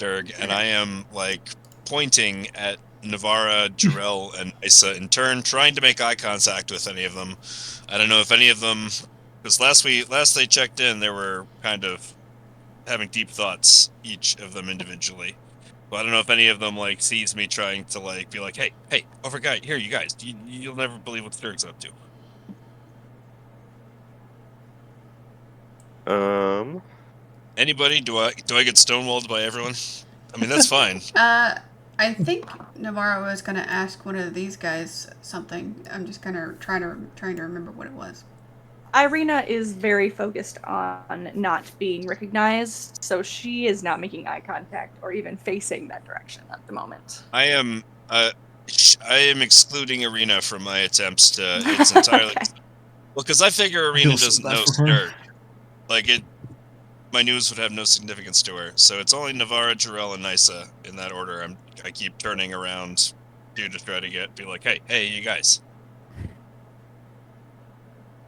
Sturg, and I am pointing at Navara, Jarell, and Isa in turn, trying to make eye contact with any of them. I don't know if any of them, because last they checked in, they were kind of having deep thoughts, each of them individually. But I don't know if any of them sees me trying to be like, hey, over guy, here, you guys, you'll never believe what Sturg's up to. Anybody? Do I get stonewalled by everyone? I mean, that's fine. I think Navarro was gonna ask one of these guys something. I'm just gonna trying to remember what it was. Irina is very focused on not being recognized, so she is not making eye contact or even facing that direction at the moment. I am excluding Irina from my attempts to. It's entirely Okay. well because I figure Irina doesn't know for her. Sturg. My news would have no significance to her. So it's only Navara, Jarell, and Nysa in that order. I keep turning around to try to be like, hey, you guys.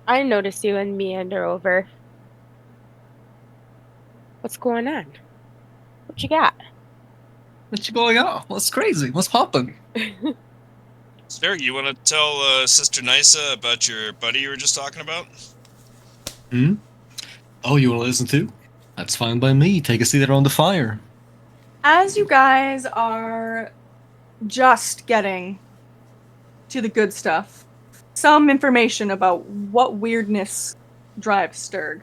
I noticed you and meander over. What's going on? What you got? What you going on? What's crazy? What's poppin'? Sturg, you want to tell Sister Nysa about your buddy you were just talking about? Oh, you want to listen too? That's fine by me. Take a seat around the fire. As you guys are just getting to the good stuff, some information about what weirdness drives Sturg.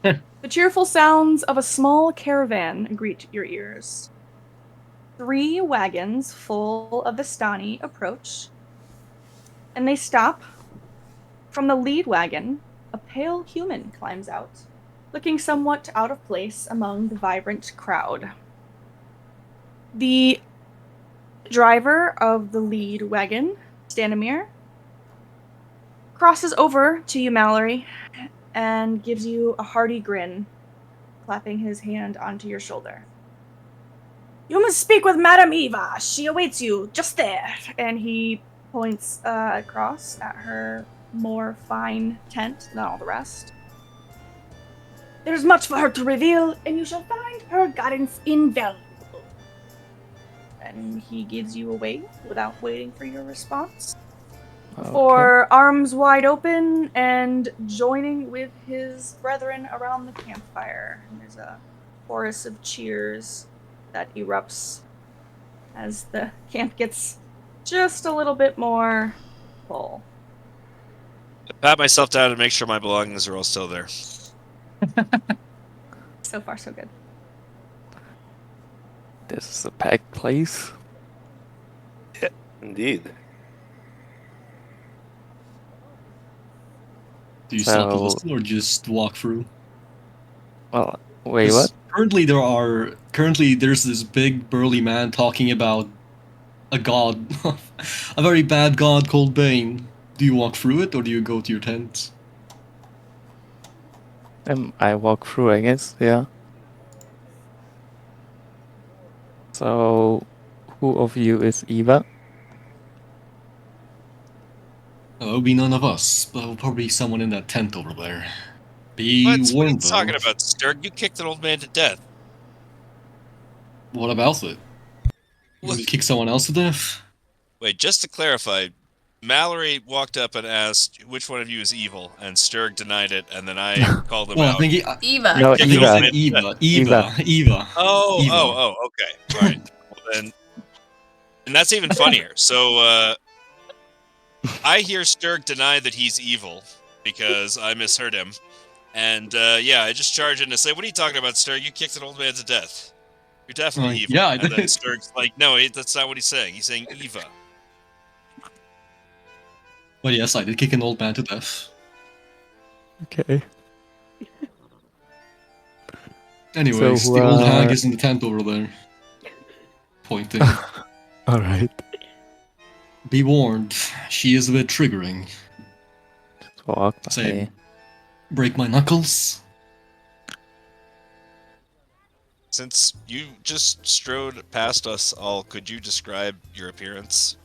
The cheerful sounds of a small caravan greet your ears. 3 wagons full of Vistani approach, and they stop. From the lead wagon, a pale human climbs out, looking somewhat out of place among the vibrant crowd. The driver of the lead wagon, Stanimir, crosses over to you, Mallory, and gives you a hearty grin, clapping his hand onto your shoulder. You must speak with Madame Eva. She awaits you just there. And he points across at her more fine tent than all the rest. There's much for her to reveal, and you shall find her guidance invaluable. And he gives you away without waiting for your response. Okay. For arms wide open and joining with his brethren around the campfire. And there's a chorus of cheers that erupts as the camp gets just a little bit more full. I pat myself down and make sure my belongings are all still there. So far, so good. This is a packed place. Yeah, indeed. Do you stop to listen or just walk through? Well, wait, what? Currently there's this big burly man talking about a god, a very bad god called Bane. Do you walk through it or do you go to your tent? I walk through, I guess, yeah. So, who of you is Eva? It'll be none of us, but it'll probably be someone in that tent over there. Be What are you warned, though. talking about, Sturg? You kicked an old man to death. What about it? You will kick someone else to death? Wait, just to clarify, Mallory walked up and asked which one of you is evil, and Sturg denied it, and then I called him out. I think Eva. No, Eva. Oh, okay. All right. Well, then, and that's even funnier. So, I hear Sturg deny that he's evil because I misheard him, and I just charge in to say, "What are you talking about, Sturg? You kicked an old man to death. You're definitely evil." Yeah, I and did. then Sturg's like, "No, that's not what he's saying. He's saying Eva." But yes, I did kick an old man to death. Okay. Anyways, So, the old hag is in the tent over there. Pointing. Alright. Be warned, she is a bit triggering. Just walk by. Say, break my knuckles? Since you just strode past us all, could you describe your appearance?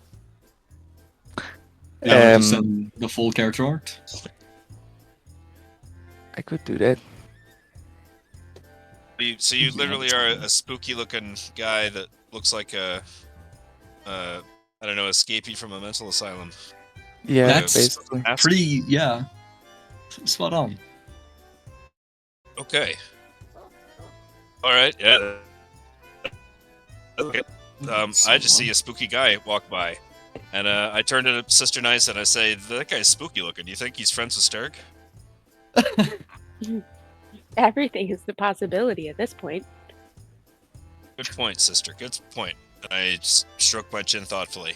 Yeah, just send the full character art. I could do that. So you Yeah, literally that's are fine. a spooky-looking guy that looks like I don't know, escapee from a mental asylum. Yeah, Like a That's basically. mask. pretty, yeah, spot on. Okay. All right. Yeah. Okay. I just see a spooky guy walk by, and I turn to Sister Nice and I say, "That guy's spooky looking. Do you think he's friends with Sturg?" Everything is the possibility at this point. Good point, sister. Good point. I stroke my chin thoughtfully.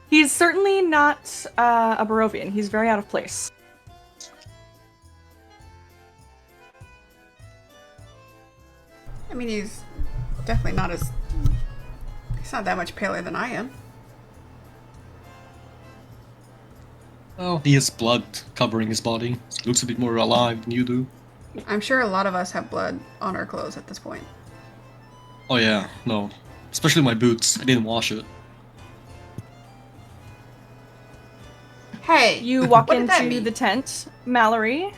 He's certainly not a Barovian. He's very out of place. I mean, he's definitely not as. He's not that much paler than I am. Well, he has blood covering his body. He looks a bit more alive than you do. I'm sure a lot of us have blood on our clothes at this point. Oh yeah, no. Especially my boots. I didn't wash it. Hey, You walk what did that into mean? the tent, Mallory.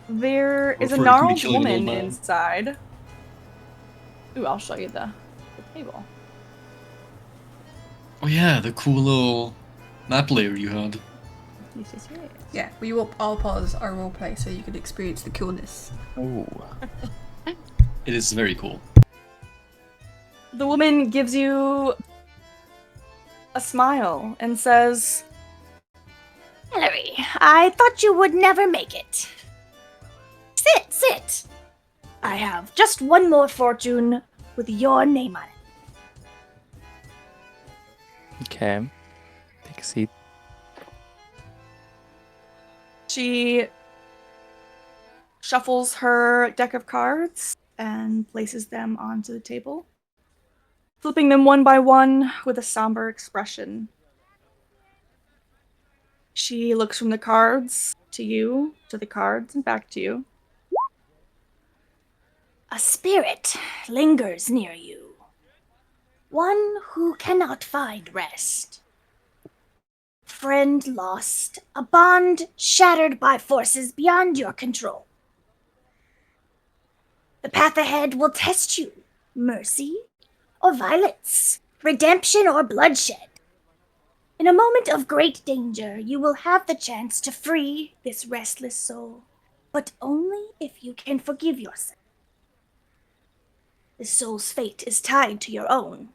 There is a Referring to me gnarled killing an old woman man. inside. Ooh, I'll show you the table. Oh yeah, the cool little map layer you had. Yes. Yeah, we will all pause our roleplay so you can experience the coolness. Oh. It is very cool. The woman gives you a smile and says, Mallory, I thought you would never make it. Sit. I have just one more fortune with your name on it. Okay. Take a seat. she shuffles her deck of cards and places them onto the table, flipping them one by one with a somber expression. She looks from the cards to you, to the cards, and back to you. A spirit lingers near you. One who cannot find rest. Friend lost, a bond shattered by forces beyond your control. The path ahead will test you. Mercy or violence, redemption or bloodshed. In a moment of great danger, you will have the chance to free this restless soul, but only if you can forgive yourself. The soul's fate is tied to your own.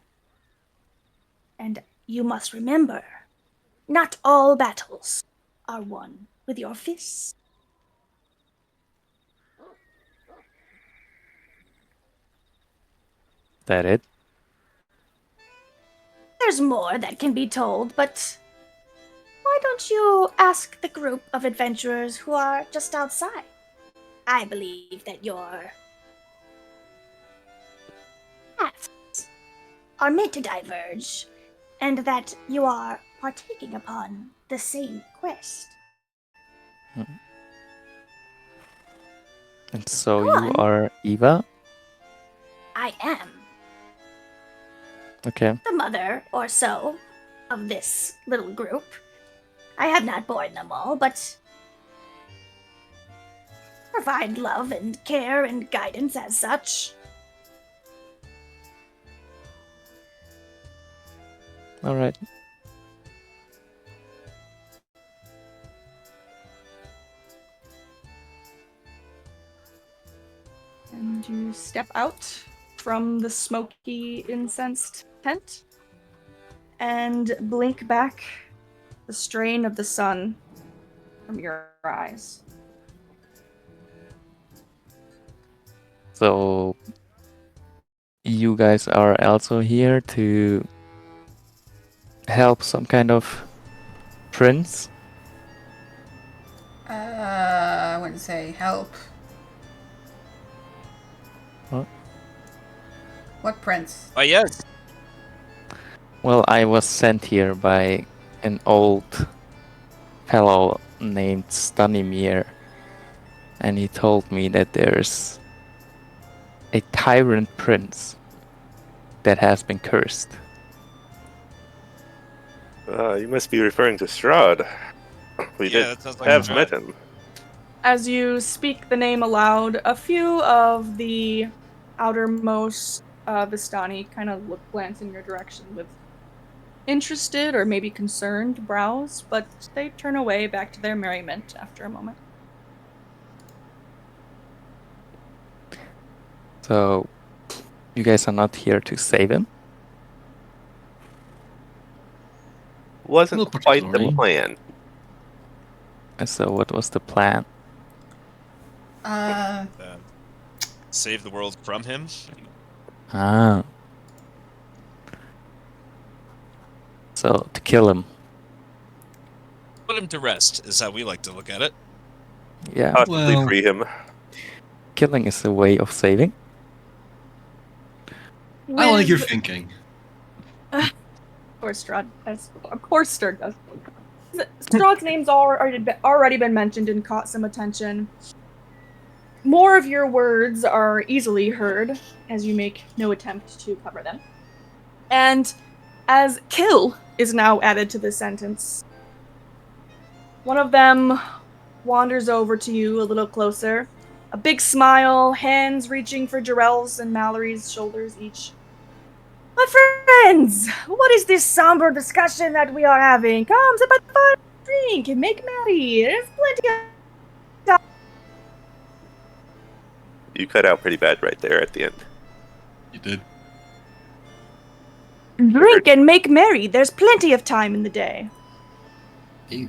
And you must remember, not all battles are won with your fists. That it? There's more that can be told, but why don't you ask the group of adventurers who are just outside? I believe that your paths are meant to diverge, and that you are partaking upon the same quest. And so Go you on. are Eva? I am Okay. the mother or so of this little group. I have not borne them all, but provide love and care and guidance as such. Alright. And you step out from the smoky, incensed tent and blink back the strain of the sun from your eyes. So you guys are also here to help some kind of prince? I wouldn't say help. What? What prince? Oh, yes. Well, I was sent here by an old fellow named Stanimir, and he told me that there's a tyrant prince that has been cursed. You must be referring to Strahd. We Yeah, that sounds like have Strahd. met him. As you speak the name aloud, a few of the outermost Vistani kind of glance in your direction with interested or maybe concerned brows, but they turn away back to their merriment after a moment. So, you guys are not here to save him? Wasn't Not quite the particularly. plan. And so, what was the plan? Uh, Save the world from him. Ah. So, to kill him. Put him to rest is how we like to look at it. Yeah. Possibly Well- free him. Killing is a way of saving. I like your With- thinking. Of course, Strahd. Of course, Strahd does. Strahd's name's already been mentioned and caught some attention. More of your words are easily heard, as you make no attempt to cover them. And as kill is now added to the sentence, one of them wanders over to you a little closer. A big smile, hands reaching for Jarell's and Mallory's shoulders each. My friends, what is this somber discussion that we are having? Come, sit by the fire, drink, and make merry. There's plenty of You cut out pretty bad right there at the end. You did. drink and make merry. There's plenty of time in the day. Ew.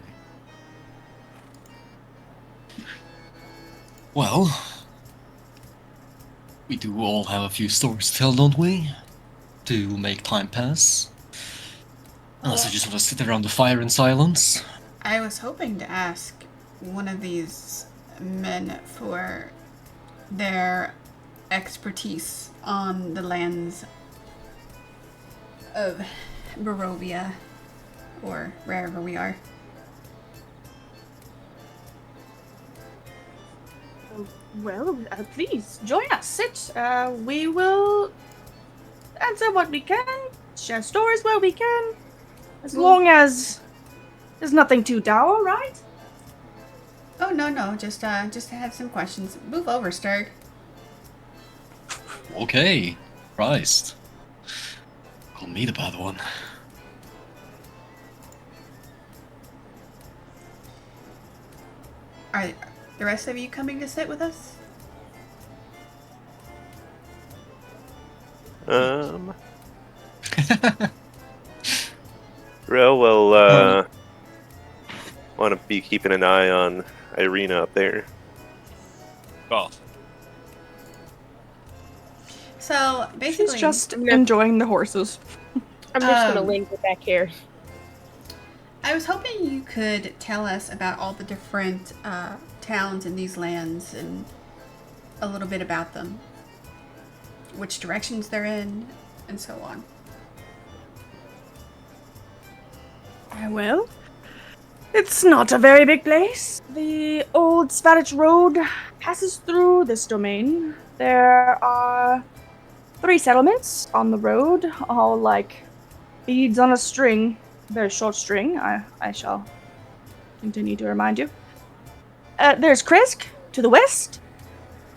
Well, we do all have a few stories to tell, don't we? To make time pass. Unless you just want to sit around the fire in silence. I was hoping to ask one of these men for their expertise on the lands of Barovia, or wherever we are. Well, please join us. Sit. We will answer what we can, share stories where we can, as long as there's nothing too dour, right? Oh no, just have some questions. Move over, Strahd. Okay. Christ. Call me the bad one. Are the rest of you coming to sit with us? Rel will want to be keeping an eye on Irina up there. Well, So basically, She's just enjoying the horses. I'm just gonna Um, linger back here. I was hoping you could tell us about all the different towns in these lands and a little bit about them, which directions they're in, and so on. Well, it's not a very big place. The old Svalich Road passes through this domain. There are 3 settlements on the road, all like beads on a string. Very short string, I shall continue to remind you. There's Kresk to the west,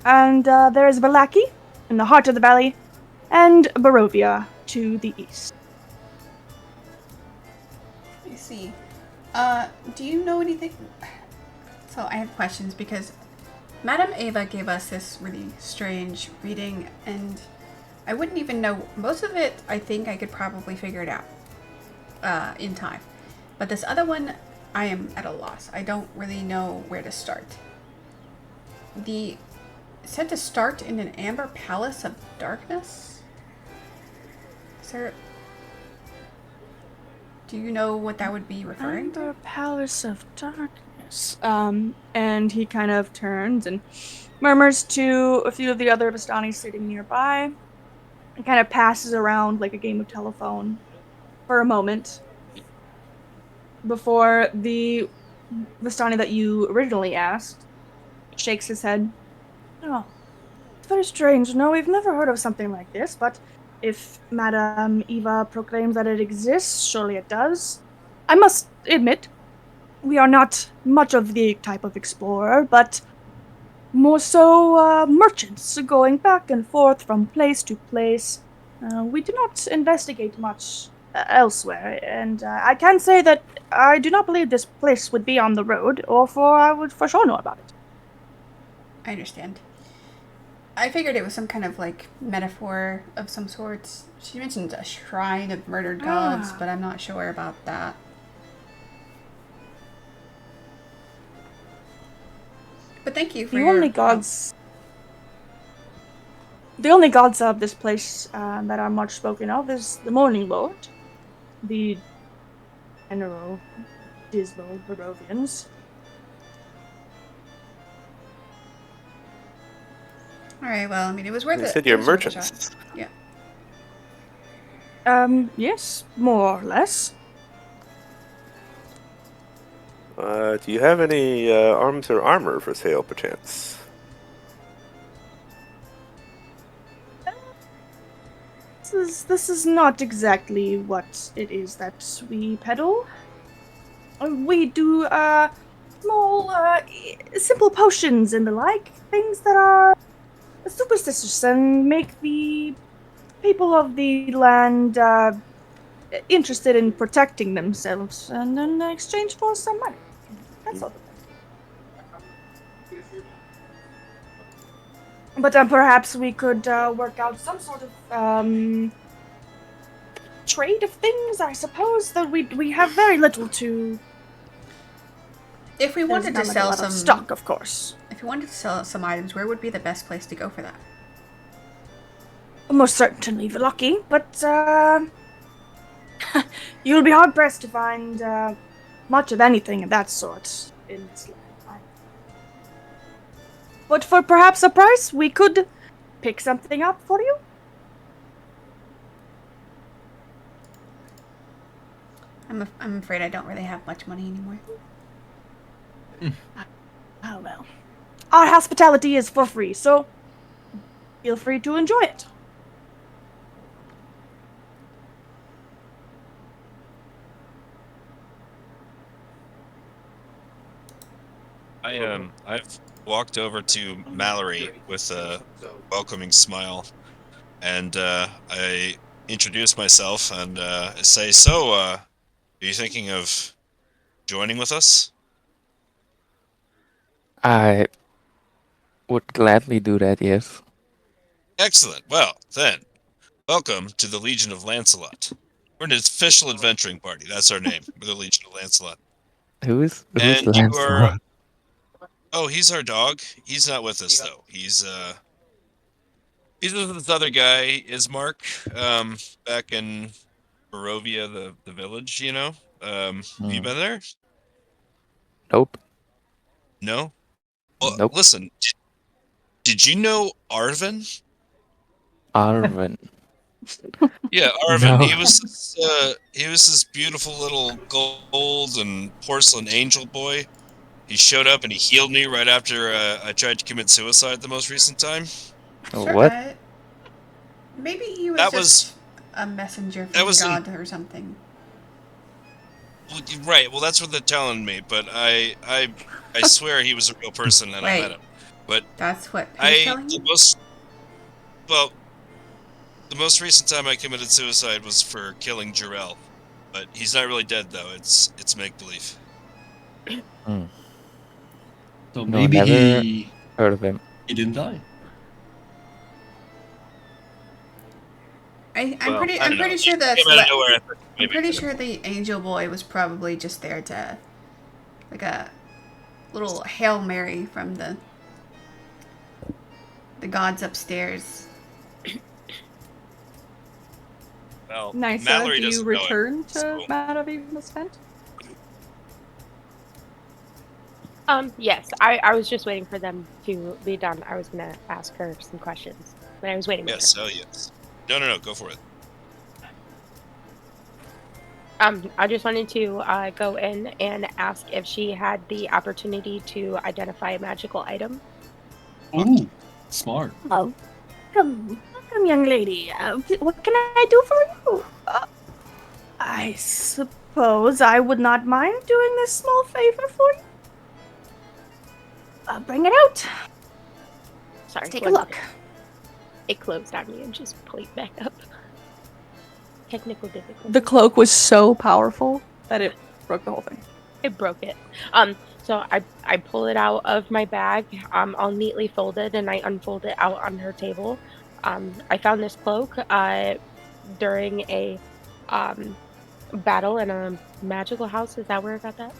and there's Valaki in the heart of the valley, and Barovia to the east. I see. Do you know anything? So I have questions because Madame Ava gave us this really strange reading, and I wouldn't even know most of it. I think I could probably figure it out in time, but this other one, I am at a loss. I don't really know where to start. It said to start in an amber palace of darkness. Is there? Do you know what that would be referring to? Amber Palace of Darkness. And he kind of turns and murmurs to a few of the other Vistani sitting nearby. And kind of passes around like a game of telephone for a moment before the Vistani that you originally asked shakes his head. Oh, it's very strange. No, we've never heard of something like this, but if Madame Eva proclaims that it exists, surely it does. I must admit, we are not much of the type of explorer, but more so merchants going back and forth from place to place. We do not investigate much elsewhere, and I can say that I do not believe this place would be on the road, or I would for sure know about it. I understand. I figured it was some kind of like metaphor of some sorts. She mentioned a shrine of murdered gods, but I'm not sure about that. But thank you for The your only help. gods. The only gods of this place that are much spoken of is the Morning Lord, the general dismal Barovians. All right. Well, I mean, it was worth You it. said It you're was worth a shot. merchants. Yeah. Yes, more or less. Do you have any arms or armor for sale, perchance? This is not exactly what it is that we peddle. We do small, simple potions and the like, things that are superstitious and make the people of the land interested in protecting themselves, and in exchange for some money. That sort of thing. But perhaps we could work out some sort of trade of things. I suppose that we have very little to. If we wanted to There's not sell a lot some of stock, of course. If you wanted to sell some items, where would be the best place to go for that? Most certainly lucky, but you'll be hard pressed to find much of anything of that sort in this land. But for perhaps a price, we could pick something up for you. I'm afraid I don't really have much money anymore. Oh well. Our hospitality is for free, so feel free to enjoy it. I've walked over to Mallory with a welcoming smile, and I introduce myself and say, "So, are you thinking of joining with us?" I would gladly do that, yes. Excellent. Well, then, welcome to the Legion of Lancelot. We're an official adventuring party. That's our name. We're the Legion of Lancelot. Who's And you are. Lancelot? Oh, he's our dog. He's not with us though. He's with this other guy, Ismark, back in Barovia, the village. You know. Have you Hmm. been there? Nope. No. Well, Nope. listen. Did you know Arvin? Arvin. Yeah, Arvin. No. He was this beautiful little gold and porcelain angel boy. He showed up and he healed me right after I tried to commit suicide the most recent time. Sure. What? Maybe he was That just was a messenger that from was God or something. right. Well, that's what they're telling me, but I swear he was a real person and I met Wait, him. But that's what he's telling you? well, the most recent time I committed suicide was for killing Jarell. But he's not really dead though. It's make believe. Hmm. So No, maybe never heard of him. he didn't die. I'm Well, pretty I don't know. sure that's Came out of nowhere, I thought I'm maybe pretty could sure have- the angel boy was probably just there to like a little Hail Mary from the gods upstairs. Well, Nysa, Mallory do you doesn't know it, return to so- Madavima's tent? Yes, I was just waiting for them to be done. I was gonna ask her some questions, but I was waiting with Yes, oh yes. No, go for it. her. I just wanted to go in and ask if she had the opportunity to identify a magical item. Ooh, smart. Oh, welcome, young lady. What can I do for you? I suppose suppose I would not mind doing this small favor for you. Bring it out. Sorry. Let's take a one look. second. It closed on me and just pulled it back up. Technical difficulty. The cloak was so powerful that it broke the whole thing. It broke it. So I pull it out of my bag, all neatly folded, and I unfold it out on her table. I found this cloak during a battle in a magical house. Is that where I got that?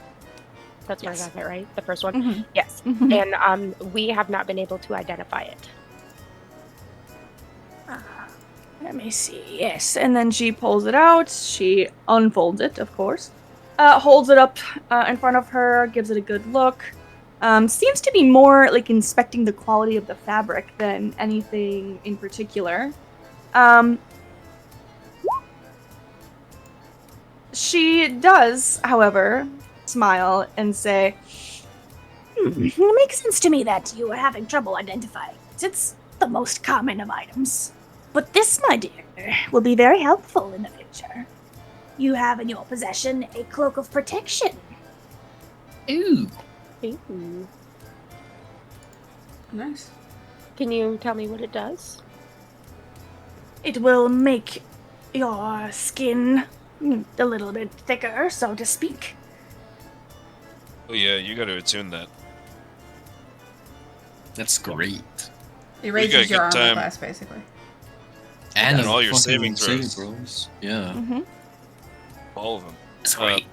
That's where I got that, right? The first one? Mhm. Yes. Mhm. And we have not been able to identify it. Let me see. Yes, and then she pulls it out. She unfolds it, of course. Holds it up in front of her, gives it a good look. Seems to be more like inspecting the quality of the fabric than anything in particular. She does, however, smile and say, It makes sense to me that you are having trouble identifying it. It's the most common of items. But this, my dear, will be very helpful in the future. You have in your possession a cloak of protection. Ooh. Ooh. Nice. Can you tell me what it does? It will make your skin a little bit thicker, so to speak. Oh yeah, you got to attune that. That's great. It We got raises your good armor time. class, basically. And And all your fucking saving throws. Yeah. All of them. That's great.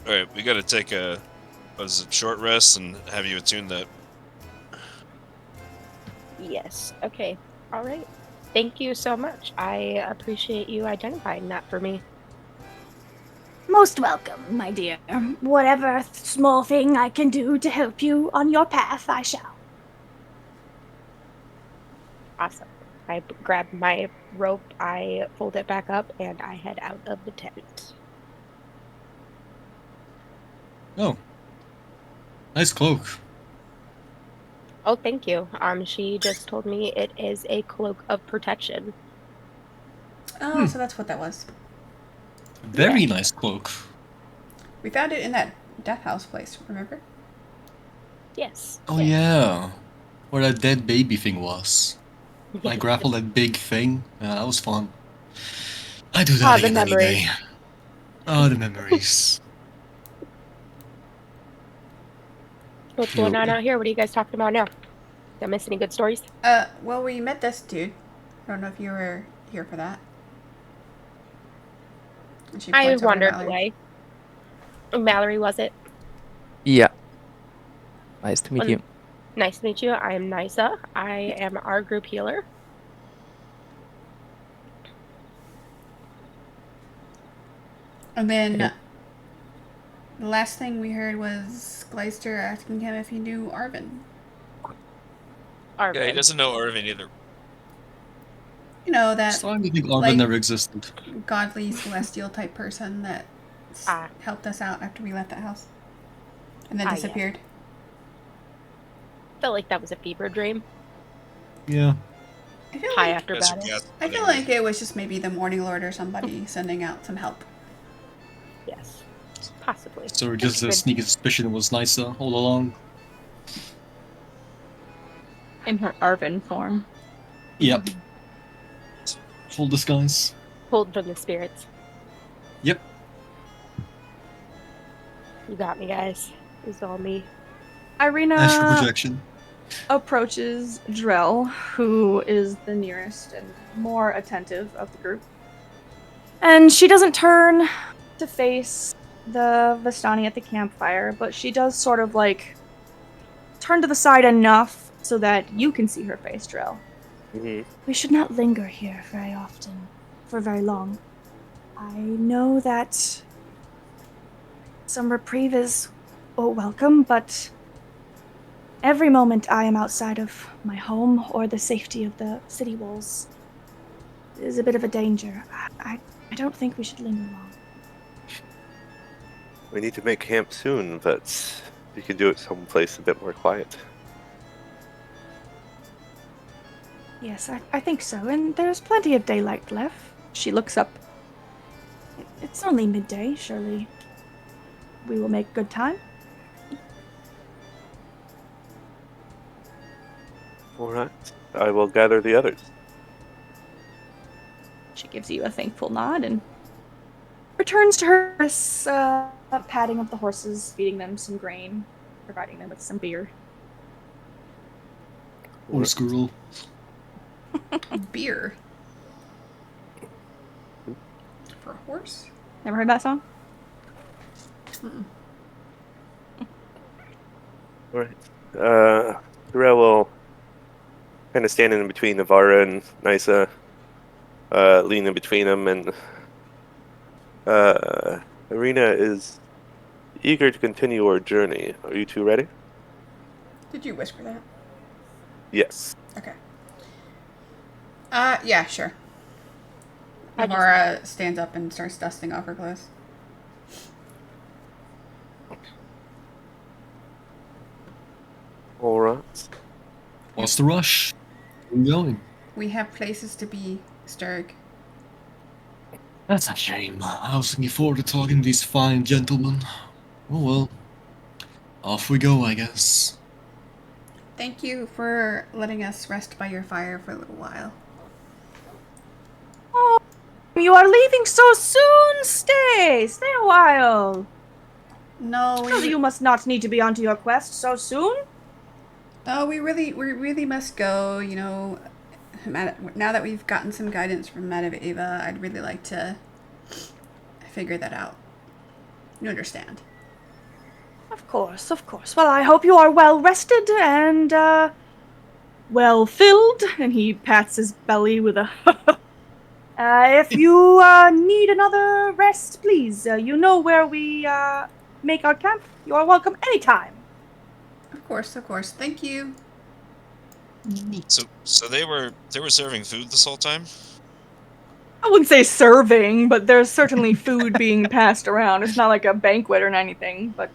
All right, we got to take a short rest and have you attune that. Yes. Okay. All right. Thank you so much. I appreciate you identifying that for me. Most welcome, my dear. Whatever small thing I can do to help you on your path, I shall. Awesome. I grab my rope, I fold it back up, and I head out of the tent. Oh. Nice cloak. Oh, thank you. She just told me it is a cloak of protection. Oh, so that's what that was. Very nice cloak. We found it in that death house place, remember? Yes. Oh yes. yeah. Where that dead baby thing was. I grappled that big thing. Yeah, that was fun. I do that the again any memories. day. Oh, the memories. What's going on out here? What are you guys talking about now? Did I miss any good stories? Well, we met this dude. I don't know if you were here for that. And she I points over to wandered Mallory. away. Mallory, was it? Yeah. Nice to meet Um, you. Nice to meet you. I am Nisa. I am our group healer. And then Okay. the last thing we heard was Gleister asking him if he knew Arvin. Arvin. Yeah, he doesn't know Irvin either. You know, that Starting to think Arvin like- never existed. godly celestial type person that helped us out after we left that house. And then Yeah. disappeared. Felt like that was a fever dream. Yeah. I feel High like after Guys are battle. gasping I feel anyway. like it was just maybe the Morning Lord or somebody sending out some help. Yes. Possibly. So just a Good. sneaky suspicion it was Nisa all along. in her Arvin form. Yep. Full disguise. Pulled from the spirits. Yep. You got me, guys. It's all me. Irina Astral projection. approaches Drell, who is the nearest and more attentive of the group. And she doesn't turn to face the Vistani at the campfire, but she does sort of like turn to the side enough so that you can see her face, Drell. We should not linger here very often, for very long. I know that some reprieve is welcome, but every moment I am outside of my home or the safety of the city walls is a bit of a danger. I don't think we should linger long. We need to make camp soon, but we could do it someplace a bit more quiet. Yes, I think so, and there's plenty of daylight left. She looks up. It's only midday, surely. We will make good time. All right. I will gather the others. She gives you a thankful nod and returns to her patting of the horses, feeding them some grain, providing them with some beer. Or squirrel. Beer. For a horse? Never heard that song? All right. Terrell will kind of stand in between Navara and Nysa, lean in between them, and Arena is eager to continue our journey. Are you two ready? Did you whisper that? Yes. Okay. Yeah, sure. I just- Laura stands up and starts dusting off her clothes. All right. What's the rush? Where are you going? We have places to be, Strahd. That's a shame. I was looking forward to talking to these fine gentlemen. Oh well. Off we go, I guess. Thank you for letting us rest by your fire for a little while. Oh, you are leaving so soon? Stay a while. No, Surely you must not need to be onto your quest so soon. Oh, we really must go. You know, now that we've gotten some guidance from Madame Ava, I'd really like to figure that out. You understand? Of course, of course. Well, I hope you are well rested and well filled. And he pats his belly with a. If you need another rest, please. You know where we make our camp. You are welcome anytime. Of course. Thank you. So they were serving food this whole time? I wouldn't say serving, but there's certainly food being passed around. It's not like a banquet or anything, but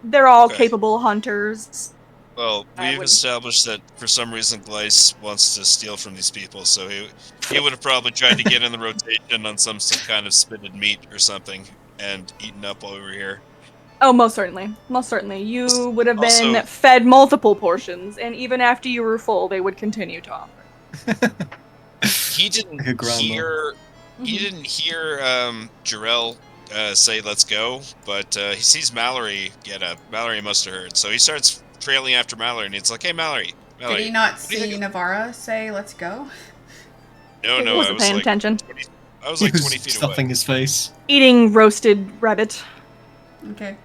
they're all Okay. capable hunters. Well, I we've would- established that for some reason Gleiss wants to steal from these people, so he would have probably tried to get in the rotation on some kind of spitted meat or something and eaten up while we were here. Oh, most certainly. Most certainly. You would have been Also- fed multiple portions, and even after you were full, they would continue to offer. He didn't Like a grandma. hear. He didn't hear Jarrell say "let's go," but he sees Mallory get up. Mallory must have heard, so he starts trailing after Mallory, and he's like, "Hey, Mallory, Mallory." Did he not what do you see think Navara say, "Let's go"? No, He no, I wasn't was paying like attention. 20, I was He like was 20 feet stuffing away. his face. Eating roasted rabbit. Okay.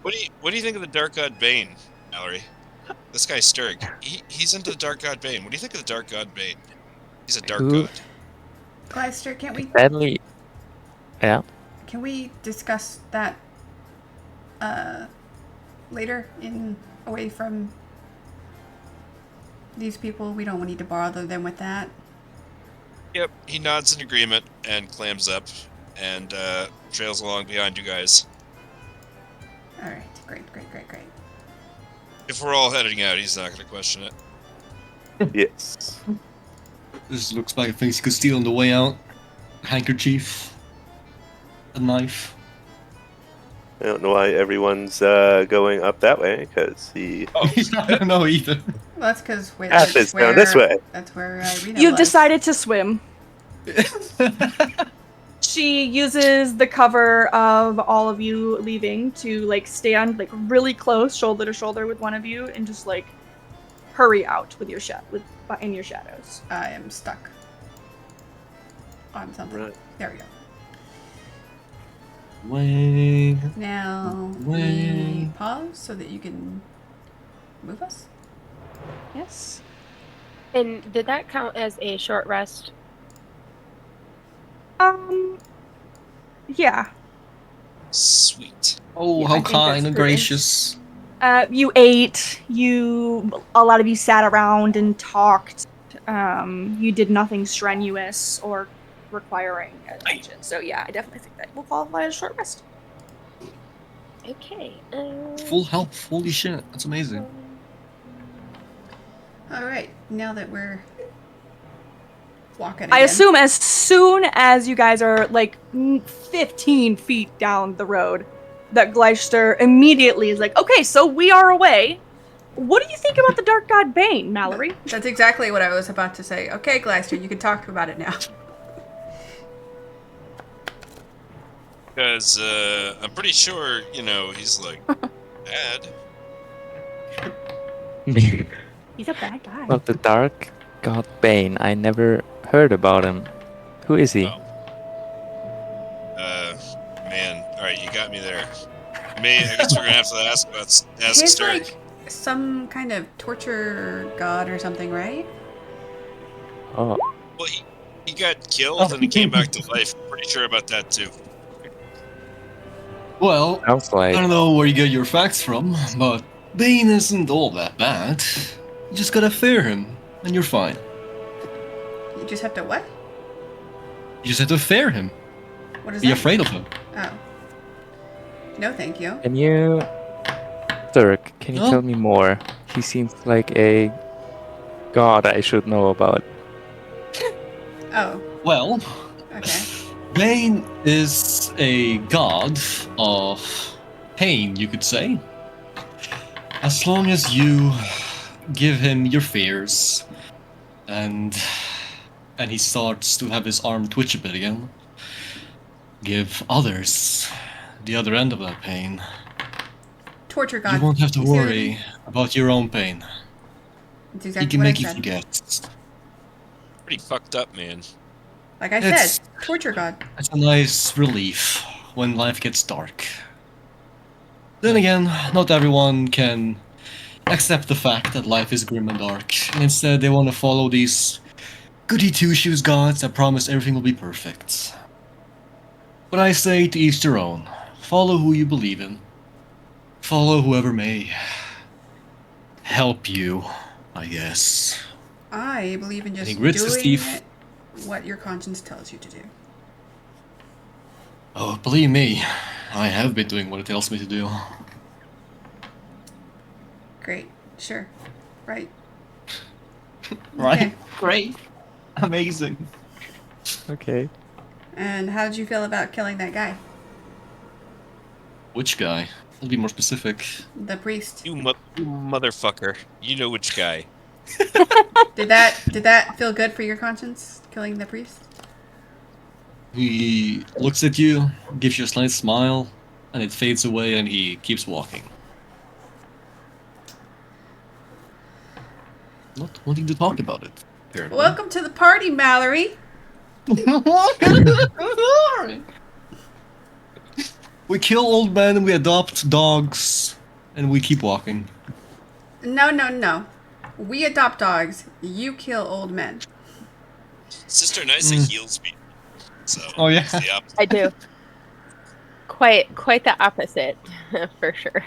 What do you think of the Dark God Bane, Mallory? This guy Sturg. He's into the Dark God Bane. What do you think of the Dark God Bane? He's a dark Who? god. Gleister, Sadly, yeah. can we discuss that later away from these people? We don't need to bother them with that. Yep, he nods in agreement and clams up and trails along behind you guys. All right. Great. If we're all heading out, he's not going to question it. Yes. This looks like things you could steal on the way out. Handkerchief. A knife. I don't know why everyone's going up that way, because he I don't know either. Well, that's because path is down this way. That's where Irina You've was. decided to swim. She uses the cover of all of you leaving to stand really close, shoulder to shoulder with one of you, and just hurry out with your in your shadows. I am stuck on something. Right. There we go. Wait. Now we Wait. pause so that you can move us. Yes. And did that count as a short rest? Yeah. Sweet. Oh, Yeah, I how think that's kind and prudent. gracious. You ate. A lot of you sat around and talked. You did nothing strenuous or requiring attention. So yeah, I definitely think that will qualify as a short rest. Okay. Full health. Holy shit. That's amazing. All right. Now that we're walking I again. assume as soon as you guys are like 15 feet down the road, that Gleister immediately is like, okay, so we are away. What do you think about the Dark God Bane, Mallory? That's exactly what I was about to say. Okay, Gleister, you can talk about it now. Because I'm pretty sure, he's like bad. He's a bad guy. Well, the Dark God Bane, I never heard about him. Who is he? Oh. Man, all right, you got me there. I guess we're gonna have to ask He's Sturg. like some kind of torture god or something, right? Oh, Well, he got killed and he came back to life. Pretty sure about that too. Well, sounds I like don't know where you get your facts from, but Bane isn't all that bad. You just gotta fear him, and you're fine. You just have to what? You just have to fear him. What is Be that? afraid of him. Oh. No, thank you. Can you, Dirk, can you No? tell me more? He seems like a god I should know about. Oh, Well, okay. Bane is a god of pain, you could say. As long as you give him your fears, and he starts to have his arm twitch a bit again, give others the other end of that pain. Torture god. You won't have to You see what I mean? worry about your own pain. It's He exactly can what I make you said. forget. Pretty fucked up, man. Like I said, It's torture god. it's a nice relief when life gets dark. Then again, not everyone can accept the fact that life is grim and dark, and instead they want to follow these goody two-shoes gods that promise everything will be perfect. But I say to each their own. Follow who you believe in. Follow whoever may help you, I guess. I believe in And he just grits his doing teeth. what your conscience tells you to do. Oh, believe me, I have been doing what it tells me to do. Great. Sure. Right. Right? Okay. Great. Amazing. Okay. And how did you feel about killing that guy? Which guy? I'll be more specific. The priest. You motherfucker. You know which guy. Did that feel good for your conscience, killing the priest? He looks at you, gives you a slight smile, and it fades away and he keeps walking. Not wanting to talk about it, apparently. Welcome to the party, Mallory. We kill old men and we adopt dogs and we keep walking. No, no, no. We adopt dogs. You kill old men. Sister Nisa heals me. So Oh, yeah. it's the opposite. I do. Quite the opposite, for sure.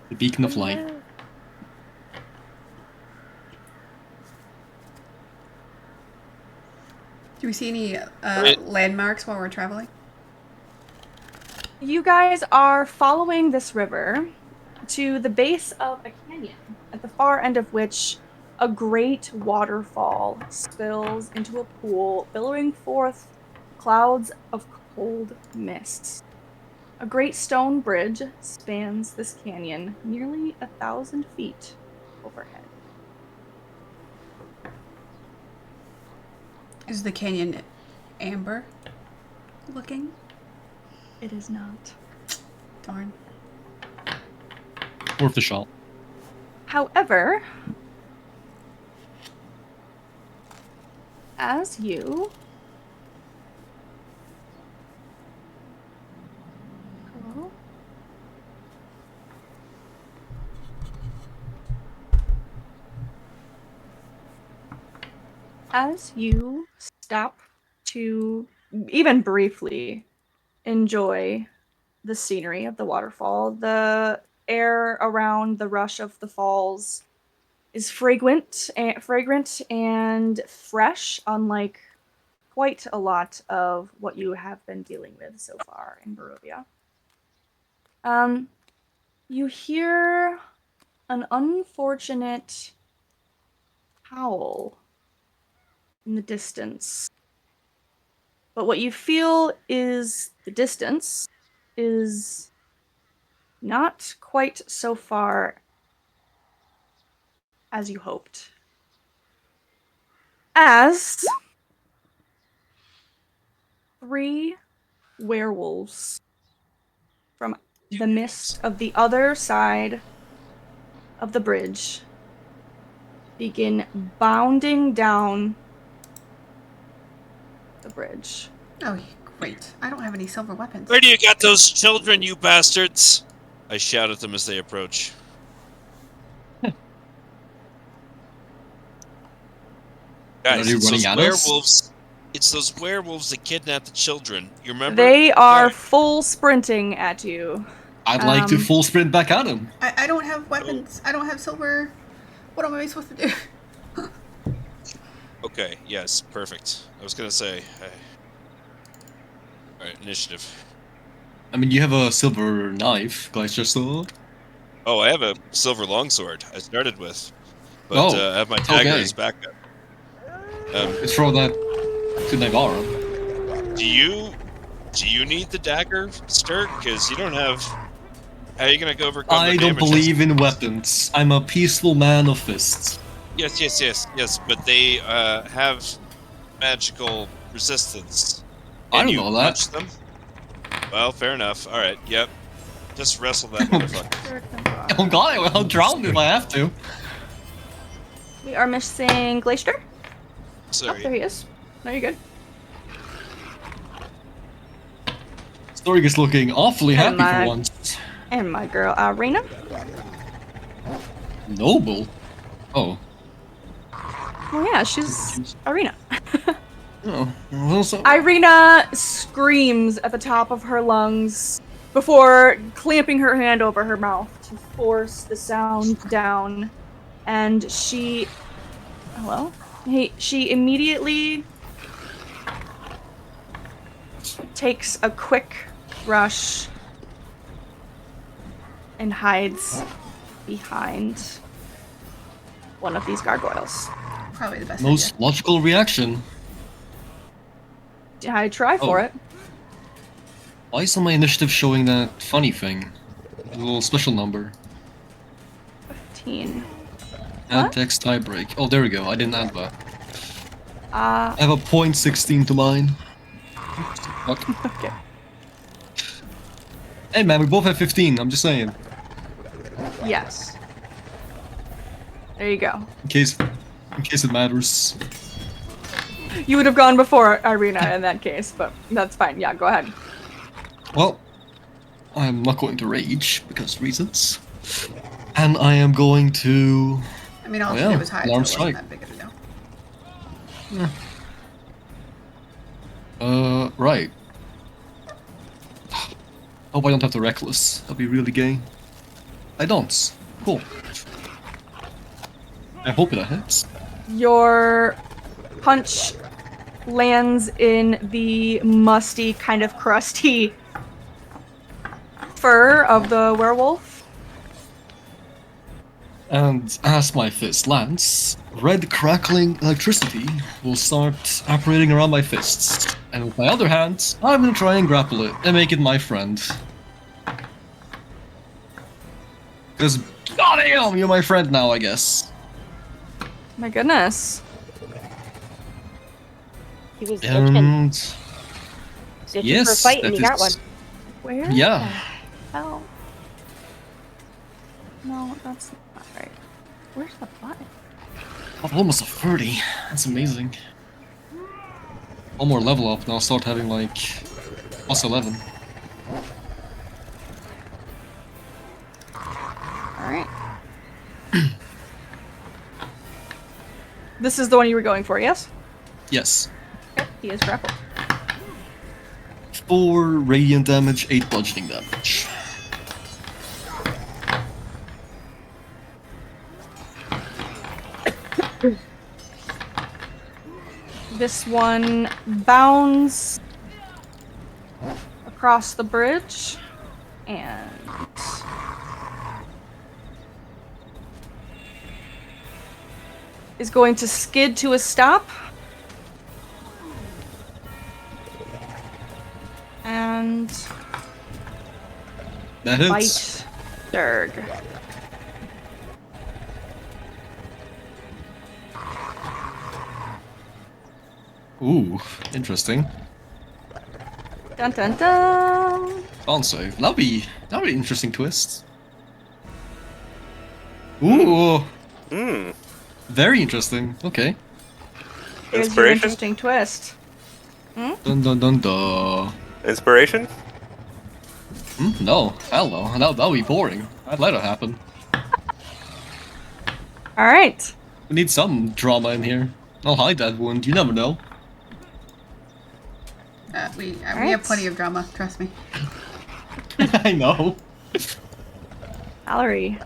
The beacon of light. Do we see any Wait. landmarks while we're traveling? You guys are following this river to the base of a canyon, at the far end of which a great waterfall spills into a pool, billowing forth clouds of cold mist. A great stone bridge spans this canyon, nearly 1,000 feet overhead. Is the canyon amber looking? It is not. Darn. Worth a shot. However, as you Hello? As you stop to even briefly enjoy the scenery of the waterfall, the air around the rush of the falls is fragrant and fresh, unlike quite a lot of what you have been dealing with so far in Barovia. You hear an unfortunate howl in the distance. But what you feel is the distance is not quite so far as you hoped. As 3 werewolves from the mist of the other side of the bridge begin bounding down the bridge. Oh, great. I don't have any silver weapons. Where do you get those children, you bastards? I shout at them as they approach. Guys, Are you it's running those at us? werewolves. It's those werewolves that kidnapped the children. You remember? They are Yeah. full sprinting at you. I'd like to Um, full sprint back at him. I don't have weapons. I don't have silver. What am I supposed to do? Okay, yes, perfect. I was gonna say. Alright, initiative. I mean, you have a silver knife, Glacier Sword. Oh, I have a silver longsword I started with. But Oh, I have my dagger okay. as backup. Let's throw that to Navarro. Do you need the dagger, Sturk? Because you don't have. How are you gonna go overcome I the don't damage? believe in weapons. I'm a peaceful man of fists. Yes. But they have magical resistance. I Can don't you know that. punch them? Well, fair enough. All right. Yep. Just wrestle that motherfucker. Oh god, I'll drown if I have to. We are missing Glacier. Oh, Sorry. there he is. No, you're good. Story is looking awfully And happy my- for once. And my girl, Irina. Noble? Oh. Well, yeah, she's Irina. Oh. Well, so... Irina screams at the top of her lungs before clamping her hand over her mouth to force the sound down. And she... Hello? Hey, she immediately takes a quick rush and hides behind one of these gargoyles. Probably the best Most idea. logical reaction. I try for Oh. it. Why is on my initiative showing that funny thing? A little special number. 15. Add What? text tiebreak. Oh, there we go. I didn't add that. Uh, I have a .16 to mine. Fuck. okay. Hey man, we both have 15. I'm just saying. Yes. There you go. In case it matters. You would have gone before Irina in that case, but that's fine. Yeah, go ahead. Well, I'm not going to rage because reasons. And I am going to... I mean, all Oh, she yeah. did was hide, so it Alarm wasn't strike. that big of a deal. Right. Hope I don't have to reckless. That'd be really gay. I don't. Cool. I hope it hits. Your punch lands in the musty, kind of crusty fur of the werewolf. And as my fist lands, red crackling electricity will start operating around my fists. And with my other hand, I'm gonna try and grapple it and make it my friend. Because, goddamn, you're my friend now, I guess. My goodness. He was itching. And... Itching for a yes, fight, and that you got one. is- Where Yeah. the hell? No, that's not right. Where's the button? I'm almost a 30. That's amazing. One more level up and I'll start having like plus 11. Alright. This is the one you were going for, yes? Yes. Okay, he is grappled. 4 radiant damage, 8 bludgeoning damage. This one bounds across the bridge and is going to skid to a stop. And That hits. bite Durg. Ooh, interesting. Dun dun dun. Can't save. That'll be an interesting twist. Ooh, Hmm. very interesting. Okay. Here's your Inspiration? interesting twist. Dun dun dun dun. Inspiration? No, hell no. That'll be boring. I'd let it happen. All right. We need some drama in here. I'll hide that wound. You never know. We Alright. have plenty of drama. Trust me. I know. Valerie.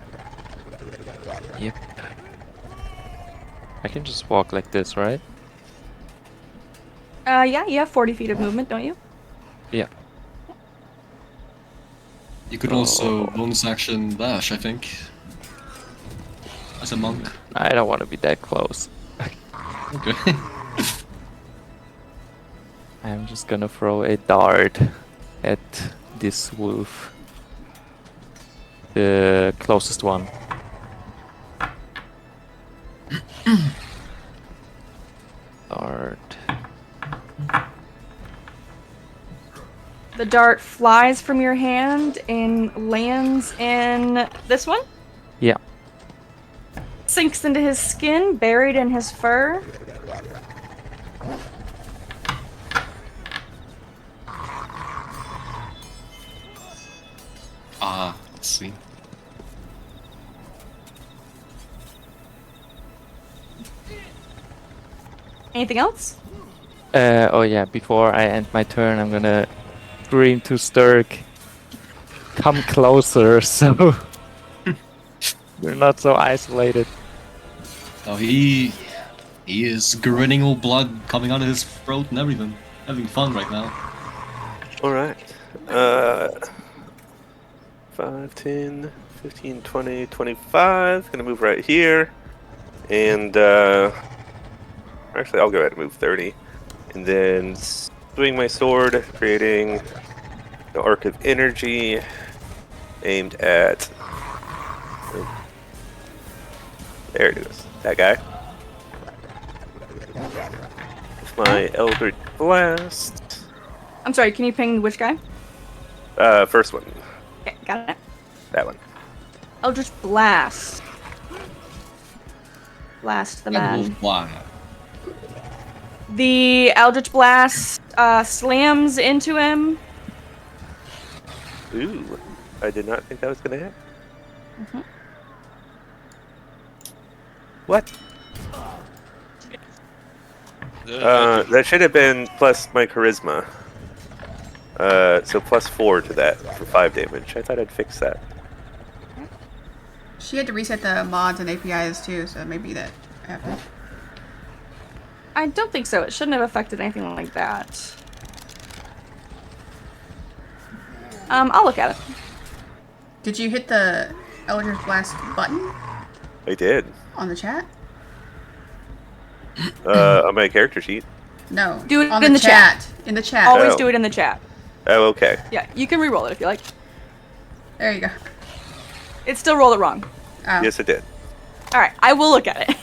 Yep. I can just walk like this, right? Yeah, you have 40 feet of movement, don't you? Yeah. You could also bonus action dash, I think. As a monk. I don't want to be that close. Okay. I'm just gonna throw a dart at this wolf. The closest one. Dart. The dart flies from your hand and lands in this one. Yeah. Sinks into his skin, buried in his fur. Ah, let's see. Anything else? Oh yeah, before I end my turn, I'm gonna scream to Sturk. Come closer, so we're not so isolated. Oh, he is grinning all blood coming out of his throat and everything. Having fun right now. Alright. 5, 10, 15, 20, 25. Gonna move right here. And, actually, I'll go ahead and move 30. And then swing my sword, creating an arc of energy aimed at. Oh, there it is. That guy. With my Eldritch Blast. I'm sorry, can you ping which guy? First one. Okay, got it. That one. Eldritch Blast. Blast the man. Wow. The Eldritch Blast slams into him. Ooh. I did not think that was gonna hit. Mhm. What? That should have been plus my charisma. So plus 4 to that for 5 damage. I thought I'd fix that. She had to reset the mods and APIs too, so maybe that happened. I don't think so. It shouldn't have affected anything like that. I'll look at it. Did you hit the Eldritch Blast button I did. on the chat? On my character sheet. No. Do it on in the chat. In the chat. Always Oh. do it in the chat. Oh, okay. Yeah, you can re-roll it if you like. There you go. It still rolled it wrong. Oh. Yes, it did. Alright, I will look at it.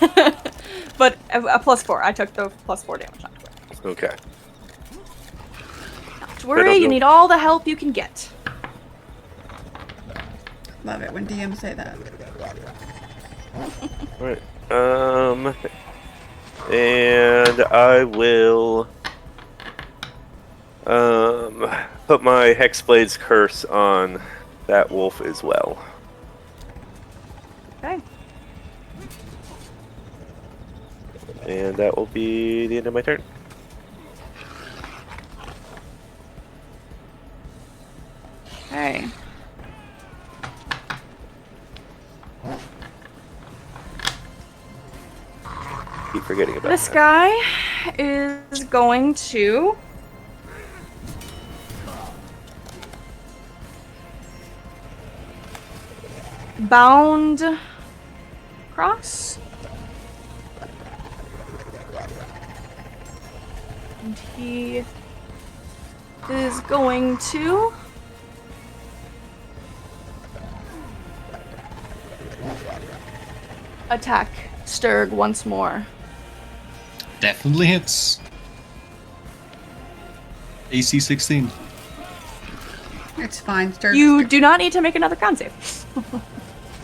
But a plus 4. I took the plus 4 damage. Not to worry. Okay. Not to worry, you know. need all the help you can get. Love it when DMs say that. Alright. And I will put my Hexblade's curse on that wolf as well. Okay. And that will be the end of my turn. Okay. Keep forgetting about This that. guy is going to bound cross. And he is going to attack Strahd once more. Definitely hits. AC 16. It's fine. Sturg's, You do not need to make another con save.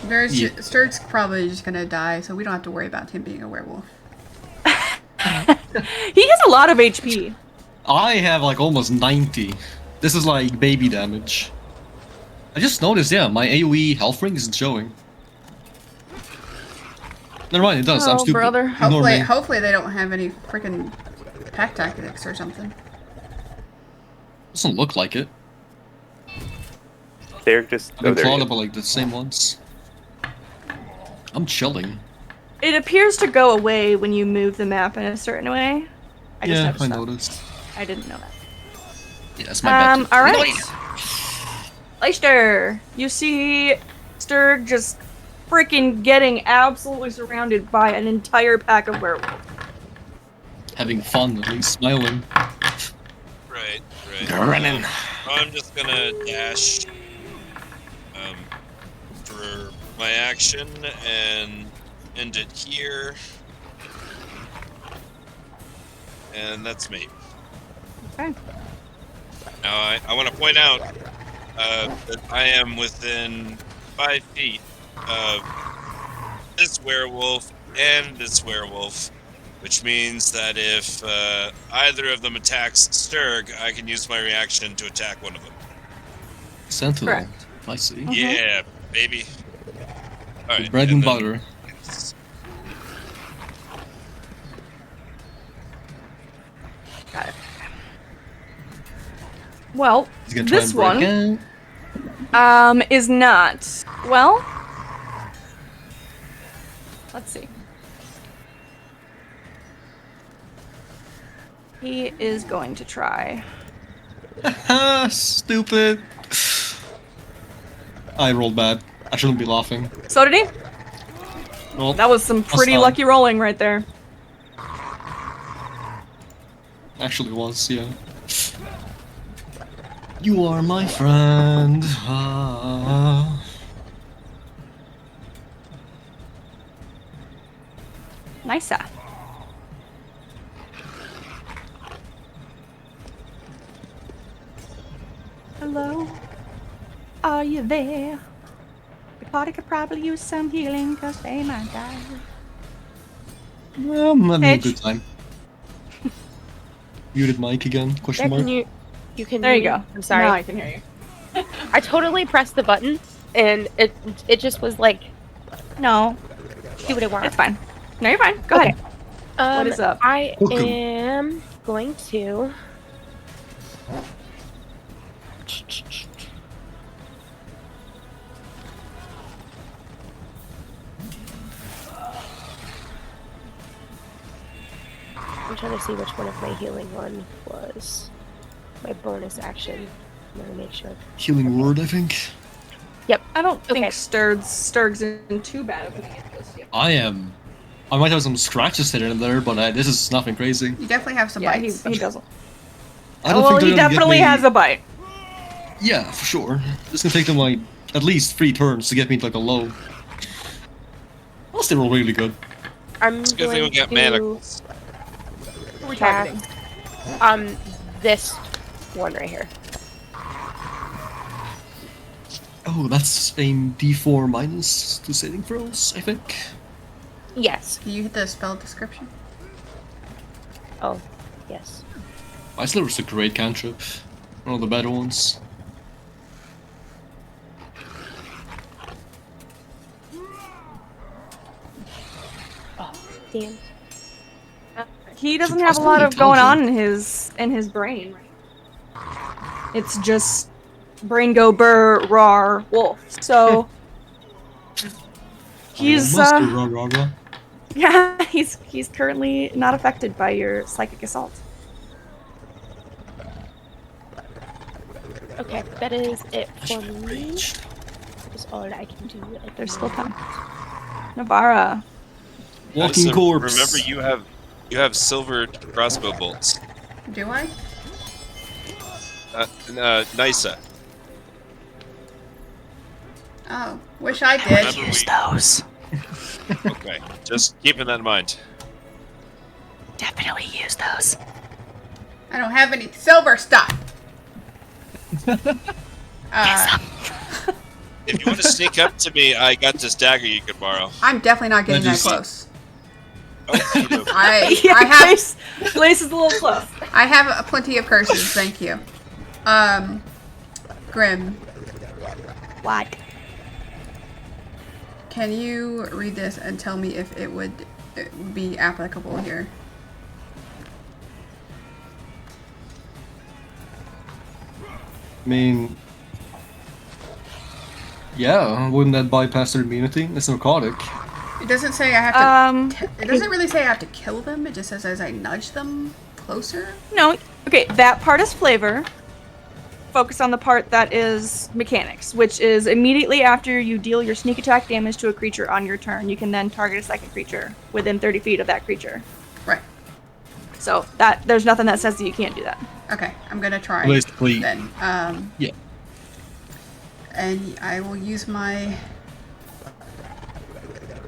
Yeah. Sturg's probably just gonna die, so we don't have to worry about him being a werewolf. He has a lot of HP. I have like almost 90. This is like baby damage. I just noticed, yeah, my AoE health ring isn't showing. Never mind, it does. I'm Oh, stupid. brother. Ignore me. Hopefully they don't have any freaking pack tactics or something. Doesn't look like it. There, just I've go been there. clawed again. about like the same ones. I'm chilling. It appears to go away when you move the map in a certain way. I just Yeah, noticed I that. noticed. I didn't know that. Yeah, that's my bad. too. Alright. Leicester, you see Strahd just freaking getting absolutely surrounded by an entire pack of werewolves. Having fun, at least smiling. Right. Grinning. I'm just gonna dash for my action and end it here. And that's me. Okay. Now I want to point out that I am within 5 feet of this werewolf and this werewolf, which means that if either of them attacks Sturg, I can use my reaction to attack one of them. Sentinel. Correct. I see. Yeah, baby. All right, Bread and then- butter. Got it. Well, He's gonna try this and break one out. is not. Well, let's see. He is going to try. Haha, stupid. I rolled bad. I shouldn't be laughing. So did he? Well, That was some pretty fine. lucky rolling right there. actually was, yeah. You are my friend. Ah. Nice. Hello? Are you there? The party could probably use some healing because they might die. I'm having a Edge. good time. Muted mic again? Question Yeah, mark. you can There you hear go. me? I'm sorry. Now I can hear you. I totally pressed the button and it just was like, No, do what I want. it's fine. No, you're fine. Go Okay. ahead. What is up? I Welcome. am going to. I'm trying to see which one of my healing one was my bonus action. I'm gonna make sure. Healing word, I think. I don't think Okay. Sturg's in too bad of a hand just yet. I am. I might have some scratches here and there, but this is nothing crazy. You definitely have some Yeah, he bites. doesn't. I don't Well, think he they're gonna get definitely me- has a bite. Yeah, for sure. It's gonna take them like at least 3 turns to get me into like a low. Unless they roll really good. I'm It's a good thing going we got to manacles. Who are we cast targeting? this one right here. Oh, that's a D4 minus to saving throws, I think. Yes. Can you hit the spell description? Oh, yes. Ice Sliver's a great cantrip. One of the better ones. Oh, damn. He doesn't Surprisingly have a lot of going on intelligent. in his brain. It's just brain go burr rar wolf. So he's Master rah, rah, rah. yeah, he's currently not affected by your psychic assault. Okay, that is it for Should be me. raged. That's all I can do. At the There's still moment. time. Navara. Walking Listen, corpse. Remember, you have silver crossbow bolts. Do I? Nisa. Oh, wish I did. Remember Use those. Okay, just keeping that in mind. Definitely use those. I don't have any silver stuff. If you want to sneak up to me, I got this dagger you could borrow. I'm definitely not getting that just- close. Oh, you do. I have Place is a little close. I have plenty of curses. Thank you. Grim, What? can you read this and tell me if it would be applicable here? I mean, yeah, wouldn't that bypass their immunity? It's narcotic. It doesn't say I have to. It doesn't really say I have to kill them. It just says as I nudge them closer. No, okay, that part is flavor. Focus on the part that is mechanics, which is immediately after you deal your sneak attack damage to a creature on your turn, you can then target a second creature within 30 feet of that creature. Right. So that there's nothing that says that you can't do that. Okay, I'm gonna try Basically, then. yeah. And I will use my.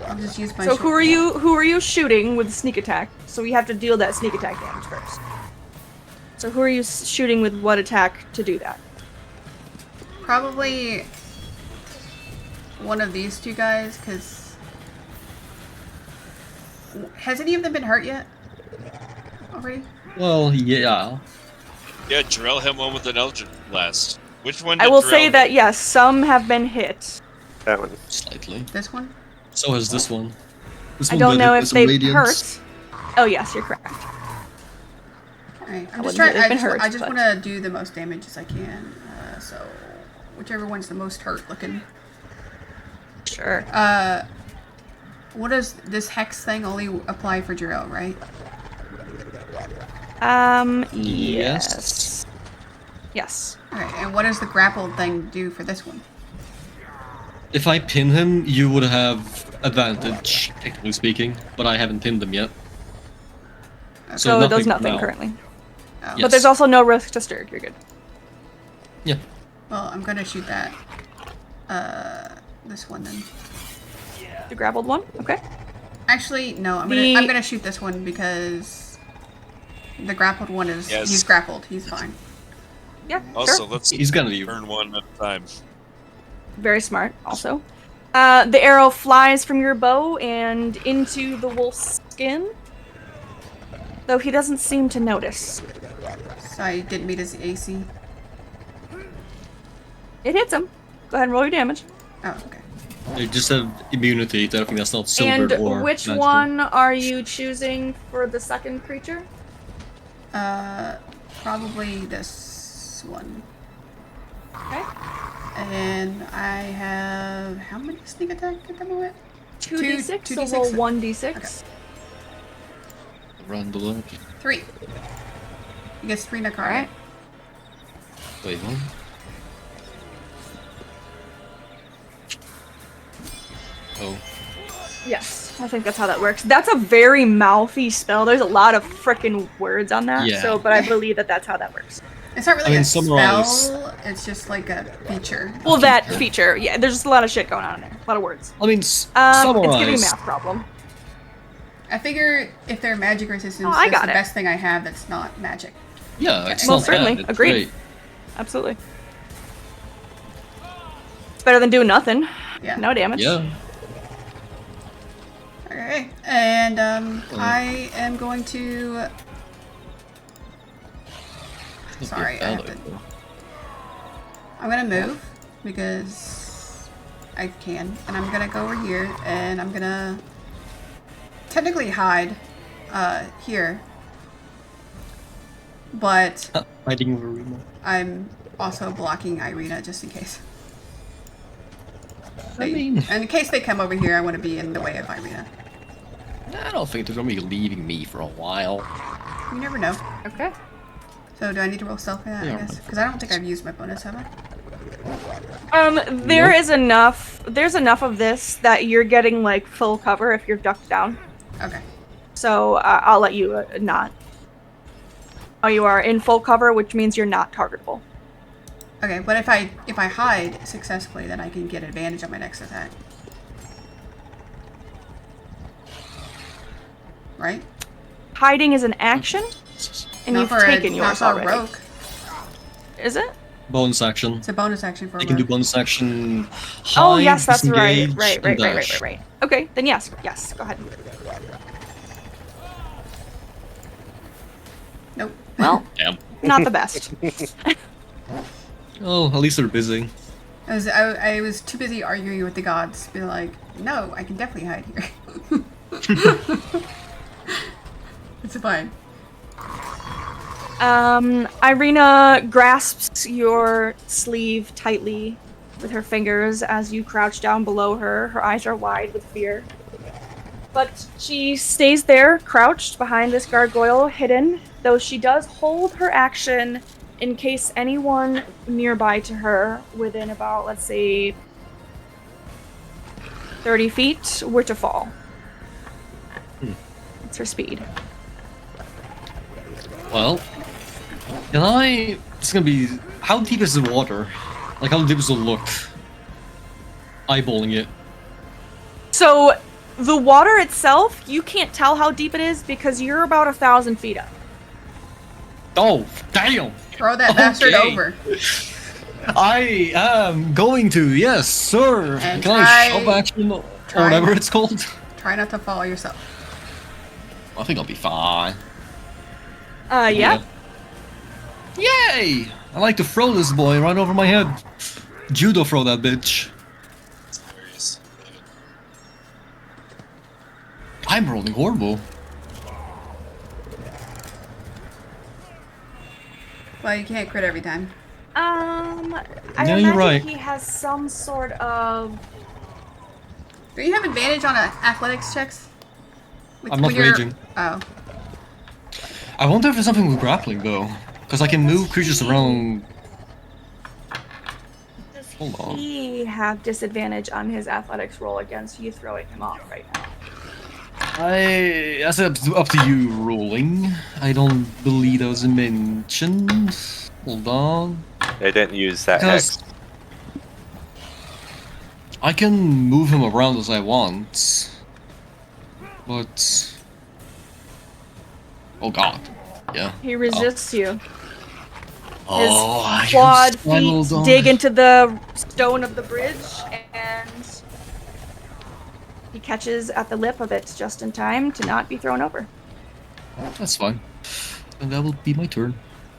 I'll just use my. So who are you shooting with sneak attack? So we have to deal that sneak attack damage first. So who are you shooting with what attack to do that? Probably one of these two guys, because has any of them been hurt yet? Already? Well, yeah. Yeah, Jarrell hit one with an Eldritch Blast. Which one did I will Jarrell say hit? that yes, some have been hit. That one. Slightly. This one? So has this one. This I one don't did know hit if with some they've radiance. hurt. Oh yes, you're correct. Alright, I'm I just wouldn't trying. say they've been hurt, I just but- want to do the most damage as I can. So, whichever one's the most hurt looking. Sure. What does this hex thing only apply for Jarrell, right? Yes. Yes. Alright, and what does the grappled thing do for this one? If I pin him, you would have advantage, technically speaking, but I haven't pinned him yet. So it does nothing nothing now. currently. Oh. Yeah. But there's also no risk to Strahd. You're good. Yeah. Well, I'm gonna shoot that. This one then. The grappled one. Okay. Actually, no. I'm gonna shoot this one because the grappled one is Yes. he's grappled. He's fine. Yeah. Also, Sure. let's He's gonna be. turn one at a time. Very smart. Also, the arrow flies from your bow and into the wolf's skin, though he doesn't seem to notice. So I didn't meet his AC. It hits him. Go ahead and roll your damage. Oh, okay. They just have immunity to everything that's not silvered And or which magical. one are you choosing for the second creature? Probably this one. Okay. And I have how many sneak attack at the moment? 2d6. Two So D6. roll 1d6. Run below. 3. You get 3 Nakari. Alright. Wait, one. Oh. Yes, I think that's how that works. That's a very mouthy spell. There's a lot of frickin' words on that. Yeah. So, but I believe that that's how that works. It's not really I mean, a summarize. spell. It's just like a feature. Well, that feature. Yeah, there's just a lot of shit going on in there. A lot of words. I mean, It's giving a summarize. math problem. I figure if they're magic resistance, Oh, I that's got the it. best thing I have that's not magic. Yeah, it's Most not bad. certainly. It's Agreed. great. Absolutely. It's better than doing nothing. Yeah. No damage. Yeah. Okay. And I am going to. Sorry, I have to. I'm gonna move because I can, and I'm gonna go over here, and I'm gonna technically hide here, but Hiding over Remo. I'm also blocking Irina just in case. I mean, And in case they come over here, I want to be in the way of Irina. I don't think they're gonna be leaving me for a while. You never know. Okay. So do I need to roll stealth for that? Yeah, I guess because I don't think I've used my bonus, have I? There is enough. There's enough of this that you're getting like full cover if you're ducked down. Okay. So I'll let you not. Oh, you are in full cover, which means you're not targetable. Okay, but if I hide successfully, then I can get advantage on my next attack. Right? Hiding is an action, and Not you've for taken not yours for already. a rogue. Is it? Bonus action. It's a bonus action for a You can do rogue. bonus action. Hide, Oh, yes, that's right. disengage, and dash. Right. Okay, then yes, go ahead. Nope. Well, Damn. not the best. Oh, at least they're busy. I was too busy arguing with the gods to be like, no, I can definitely hide here. It's fine. Irina grasps your sleeve tightly with her fingers as you crouch down below her. Her eyes are wide with fear. But she stays there, crouched behind this gargoyle, hidden, though she does hold her action in case anyone nearby to her, within about, let's say, 30 feet, were to fall. It's her speed. Well, can I... It's gonna be... How deep is the water? Like, how deep does it look? Eyeballing it. So, the water itself, you can't tell how deep it is because you're about 1,000 feet up. Oh, damn! Throw that bastard Okay. over. I am going to, yes, sir! And Can I shove action or whatever it's called? Try not to fall yourself. I think I'll be fine. Yeah. Yay! I like to throw this boy right over my head. Judo throw that bitch. I'm rolling horrible. Well, you can't crit every time. I Yeah, imagine you're right. he has some sort of... Do you have advantage on athletics checks? I'm not raging. Oh. I wonder if there's something with grappling though. Because I can move creatures around. Hold on. He have disadvantage on his athletics roll against you throwing him off right now. That's up to you rolling. I don't believe that was mentioned. Hold on. I didn't use that Because hex. I can move him around as I want. But... Oh god. Yeah. He resists you. Oh, I His clawed can swallow feet them. dig into the stone of the bridge, and he catches at the lip of it just in time to not be thrown over. That's fine. And that will be my turn.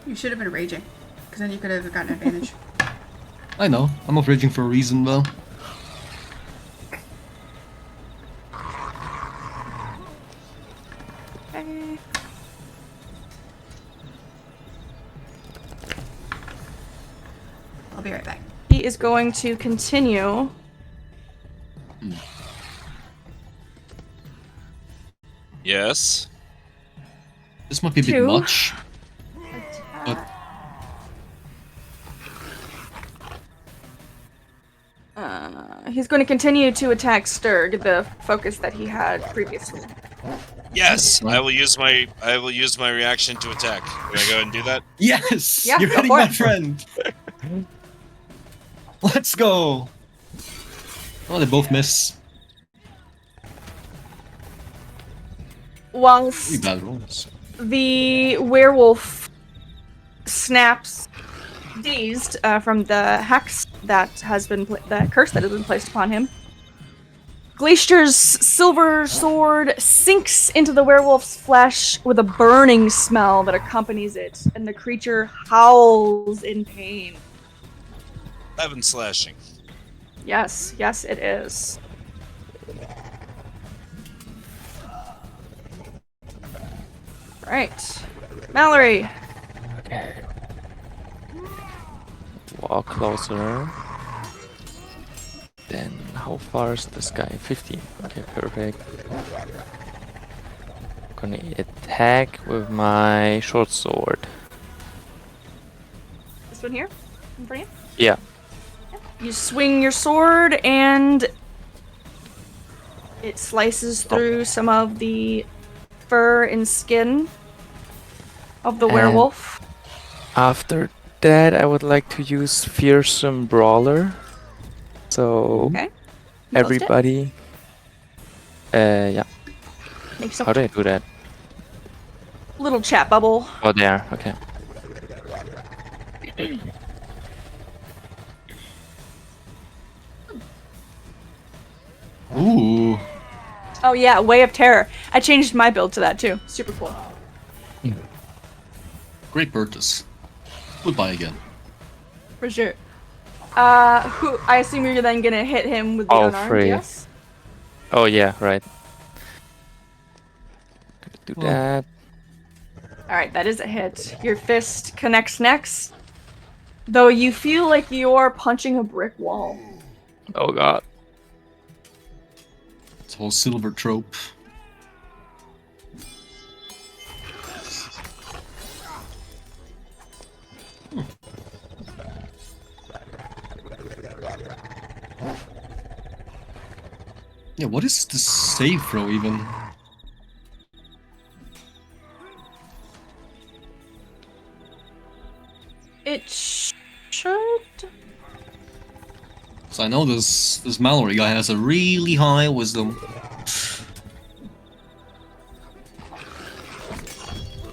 You should have been raging. Because then you could have gotten advantage. I know. I'm not raging for a reason though. Okay. I'll be right back. He is going to continue. Yes. This might be a bit Two. much. But He's going to continue to attack Sturg, the focus that he had previously. Yes, I will use my reaction to attack. Can I go and do that? yes! Yeah, You're go hitting for my it. friend! Let's go! Oh, they both miss. Pretty Whilst bad rolls. the werewolf snaps, dazed from the hex that has been the curse that has been placed upon him. Glacier's silver sword sinks into the werewolf's flesh with a burning smell that accompanies it, and the creature howls in pain. 11 slashing. Yes, it is. Right. Mallory. Okay. Walk closer. Then how far is this guy? 15. Okay, perfect. Gonna attack with my short sword. This one here? In front of you? Yeah. You swing your sword and it slices through some of the fur and skin of the And- werewolf. After that, I would like to use Fearsome Brawler. So Okay. everybody. Yeah. Make yourself How do I do that? little chat bubble. Oh, there. Okay. Ooh. Oh yeah, Way of Terror. I changed my build to that too. Super cool. Great purchase. Goodbye again. For sure. Who? I assume you're then gonna hit him with the All unarmed. three. Yes. Oh yeah, right. Do Well. that. All right, that is a hit. Your fist connects next, though you feel like you're punching a brick wall. Oh god. It's a whole silver trope. Yeah, what is the save throw even? It should. So I know this Mallory guy has a really high wisdom.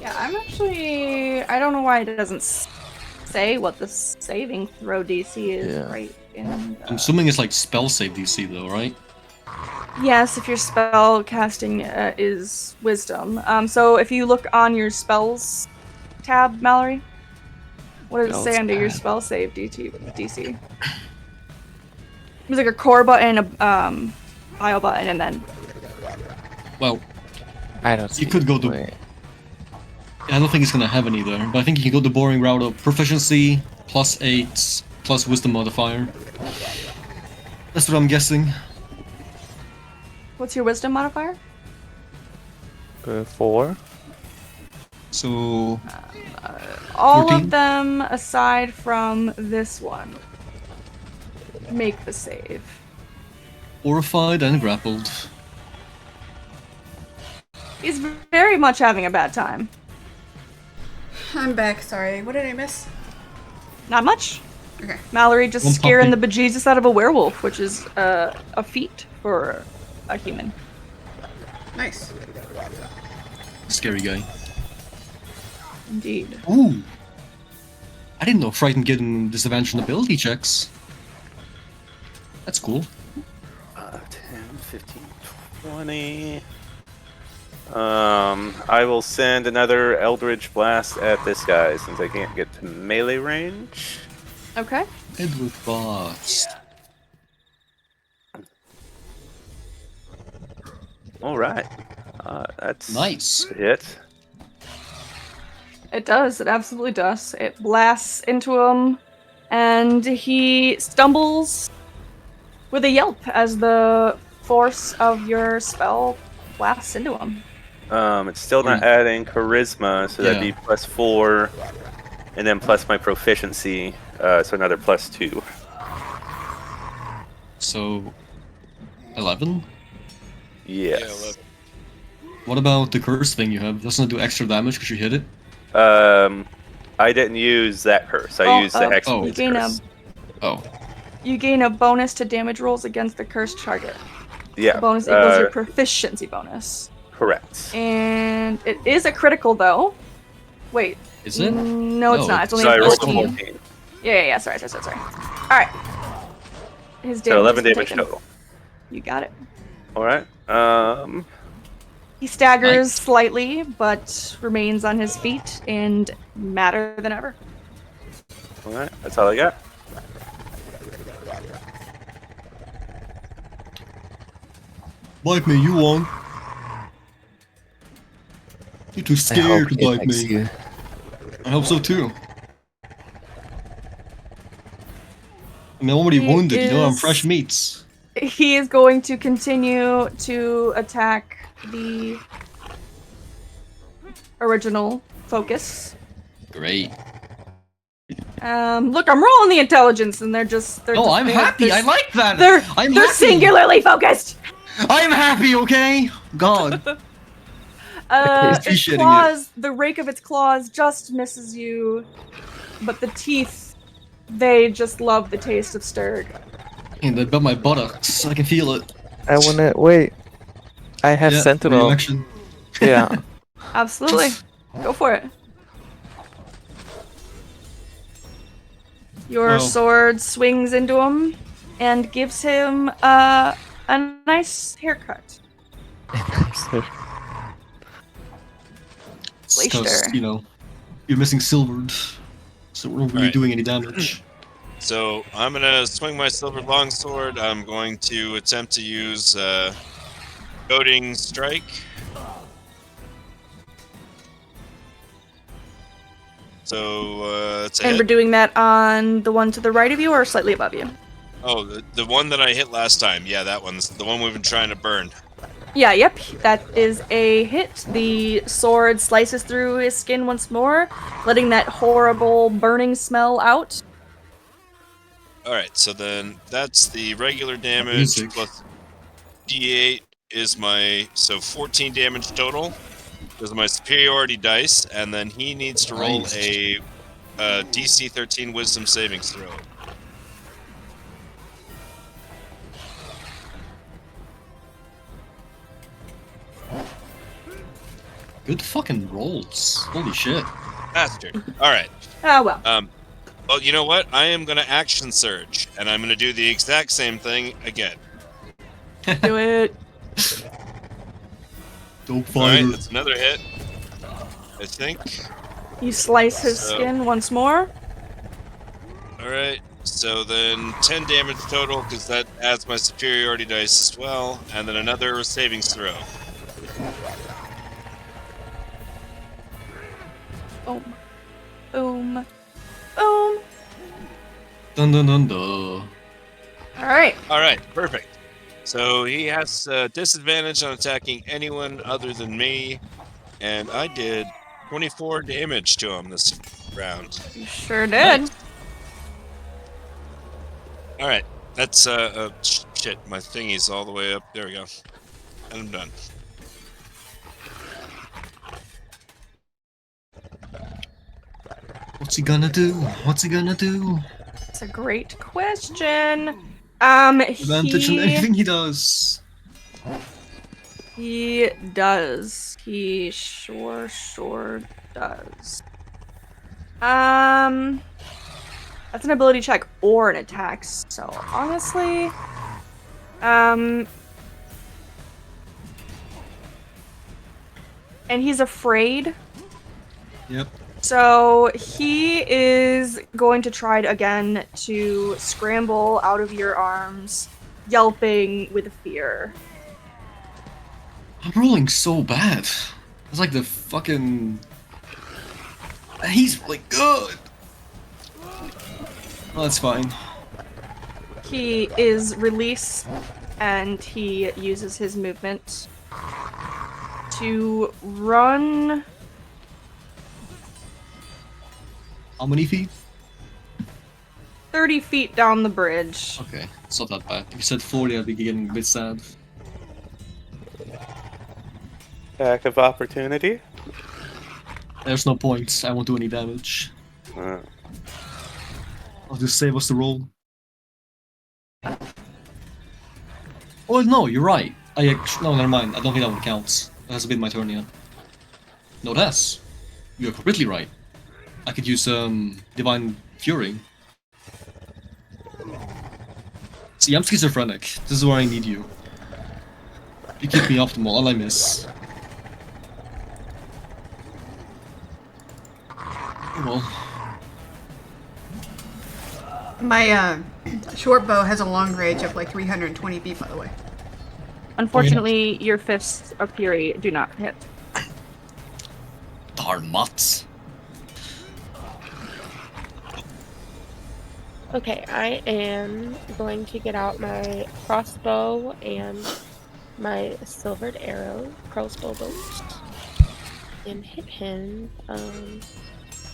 Yeah, I'm actually. I don't know why it doesn't say what the saving throw DC is Yeah. right in. I'm assuming it's like spell save DC though, right? Yes, if your spell casting is wisdom. So if you look on your spells tab, Mallory, what does it say Spells under your tab. spell save DC? There's like a core button, a bio button, and then Well, I don't see. you could go to. Wait. I don't think it's gonna have any there, but I think you can go the boring route of proficiency +8 plus wisdom modifier. That's what I'm guessing. what's your wisdom modifier? 4. So All 14? of them aside from this one make the save. horrified and grappled. He's very much having a bad time. I'm back. Sorry. What did I miss? Not much. Okay. Mallory just One scaring puppy. the bejesus out of a werewolf, which is a feat for a human. Nice. Scary guy. Indeed. Ooh. I didn't know Frightened gave him disadvantage on ability checks. That's cool. 10, 15, 20. I will send another Eldritch Blast at this guy since I can't get to melee range. Okay. Edward Boss. Alright. That's Nice. a hit. It does. It absolutely does. It blasts into him, and he stumbles with a yelp as the force of your spell blasts into him. It's still not adding charisma, so that'd Yeah. be +4, and then plus my proficiency, so another +2. So 11? Yes. Yeah, look. What about the curse thing you have? Doesn't it do extra damage because you hit it? I didn't use that curse. I Oh, used the you Hexblade's gain curse. Oh. You gain a bonus to damage rolls against the cursed target. Yeah. The bonus equals your proficiency bonus. Correct. And it is a critical though. Wait. Is it? No, it's No, not. It's only So I a rolled a 14. 14. Yeah. Sorry. Alright. His So damage 11 is damage taken. total. You got it. Alright. He staggers Nice. slightly, but remains on his feet and madder than ever. Alright. That's all I got. Bite me, you won't. You're too I scared hope to he bite attacks me. you. I hope so too. I'm already He wounded, you know, I'm is- fresh meats. He is going to continue to attack the original focus. Great. Look, I'm rolling the intelligence, and they're just. Oh, I'm happy. I like that. They're I'm they're happy. singularly focused. I'm happy, okay? God. It's Its appreciating claws, the rake of its claws just misses you, but the teeth, they just love the taste of Strahd. And about my buttocks, I can feel it. I wanna wait. I have Yeah, Sentinel. reaction. Yeah. Absolutely. Go for it. Your Wow. sword swings into him and gives him a nice haircut. It's 'cause, Leister. you know, you're missing Silvered, so we're not really Alright. doing any damage. So I'm gonna swing my silver longsword. I'm going to attempt to use goading strike. So it's a And hit. we're doing that on the one to the right of you or slightly above you? Oh, the one that I hit last time. Yeah, that one's the one we've been trying to burn. Yeah, yep. That is a hit. The sword slices through his skin once more, letting that horrible burning smell out. Alright, so then that's the regular damage Music. plus D8 is my 14 damage total. Because of my superiority dice, and then he needs to roll Nice. a DC 13 Wisdom savings throw. Good fucking rolls. Holy shit. Bastard. Alright. Ah, well. Well, you know what? I am going to action surge, and I'm going to do the exact same thing again. Do it. Dope Alright, fighter. that's another hit. I think. You slice his So- skin once more. Alright, so then 10 damage total, because that adds my superiority dice as well, and then another savings throw. Boom. Boom. Boom. Dun dun dun dun. Alright. Alright, perfect. So he has disadvantage on attacking anyone other than me, and I did 24 damage to him this round. You sure did. Nice. Alright, that's shit, my thingy's all the way up. There we go. And I'm done. What's he gonna do? What's he gonna do? It's a great question. Advantage on anything he does. He does. He sure does. That's an ability check or an attack. So honestly, and he's afraid. Yep. So he is going to try again to scramble out of your arms, yelping with fear. I'm rolling so bad. It's like the fucking. He's really good. Oh, that's fine. He is released, and he uses his movement to run How many feet? 30 feet down the bridge. Okay, it's not that bad. If you said 40, I'd be getting a bit sad. Attack of opportunity. There's no point. I won't do any damage. Uh, I'll just save us the roll. Oh no, you're right. No, never mind. I don't think that one counts. It hasn't been my turn yet. No, it has. You're completely right. I could use Divine Fury. See, I'm schizophrenic. This is where I need you. You keep me optimal, all I miss. Oh well. My short bow has a long range of like 320 feet, by the way. Unfortunately, your fists of fury do not hit. Darn mutts. Okay, I am going to get out my crossbow and my silvered arrow, crossbow bolt, and hit him.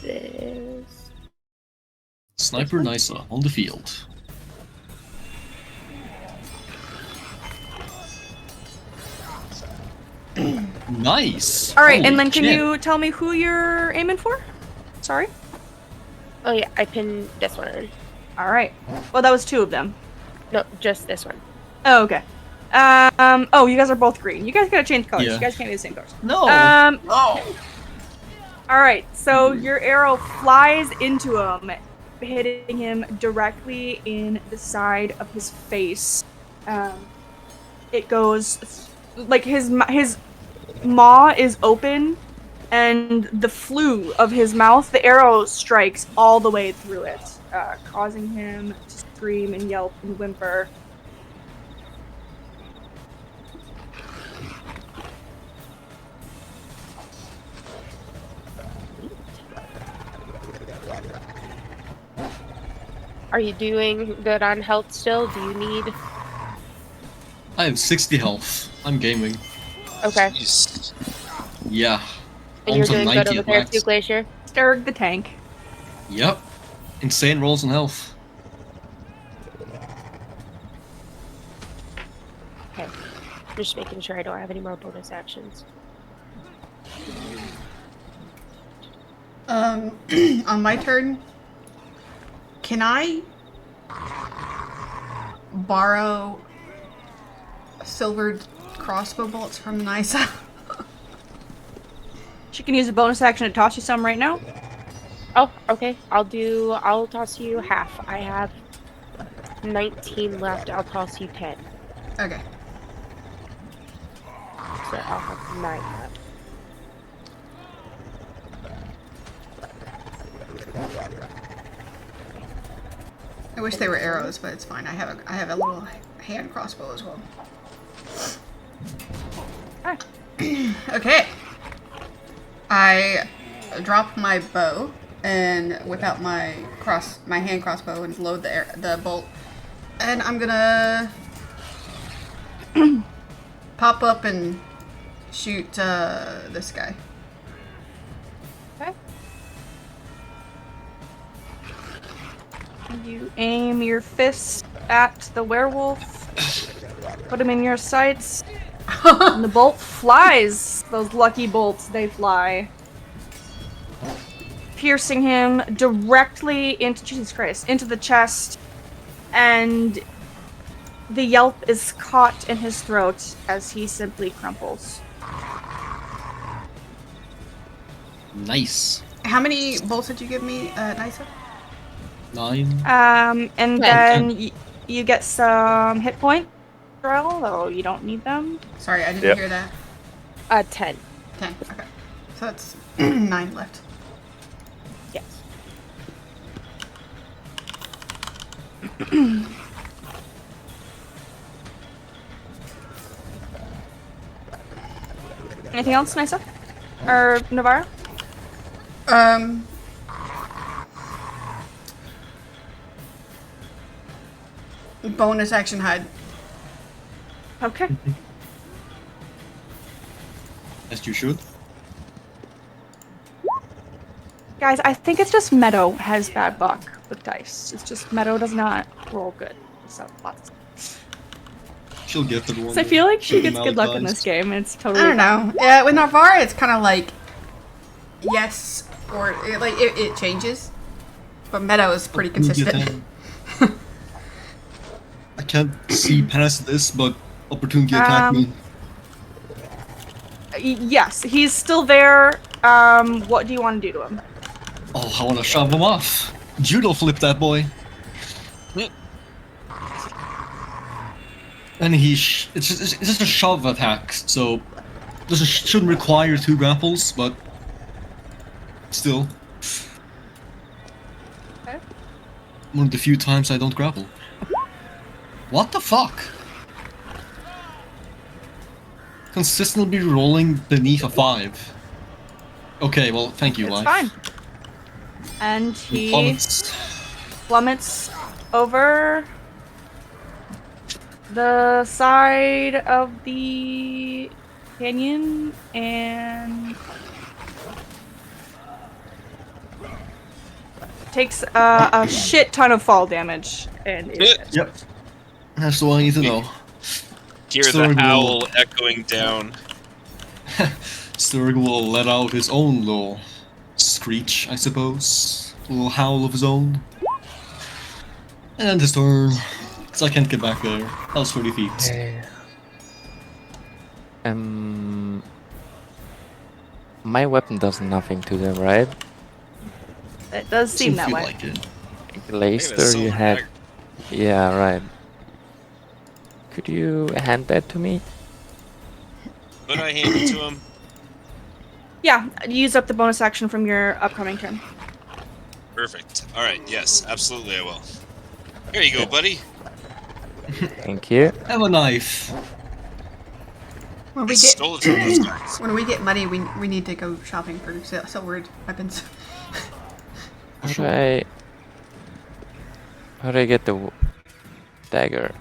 This. Sniper Nysa on the field. Nice. All right, Holy and then can shit. you tell me who you're aiming for? Sorry. Oh yeah, I pinned this one in. All right. Well, that was 2 of them. No, just this one. Oh, okay. Oh, you guys are both green. You guys gotta change colors. Yeah. You guys can't be the same colors. No. No. All right. So your arrow flies into him, hitting him directly in the side of his face. It goes like his maw is open, and the flue of his mouth, the arrow strikes all the way through it, causing him to scream and yelp and whimper. Are you doing good on health still? Do you need? I have 60 health. I'm gaming. Okay. Jeez. Yeah. And you're Almost at doing 90 good over at there max. too, Glacier? Strahd the tank. Yep. Insane rolls in health. Okay. Just making sure I don't have any more bonus actions. On my turn, can I borrow silvered crossbow bolts from Nysa? She can use a bonus action to toss you some right now. Oh, okay. I'll toss you half. I have 19 left. I'll toss you 10. Okay. So I'll have 9 left. I wish they were arrows, but it's fine. I have a little hand crossbow as well. Okay. I drop my bow and whip out my hand crossbow and load the bolt, and I'm gonna pop up and shoot this guy. Okay. You aim your fist at the werewolf, put him in your sights, and the bolt flies. Those lucky bolts, they fly. Piercing him directly into, Jesus Christ, into the chest, and the yelp is caught in his throat as he simply crumples. Nice. How many bolts did you give me, Nysa? 9. And then you get some hit point, Drell, though you don't need them. Sorry, I didn't hear that. 10. 10. Okay. So that's 9 left. Yes. Anything else, Nysa? Or Navarro? Bonus action hide. Okay. As you should. Guys, I think it's just Meadow has bad luck with dice. It's just Meadow does not roll good. So lots. She'll get the one. So I feel like she gets amount good of luck in times. this game. And it's I totally. don't know. Yeah, with Navarra, it's kind of like yes or it changes. But Meadow is pretty consistent. I can't see past this, but opportunity attack me. Yes, he's still there. What do you want to do to him? Oh, I want to shove him off. Judo flip that boy. And it's just a shove attack, so this shouldn't require 2 grapples, but still. Okay. One of the few times I don't grapple. What the fuck? Consistently rolling beneath a 5. Okay, well, thank you, It's life. fine. And he Plummets. plummets over the side of the canyon and takes a shit ton of fall damage and is dead. Yep. That's all I need to know. Hear Story the will- howl echoing down. Sturg will let out his own little screech, I suppose. A little howl of his own. And his turn. So I can't get back there. That was 30 feet. Okay. My weapon does nothing to them, right? It does seem that feel way. like it. Glaster, you had. Yeah, right. Could you hand that to me? Could I hand it to him? Yeah, use up the bonus action from your upcoming turn. Perfect. All right. Yes, absolutely, I will. Here you go, buddy. Thank you. Have a knife. When I we get stole it from those guys. when we get money, we need to go shopping for silvered weapons. How do I get the dagger?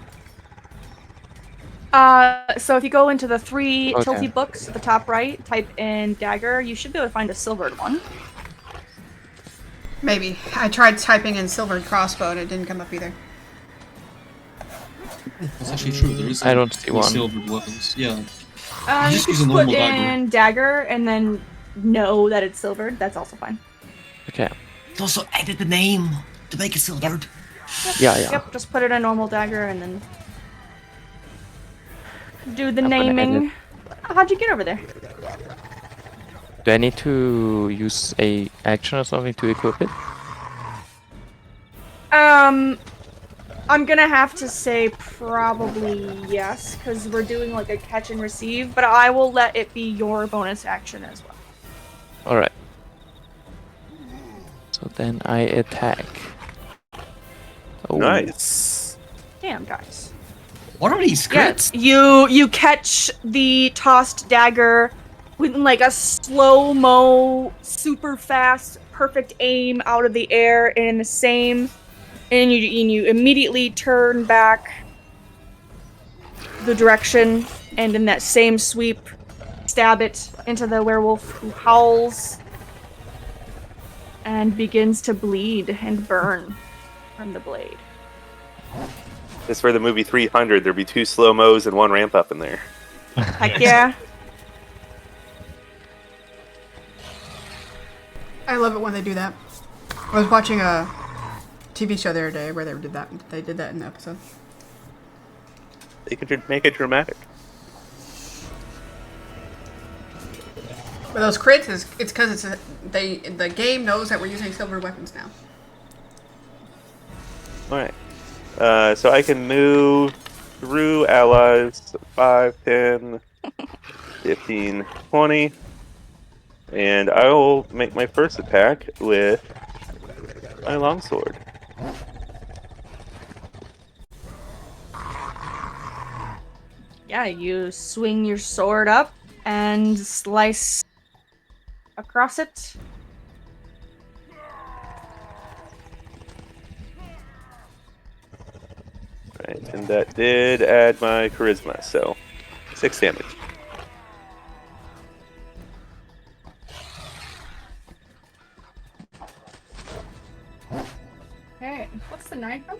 So if you go into the three Okay. tilty books at the top right, type in dagger, you should be able to find a silvered one. Maybe I tried typing in silvered crossbow and it didn't come up either. That's actually true. There is I don't see one. silvered weapons. Yeah. You just can use a put normal dagger. in dagger and then know that it's silvered. That's also fine. Okay. Also added the name to make it silvered. Yeah. Yep, just put it in normal dagger and then do the I'm gonna naming. Oh, how'd you get over there? Do I need to use a action or something to equip it? I'm gonna have to say probably yes, because we're doing like a catch and receive, but I will let it be your bonus action as well. Alright. So then I attack. Oh. Nice. Damn, guys. What are these crits? You catch the tossed dagger with like a slow-mo, super fast, perfect aim out of the air, and in the same, and you immediately turn back the direction, and in that same sweep, stab it into the werewolf, who howls and begins to bleed and burn from the blade. Just for the movie 300, there'd be 2 slow-mos and 1 ramp up in there. Heck yeah. I love it when they do that. I was watching a TV show the other day where they did that. They did that in the episode. They could make it dramatic. But those crits, it's because the game knows that we're using silver weapons now. Alright. So I can move through allies 5, 10, 15, 20. And I will make my first attack with my longsword. Yeah, you swing your sword up and slice across it. Right, and that did add my charisma, so 6 damage. Okay, what's the knife from?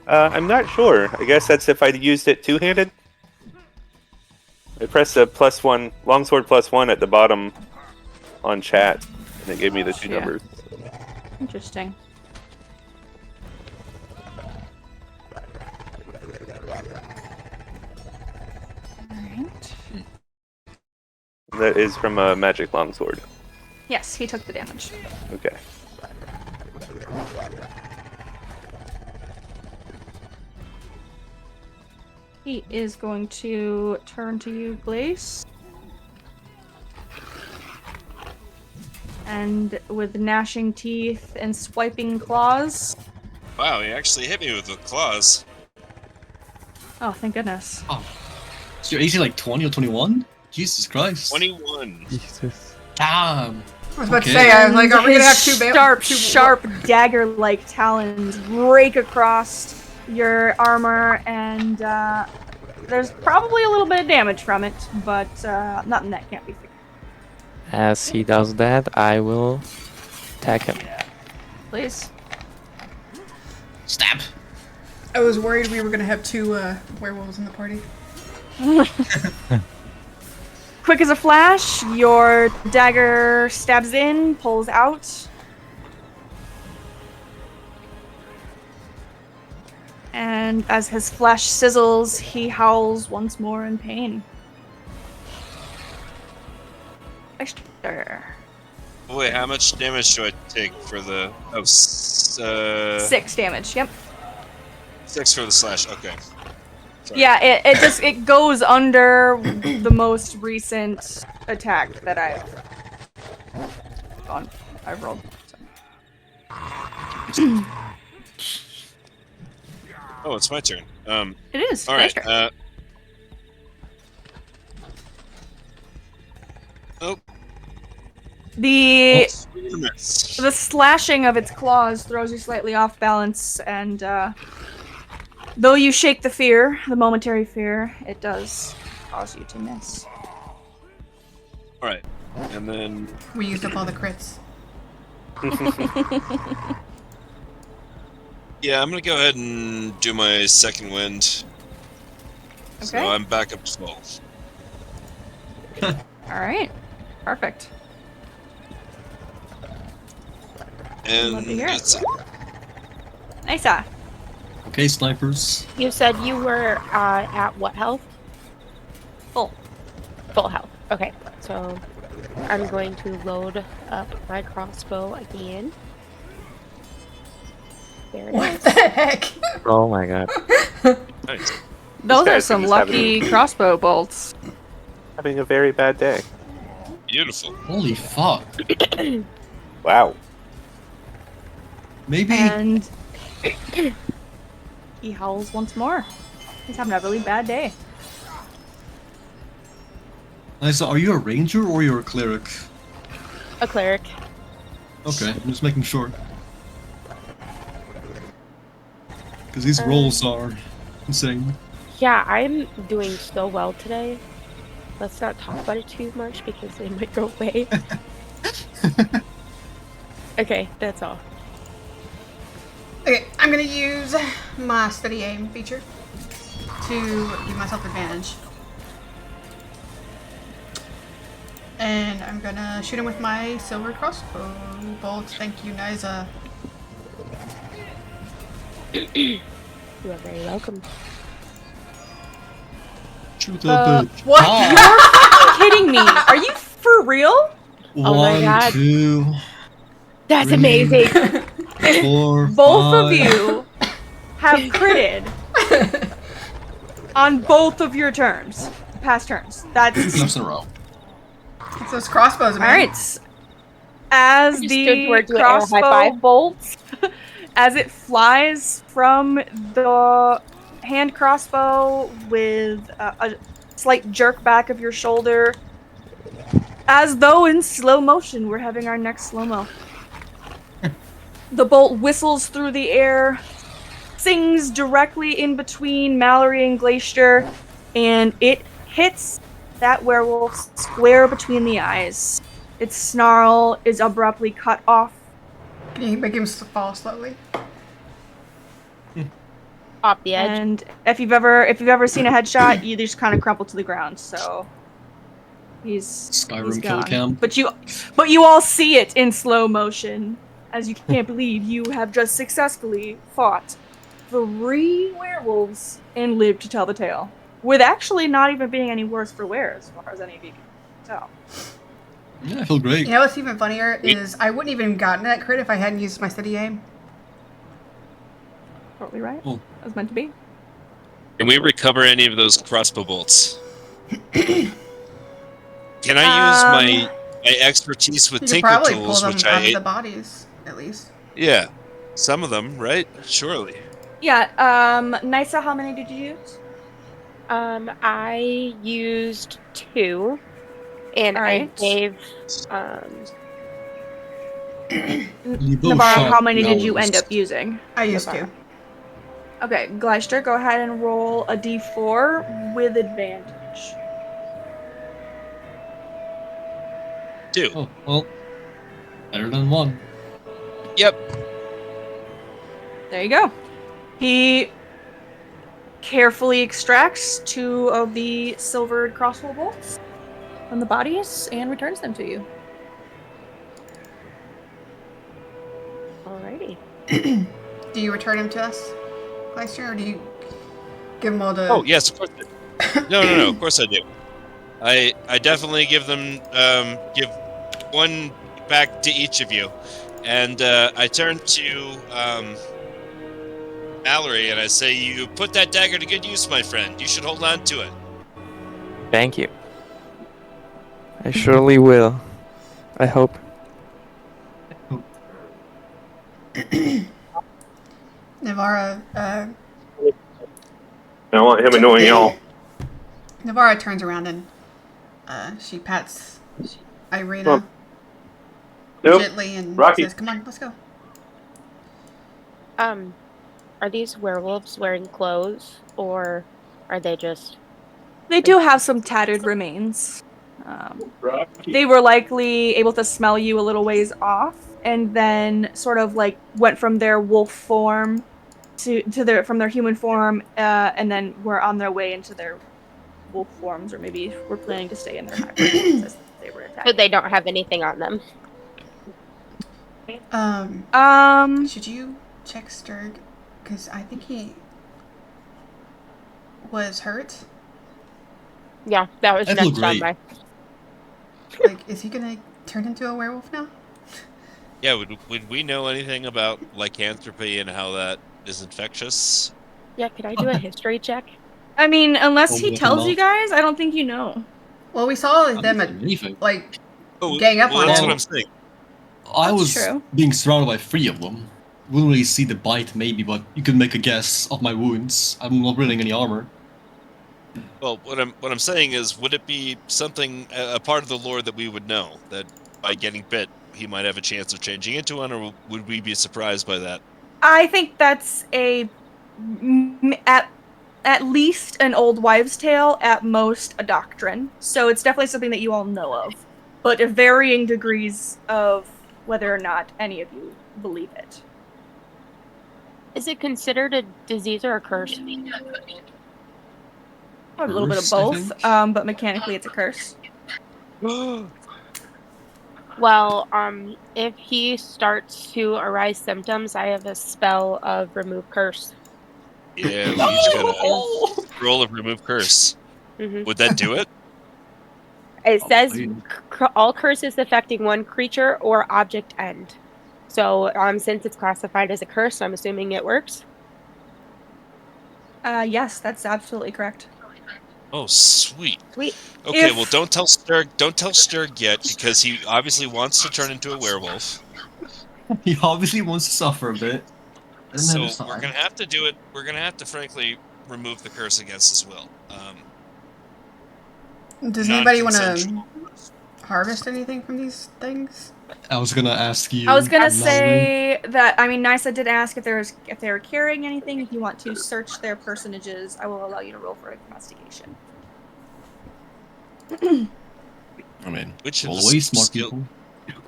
I'm not sure. I guess that's if I'd used it two-handed. I pressed a +1, longsword +1 at the bottom on chat, and it gave me the 2 Yeah. numbers. Interesting. Alright. That is from a magic longsword. Yes, he took the damage. Okay. He is going to turn to you, Glace. And with gnashing teeth and swiping claws. Wow, he actually hit me with the claws. Oh, thank goodness. Is your AC like 20 or 21? Jesus Christ. 21. Jesus. Damn. I was about to Okay. say, I was like, are we gonna have His two sharp dagger-like talons break across your armor, and there's probably a little bit of damage from it, but nothing that can't be fixed. As he does that, I will attack him. Please. Stab. I was worried we were gonna have 2 werewolves in the party. quick as a flash, your dagger stabs in, pulls out. And as his flesh sizzles, he howls once more in pain. Extra. Wait, how much damage do I take for the... Oh, 6 damage, yep. 6 for the slash, okay. Sorry. Yeah, it goes under the most recent attack that I've rolled. So. Oh, it's my turn. It is. All right. Sure. The slashing of its claws throws you slightly off balance, and though you shake the momentary fear, it does cause you to miss. All right, and then We used up all the crits. yeah, I'm gonna go ahead and do my second wind. Okay. So I'm back up to 12. All right. Perfect. And Love to hear it. that's it. Nice. Okay, snipers. You said you were at what health? Full. Full health. Okay, so I'm going to load up my crossbow again. There it What is. the heck? Oh my god. Nice. Those are guys some just lucky crossbow bolts. Having a very bad day. Beautiful. Holy fuck. Wow. Maybe. And he howls once more. He's having a really bad day. Nysa, are you a ranger or you're a cleric? A cleric. Okay, I'm just making sure. Because these rolls are insane. Yeah, I'm doing so well today. Let's not talk about it too much because it might go away. Okay, that's all. Okay, I'm gonna use my steady aim feature to give myself advantage. And I'm gonna shoot him with my silver crossbow bolt. Thank you, Nysa. You are very welcome. Shoot that bitch. What? Ah! You're kidding me? Are you for real? Oh my God. 2, That's 3, amazing. 4, Both 5. of you have critted on both of your turns, past turns. That's 2 times in a row. It's those crossbows, man. all right. As Just stood the towards you, air high crossbow five. bolts, as it flies from the hand crossbow with a slight jerk back of your shoulder, as though in slow motion. We're having our next slow-mo. The bolt whistles through the air, sings directly in between Mallory and Glacier, and it hits that werewolf square between the eyes. Its snarl is abruptly cut off. Can you make him fall slowly? Off the edge. And if you've ever seen a headshot, you just kind of crumple to the ground. So he's Skyrim gone. kill cam. But you all see it in slow motion, as you can't believe you have just successfully fought 3 werewolves and lived to tell the tale, with actually not even being any worse for wear as far as any of you can tell. Yeah, I feel great. You know what's even funnier is I wouldn't even gotten that crit if I hadn't used my steady aim. Totally right. Oh. That was meant to be. Can we recover any of those crossbow bolts? Can I use my expertise with You could tinker probably pull tools, them which out I of ate? the bodies, at least. Yeah, some of them, right? Surely. Yeah. Nysa, how many did you use? I used 2, and All I right. gave You both Navarro, shot how many did you owls. end up using? I used Navarro. to. Okay, Gleister, go ahead and roll a d4 with advantage. 2. Oh, well. Better than 1. Yep. There you go. He carefully extracts 2 of the silvered crossbow bolts, from the bodies and returns them to you. Alrighty. Do you return him to us, Gleister, or do you give him all the... Oh yes, of course. No. Of course I do. I definitely give them give one back to each of you, and I turn to Mallory and I say, "You put that dagger to good use, my friend. You should hold on to it." Thank you. I surely will. I hope. Navara, I want him annoying y'all. Navara turns around and she pats Irina Nope. gently and Rocky. says, "Come on, let's go." Are these werewolves wearing clothes, or are they just... They do have some tattered remains. They were likely able to smell you a little ways off, and then sort of like went from their wolf form from their human form, and then were on their way into their wolf forms, or maybe were planning to stay in their hybrids as they were attacked. But they don't have anything on them. Should you check Strahd? Because I think he was hurt. Yeah, that was That'd look next on great. my... Like, is he gonna turn into a werewolf now? Yeah, would we know anything about lycanthropy and how that is infectious? Yeah, could I do a history check? I mean, unless he Open tells you mouth. guys, I don't think you know. Well, we saw I them don't think anything. like Oh, gang up well, on that's him. what I'm saying. I That's was true. being surrounded by 3 of them. Wouldn't really see the bite, maybe, but you could make a guess of my wounds. I'm not wearing any armor. Well, what I'm saying is, would it be something a part of the lore that we would know that by getting bit he might have a chance of changing into one, or would we be surprised by that? I think that's at least an old wives' tale, at most a doctrine. So it's definitely something that you all know of, but of varying degrees of whether or not any of you believe it. Is it considered a disease or a curse? A little bit of Curse, I both, think? but mechanically it's a curse. Well, if he starts to arise symptoms, I have a spell of remove curse. Yeah, we each got a roll of remove curse. Mm-hmm. Would that do it? It says Probably. all curses affecting one creature or object end. So, since it's classified as a curse, I'm assuming it works. Yes, that's absolutely correct. Oh, sweet. Sweet. Okay, If- well, don't tell Sturg yet, because he obviously wants to turn into a werewolf. He obviously wants to suffer a bit. Doesn't have his So we're time. gonna have to do it. We're gonna have to, frankly, remove the curse against his will. Does anybody want to Non-consensual. harvest anything from these things? I was gonna ask you. I was gonna Mallory. say that, I mean, Nisa did ask if they were carrying anything. If you want to search their personages, I will allow you to roll for investigation. I mean, Which of the always smart skill- people.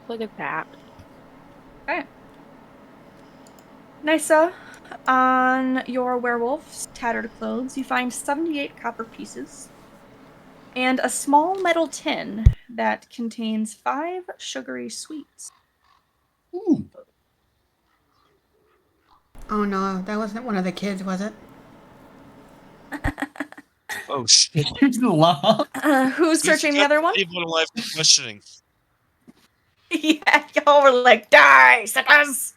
Look at that. Okay. Nisa, on your werewolf's tattered clothes, you find 78 copper pieces and a small metal tin that contains 5 sugary sweets. Ooh. Oh no, that wasn't one of the kids, was it? Oh shit! Here's the laugh. Who's searching the other one? Leave one alive for questioning. Yeah, y'all were like, die, suckers!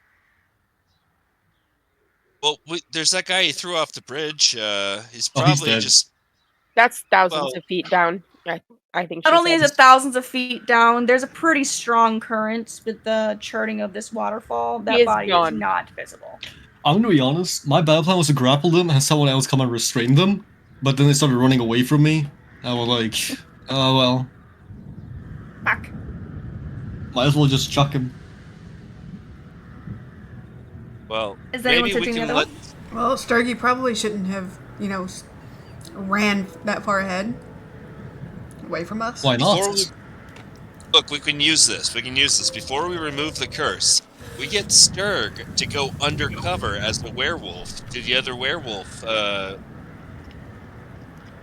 Well, there's that guy he threw off the bridge. He's Oh, he's probably dead. just. That's thousands Well- of feet down. I think. Not she only said. is it thousands of feet down, there's a pretty strong current with the churning of this waterfall. He That is body gone. is not visible. I'm gonna be honest. My battle plan was to grapple them and someone else come and restrain them. But then they started running away from me. I was like, oh well, Fuck. might as well just chuck him. Well, Is anyone maybe we searching the can other let. one? Well, Sturgy probably shouldn't have, ran that far ahead. Away from us. Why not? Look, we can use this. We can use this before we remove the curse. we get Sturg to go undercover as a werewolf to the other werewolf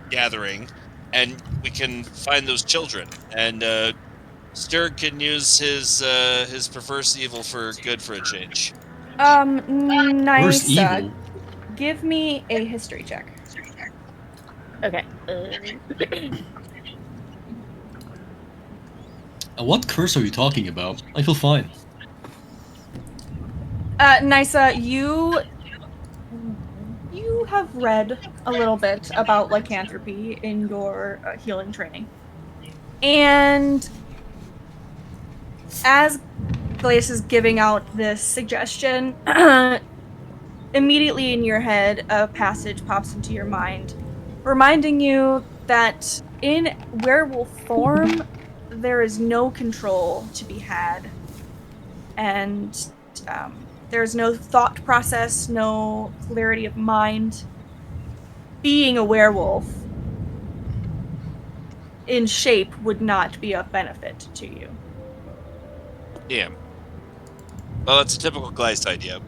gathering, and we can find those children. And Sturg can use his perverse evil for good for a change. Where's Nysa, evil? give me a history check. Okay. And what curse are you talking about? I feel fine. Nysa, you have read a little bit about lycanthropy in your healing training. And as Glace is giving out this suggestion, immediately in your head, a passage pops into your mind, reminding you that in werewolf form, there is no control to be had. And there's no thought process, no clarity of mind. Being a werewolf in shape would not be of benefit to you. Damn. Well, it's a typical Gleist idea.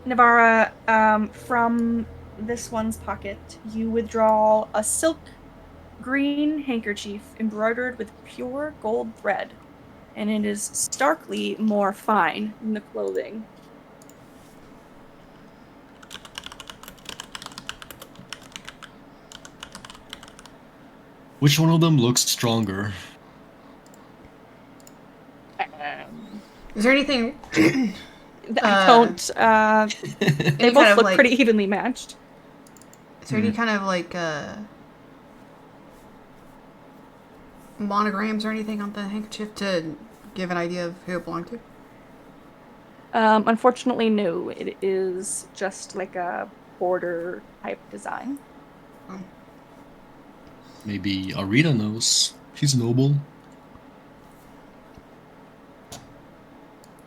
Navara, from this one's pocket, you withdraw a silk green handkerchief embroidered with pure gold thread, and it is starkly more fine than the clothing. Which one of them looks stronger? Is there anything? I don't. They Any both kind of, look like- pretty evenly matched. Is there any kind of like monograms or anything on the handkerchief to give an idea of who it belonged to? Unfortunately, no. It is just like a border type design. Maybe Arita knows. She's noble.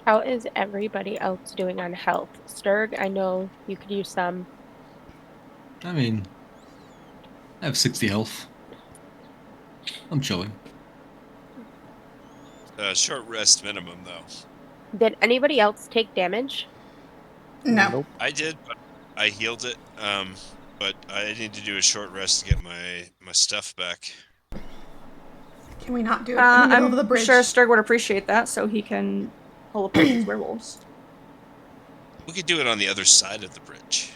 How is everybody else doing on health? Sturg, I know you could use some. I mean, I have 60 health. I'm chilling. Short rest minimum, though. Did anybody else take damage? No. Nope. I did, but I healed it. But I need to do a short rest to get my stuff back. Can we not do it in the middle I'm of the bridge? sure Sturg would appreciate that, so he can pull apart these werewolves. We could do it on the other side of the bridge.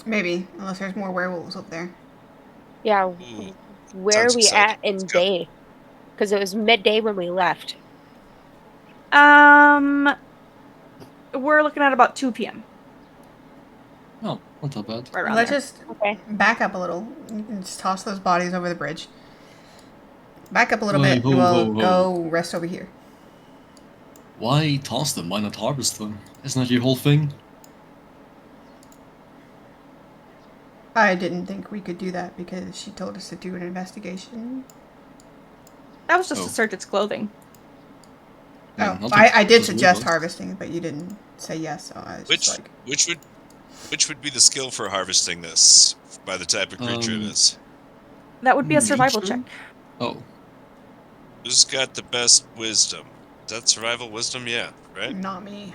Maybe, unless there's more werewolves up there. Yeah. Ooh, Where are sounds we exciting. at in Let's go. day? Because it was midday when we left. We're looking at about 2 p.m. Oh, not that bad. Right around Let's there. just Okay. back up a little. You can just toss those bodies over the bridge. Back up a little Wait, bit, whoa, and we'll whoa, whoa. go rest over here. Why toss them? Why not harvest them? Isn't that your whole thing? I didn't think we could do that because she told us to do an investigation. That was just Oh. to search its clothing. Yeah, Oh, I'll take I did those suggest werewolves. harvesting, but you didn't say yes, so I was just like... Which would be the skill for harvesting this by the type of creature it is? That would be a survival Nature? check. Oh, Who's got the best wisdom? Is that survival wisdom? Yeah, right? Not me.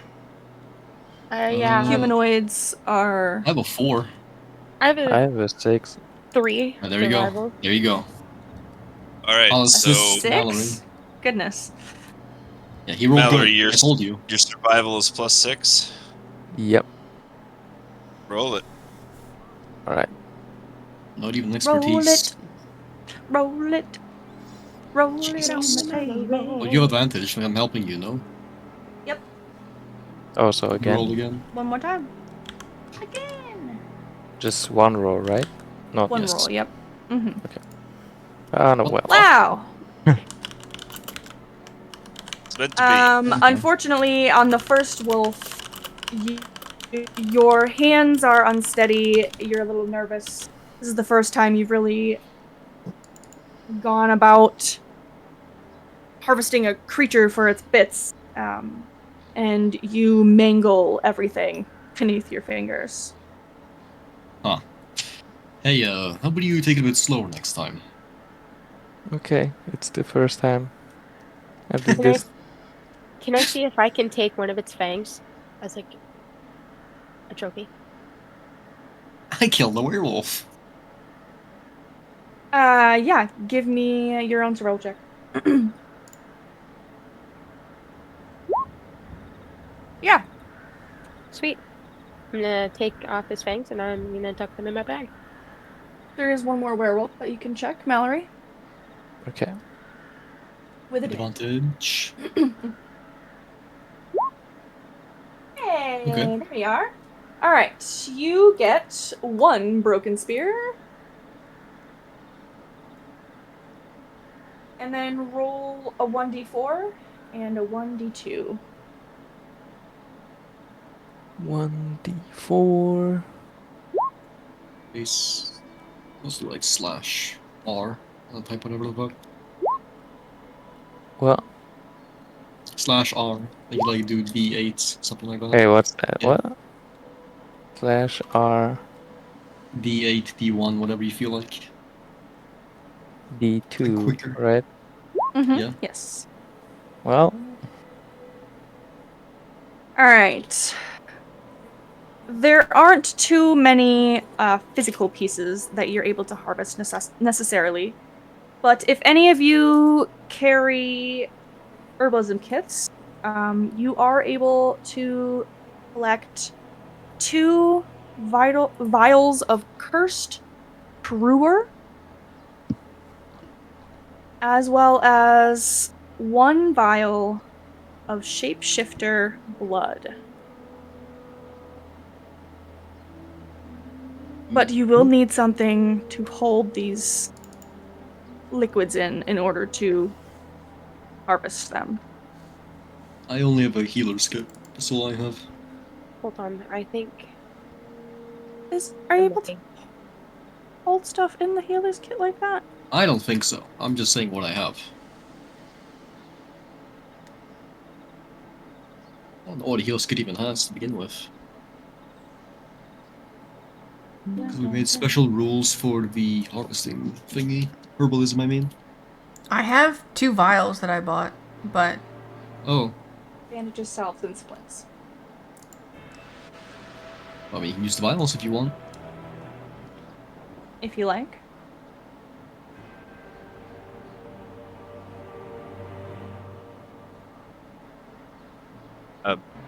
Yeah. Humanoids are... I have a 4. I have I a have a 6. 3. Oh, there you survival. go. There you go. All right, I'll so assist Mallory. 6? Goodness. Yeah, he rolled Mallory, good. I told you. your survival is +6. Yep. Roll it. Alright. Not even Roll expertise. it. Roll it. Roll it on Jesus. the table. Well, you have advantage when I'm helping you, no? Also, You rolled again, again. One more time. Again. just one roll, right? Not One Yes. roll, yep. Mm-hmm. Ah, no, What? well. Wow. It's meant to be. Okay. Unfortunately, on the first wolf, your hands are unsteady. You're a little nervous. This is the first time you've really gone about harvesting a creature for its bits, and you mangle everything beneath your fingers. Hey, how about you take it a bit slower next time? Okay, it's the first time I did Can I this. can I see if I can take one of its fangs as like a trophy? I killed a werewolf. Yeah, give me your own survival check. Yeah, Sweet. I'm gonna take off his fangs and I'm gonna tuck them in my bag. there is one more werewolf that you can check, Mallory, Okay. with Advantage. Hey, Okay. there you are. All right, you get one broken spear, and then roll a 1d4 and a 1d2. 1d4. Base. Let's do like slash R. I'll type whatever the fuck. Well, Slash R. Like do D8, something like that. hey, what's that? Yeah. What? Slash R D8, D1, whatever you feel like. Like D2, quicker. right? Yeah. Yes. Well, All right. There aren't too many physical pieces that you're able to harvest necessarily, but if any of you carry herbalism kits, you are able to collect two vials of cursed brewer, as well as one vial of shapeshifter blood. But you will need something to hold these liquids in order to harvest them. I only have a healer's kit. That's all I have. Hold on, I think Are you I'm able to looking. hold stuff in the healer's kit like that? I don't think so. I'm just saying what I have. I don't know what a healer's kit even has to begin with. Because we made special rules for the harvesting thingy. Herbalism, I mean. I have 2 vials that I bought, but Oh. Bandages, salves, and splints. I mean, you can use the vials if you want. If you like.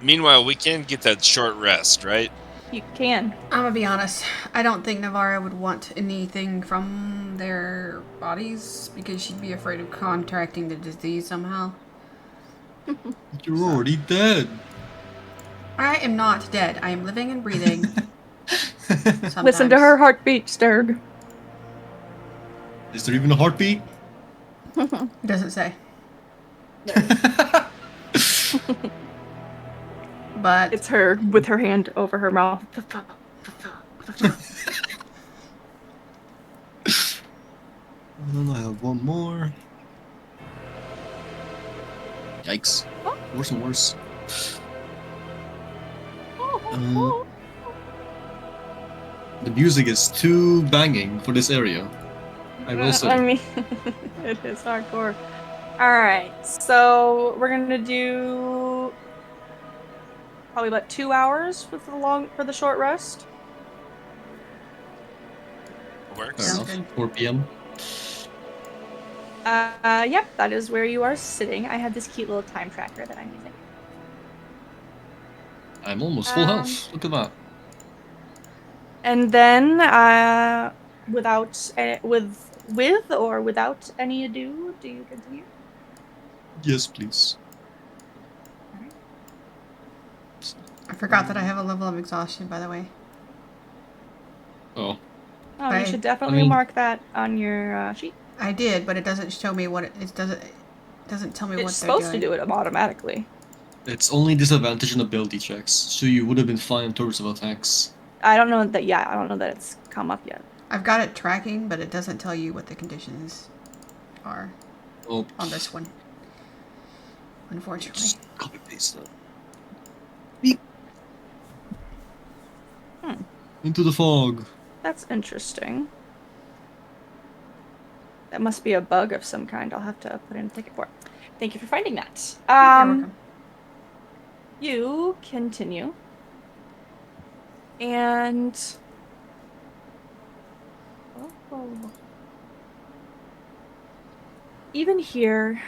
Meanwhile, we can get that short rest, right? You can. I'm gonna be honest. I don't think Navarra would want anything from their bodies because she'd be afraid of contracting the disease somehow. You're already dead. I am not dead. I am living and breathing. Sometimes. Listen to her heartbeat, Strahd. Is there even a heartbeat? It doesn't say. But It's her with her hand over her mouth. And then I have one more. Yikes. Worse and worse. The music is too banging for this area. I will say. I mean, it is hardcore. Alright, so we're gonna do probably about 2 hours with for the short rest. Works. Fair Sounds enough. good. 4 p.m. Yep, that is where you are sitting. I have this cute little time tracker that I'm using. I'm almost full health. Look at that. And then, with or without any ado, do you continue? Yes, please. I forgot that I have a level of exhaustion, by the way. Oh. Oh, you should definitely mark that on your sheet. I did, but it doesn't show me what it doesn't tell me what they're It's supposed to doing. do it automatically. It's only disadvantage on ability checks, so you would have been fine in terms of attacks. I don't know that. Yeah, I don't know that it's come up yet. I've got it tracking, but it doesn't tell you what the conditions are Oh. on this one. Unfortunately. Just copy paste that. Beep. Into the fog. That's interesting. That must be a bug of some kind. I'll have to put in a ticket for it. Thank you for finding that. You're welcome. You continue. And even here,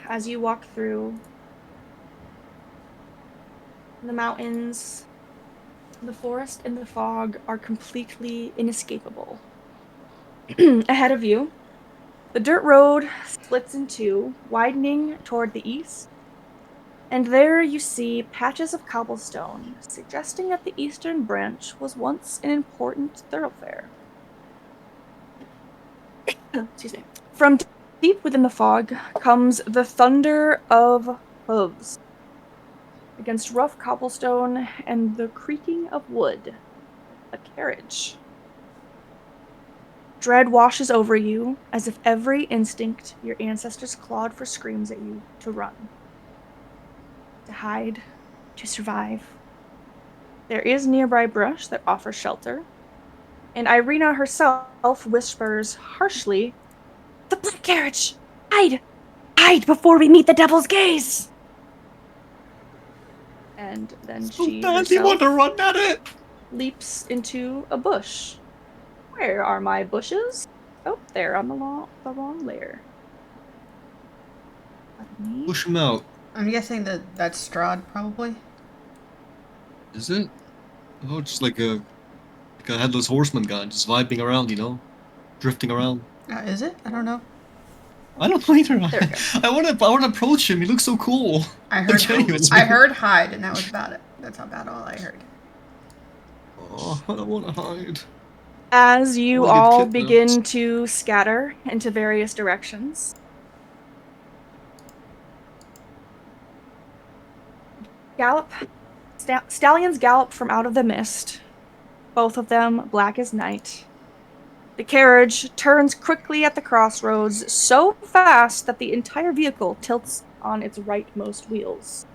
as you walk through the mountains, the forest and the fog are completely inescapable. Ahead of you, the dirt road splits in two, widening toward the east, and there you see patches of cobblestone, suggesting that the eastern branch was once an important thoroughfare. Excuse me. From deep within the fog comes the thunder of hooves against rough cobblestone and the creaking of wood. A carriage. Dread washes over you as if every instinct your ancestors clawed for screams at you to run, to hide, to survive. There is nearby brush that offers shelter, and Irina herself whispers harshly, "The black carriage! Hide! Hide before we meet the devil's gaze!" And then she Badly want to herself run at it. leaps into a bush. Where are my bushes? Oh, they're on the wrong layer. Push him out. I'm guessing that that's Strahd, probably. Is it? Oh, just like a headless horseman guy, just vibing around, drifting around. Is it? I don't know. I don't know either. There we go. I want to approach him. He looks so cool. I heard. Genuinely. I heard hide, and that was about it. That's about all I heard. Oh, I don't want to hide. As you Wanna get all kidnapped. begin to scatter into various directions, stallions gallop from out of the mist, both of them black as night. The carriage turns quickly at the crossroads, so fast that the entire vehicle tilts on its rightmost wheels.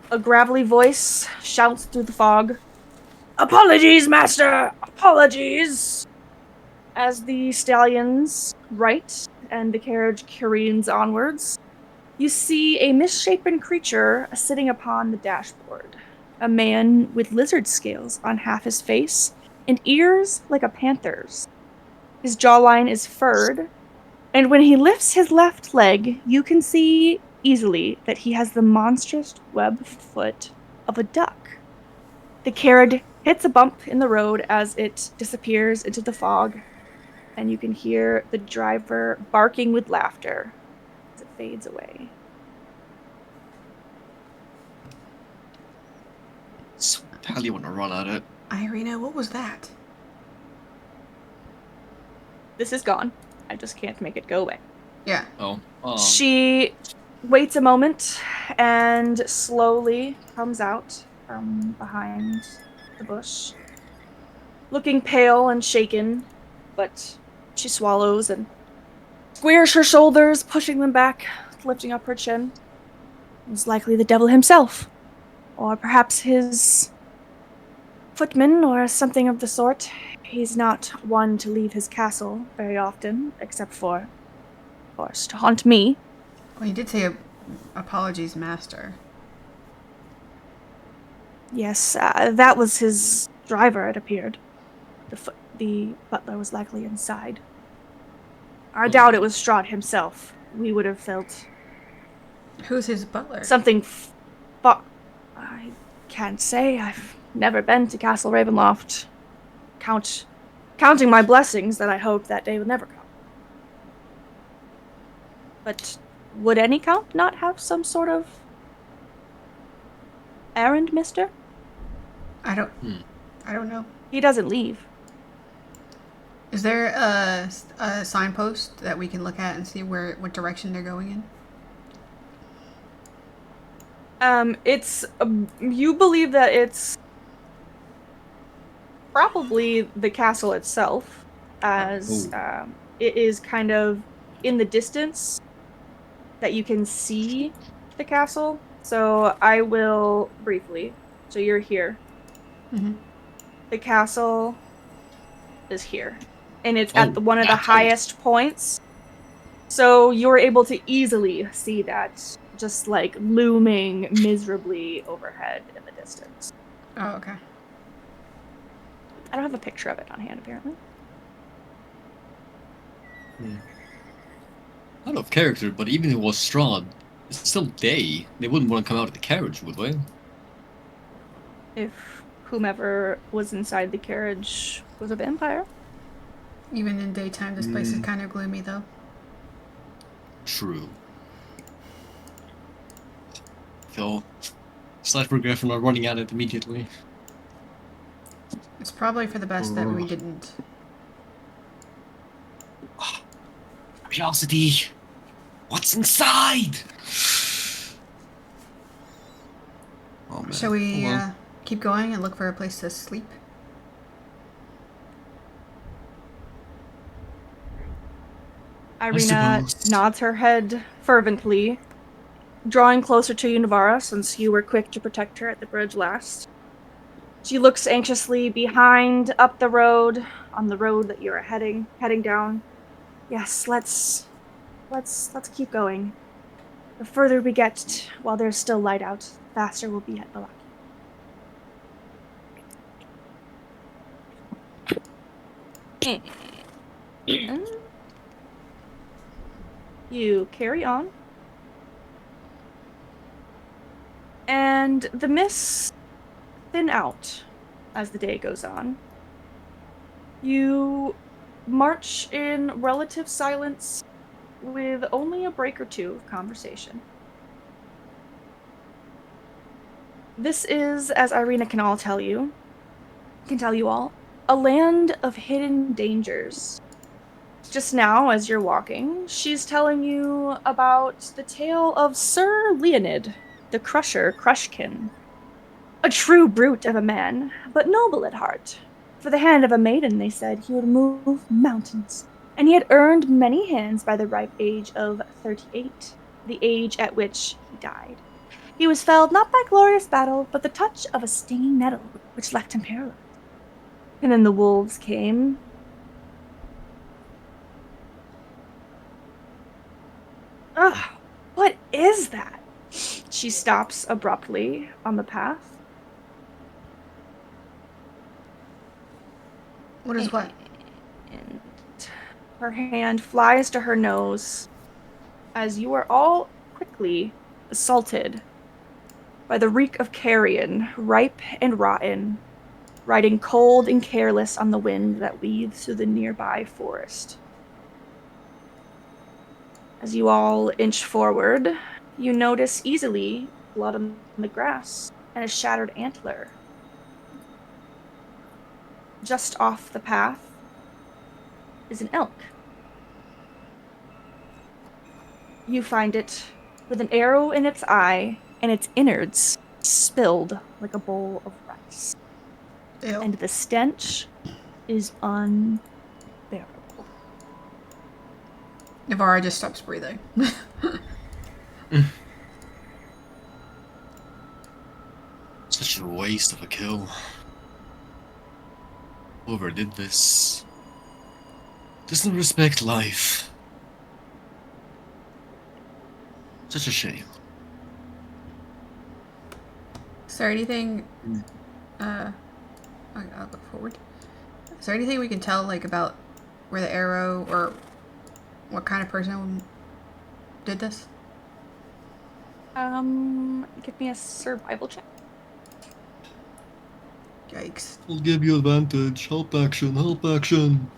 A gravelly voice shouts through the fog, "Apologies, master! Apologies!" As the stallions right and the carriage careens onwards, you see a misshapen creature sitting upon the dashboard. A man with lizard scales on half his face and ears like a panther's. His jawline is furred, and when he lifts his left leg, you can see easily that he has the monstrous webbed foot of a duck. The carriage hits a bump in the road as it disappears into the fog, and you can hear the driver barking with laughter as it fades away. So hell you want to run at it? Irina, what was that? This is gone. I just can't make it go away. Yeah. Oh. She waits a moment and slowly comes out from behind the bush, looking pale and shaken, but she swallows and squares her shoulders, pushing them back, lifting up her chin. It's likely the devil himself, or perhaps his footman or something of the sort. He's not one to leave his castle very often, except for, of course, to haunt me. Well, you did say apologies, master. Yes, that was his driver, it appeared. The butler was likely inside. I doubt it was Strahd himself. We would have felt Who's his butler? something I can't say. I've never been to Castle Ravenloft. Counting my blessings that I hoped that day would never come. But would any count not have some sort of errand, mister? I don't know. He doesn't leave. Is there a signpost that we can look at and see what direction they're going in? It's you believe that it's probably the castle itself, as it is kind of in the distance that you can see the castle. So I will briefly. So you're here. Mm-hmm. The castle is here. and it's Oh, at one of the that tall. highest points. So you're able to easily see that just like looming miserably overhead in the distance. Oh, okay. I don't have a picture of it on hand, apparently. Out of character, but even if it was Strahd, it's still day. They wouldn't want to come out of the carriage, would they? If whomever was inside the carriage was a vampire. Even in daytime, this place is kind of gloomy, though. True. So, slight regret for not running at it immediately. It's probably for the best that we didn't. Curiosity! What's inside? Oh man. Shall we Oh, well. keep going and look for a place to sleep? Irina suppose. nods her head fervently, drawing closer to you, Navarra, since you were quick to protect her at the bridge last. She looks anxiously behind, up the road, on the road that you're heading down. Yes, let's keep going. The further we get while there's still light out, the faster we'll be at Balaki. You carry on. And the mists thin out as the day goes on. You march in relative silence with only a break or two of conversation. This is, as Irina can tell you all, a land of hidden dangers. Just now, as you're walking, she's telling you about the tale of Sir Leonid, the Crusher Crushkin. A true brute of a man, but noble at heart. For the hand of a maiden, they said, he would move mountains, and he had earned many hands by the ripe age of 38, the age at which he died. He was felled not by glorious battle, but the touch of a stinging nettle, which left him paralyzed. And then the wolves came. Ugh, what is that? She stops abruptly on the path. What is what? And her hand flies to her nose as you are all quickly assaulted by the reek of carrion, ripe and rotten, riding cold and careless on the wind that weaves through the nearby forest. As you all inch forward, you notice easily blood on the grass and a shattered antler. Just off the path is an elk. You find it with an arrow in its eye and its innards spilled like a bowl of rice. Ew. And the stench is unbearable. Navarra just stops breathing. Such a waste of a kill. Whoever did this doesn't respect life. Such a shame. Is there anything... I'll go forward. Is there anything we can tell, like, about where the arrow, or what kind of person did this? Give me a survival check. Yikes. We'll give you advantage. Help action, help action.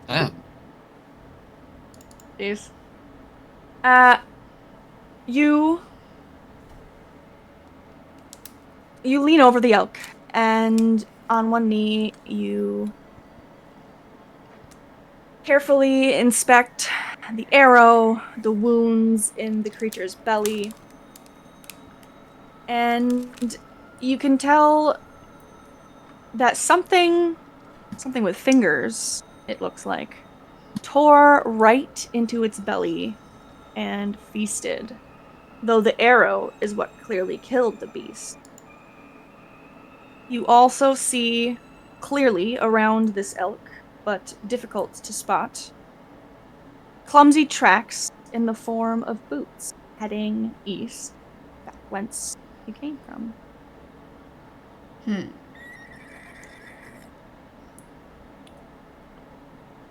Damn. Jeez. You lean over the elk, and on one knee, you carefully inspect the arrow, the wounds in the creature's belly, and you can tell that something with fingers, it looks like, tore right into its belly and feasted, though the arrow is what clearly killed the beast. You also see clearly around this elk, but difficult to spot, clumsy tracks in the form of boots heading east, back whence you came from.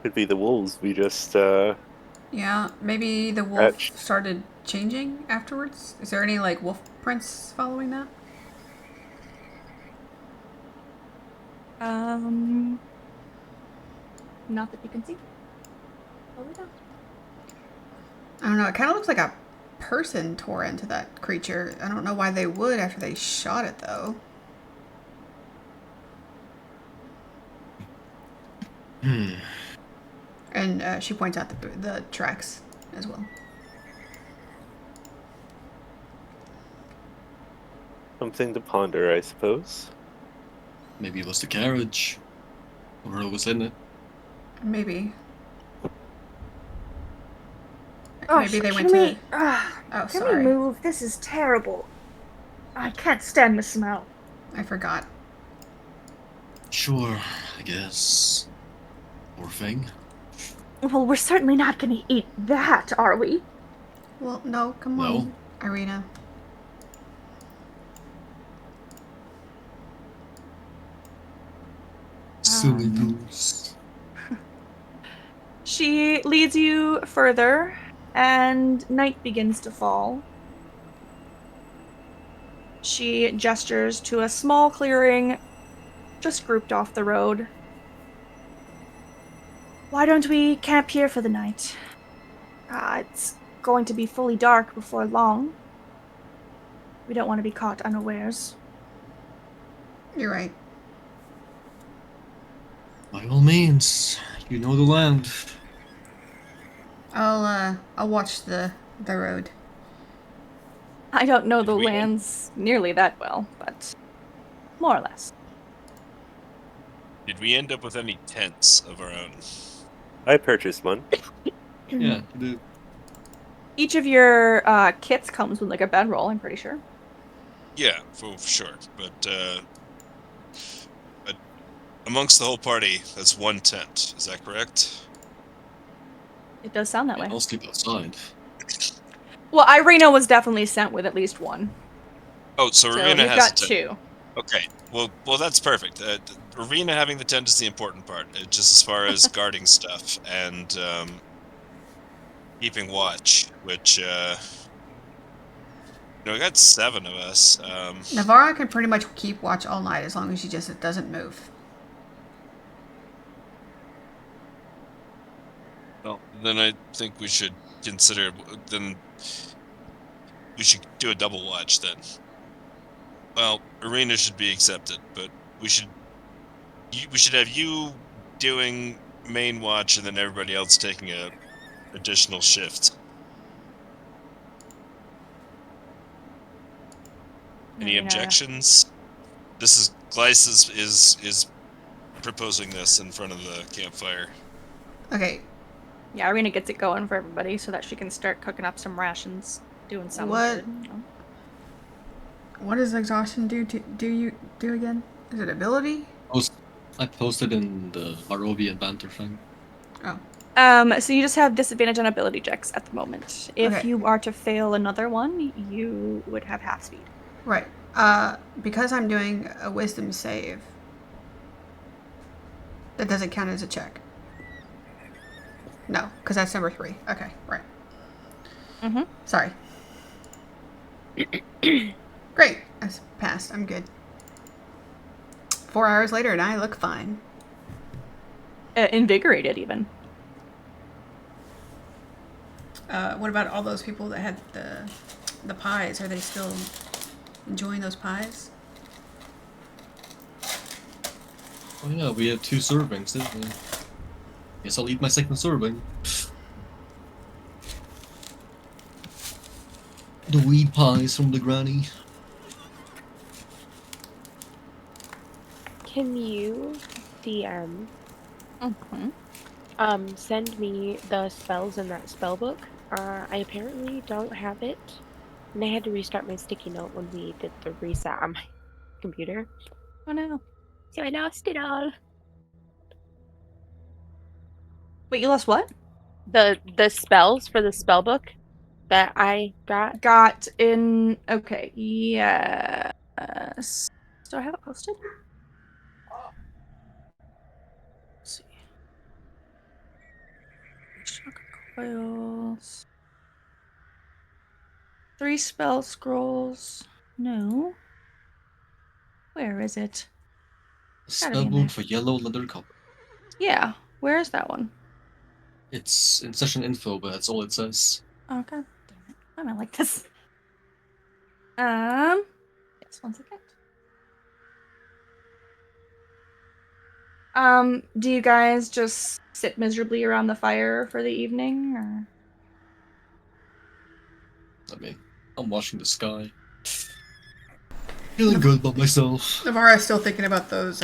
Could be the wolves we just Yeah, maybe the wolf scratched. started changing afterwards. Is there any like wolf prints following that? Not that you can see. Probably not. I don't know. It kind of looks like a person tore into that creature. I don't know why they would after they shot it, though. And she points out the tracks as well. Something to ponder, I suppose. Maybe it was the carriage. Whoever was in it. Maybe. Gosh, Maybe they can went we, to. oh, Oh, can we sorry. move? This is terrible. I can't stand the smell. I forgot. Sure, I guess. Poor thing. Well, we're certainly not going to eat that, are we? Well, no, come No. on, Irina. Silly goose. She leads you further, and night begins to fall. She gestures to a small clearing just grouped off the road. Why don't we camp here for the night? It's going to be fully dark before long. We don't want to be caught unawares. You're right. By all means, you know the land. I'll watch the road. I don't know the we- lands nearly that well, but more or less. Did we end up with any tents of our own? I purchased one. Yeah, the Each of your kits comes with like a bedroll, I'm pretty sure. Yeah, for sure. But amongst the whole party, that's one tent. Is that correct? It does sound that way. I'll sleep outside. Well, Irina was definitely sent with at least one. Oh, so So Rowena you've has got a tent. two. Okay, well, that's perfect. Rowena having the tent is the important part. Just as far as guarding stuff and keeping watch, which we got 7 of us. Navarra can pretty much keep watch all night as long as she just doesn't move. Well, then I think we should consider. Then we should do a double watch then. Well, Arena should be accepted, but we should have you doing main watch and then everybody else taking a additional shift. Any Yeah. objections? This is Glyce is proposing this in front of the campfire. Okay, Yeah, Irina gets it going for everybody so that she can start cooking up some rations, doing something What? good. You know? what does exhaustion do again? Is it ability? I posted in the Barovian banter thing. Oh, So you just have disadvantage on ability checks at the moment. If Okay. you are to fail another one, you would have half speed. right. Because I'm doing a wisdom save, that doesn't count as a check. No, because that's number 3. Okay, right. Mm-hmm. Sorry. Great. I passed. I'm good. 4 hours later, and I look fine. Invigorated, even. What about all those people that had the pies? Are they still enjoying those pies? Oh yeah, we had 2 servings, didn't we? Guess I'll eat my second serving. The weed pies from the granny. Can you, DM, Mm-hmm. send me the spells in that spell book? I apparently don't have it, and I had to restart my sticky note when we did the reset on my computer. Oh no. So I lost it all. Wait, you lost what? The spells for the spell book that I got. Got in. Okay, yes. Do I have it posted? Let's see. Shock coils. 3 spell scrolls. No. Where is it? Gotta be in Spellbook there. for yellow leather cover. Yeah, where is that one? It's in session info, but that's all it says. Oh, god damn it. I don't like this. Yes, 1 second. Do you guys just sit miserably around the fire for the evening, or? I mean, I'm watching the sky. Feeling good about myself. Navarra's still thinking about those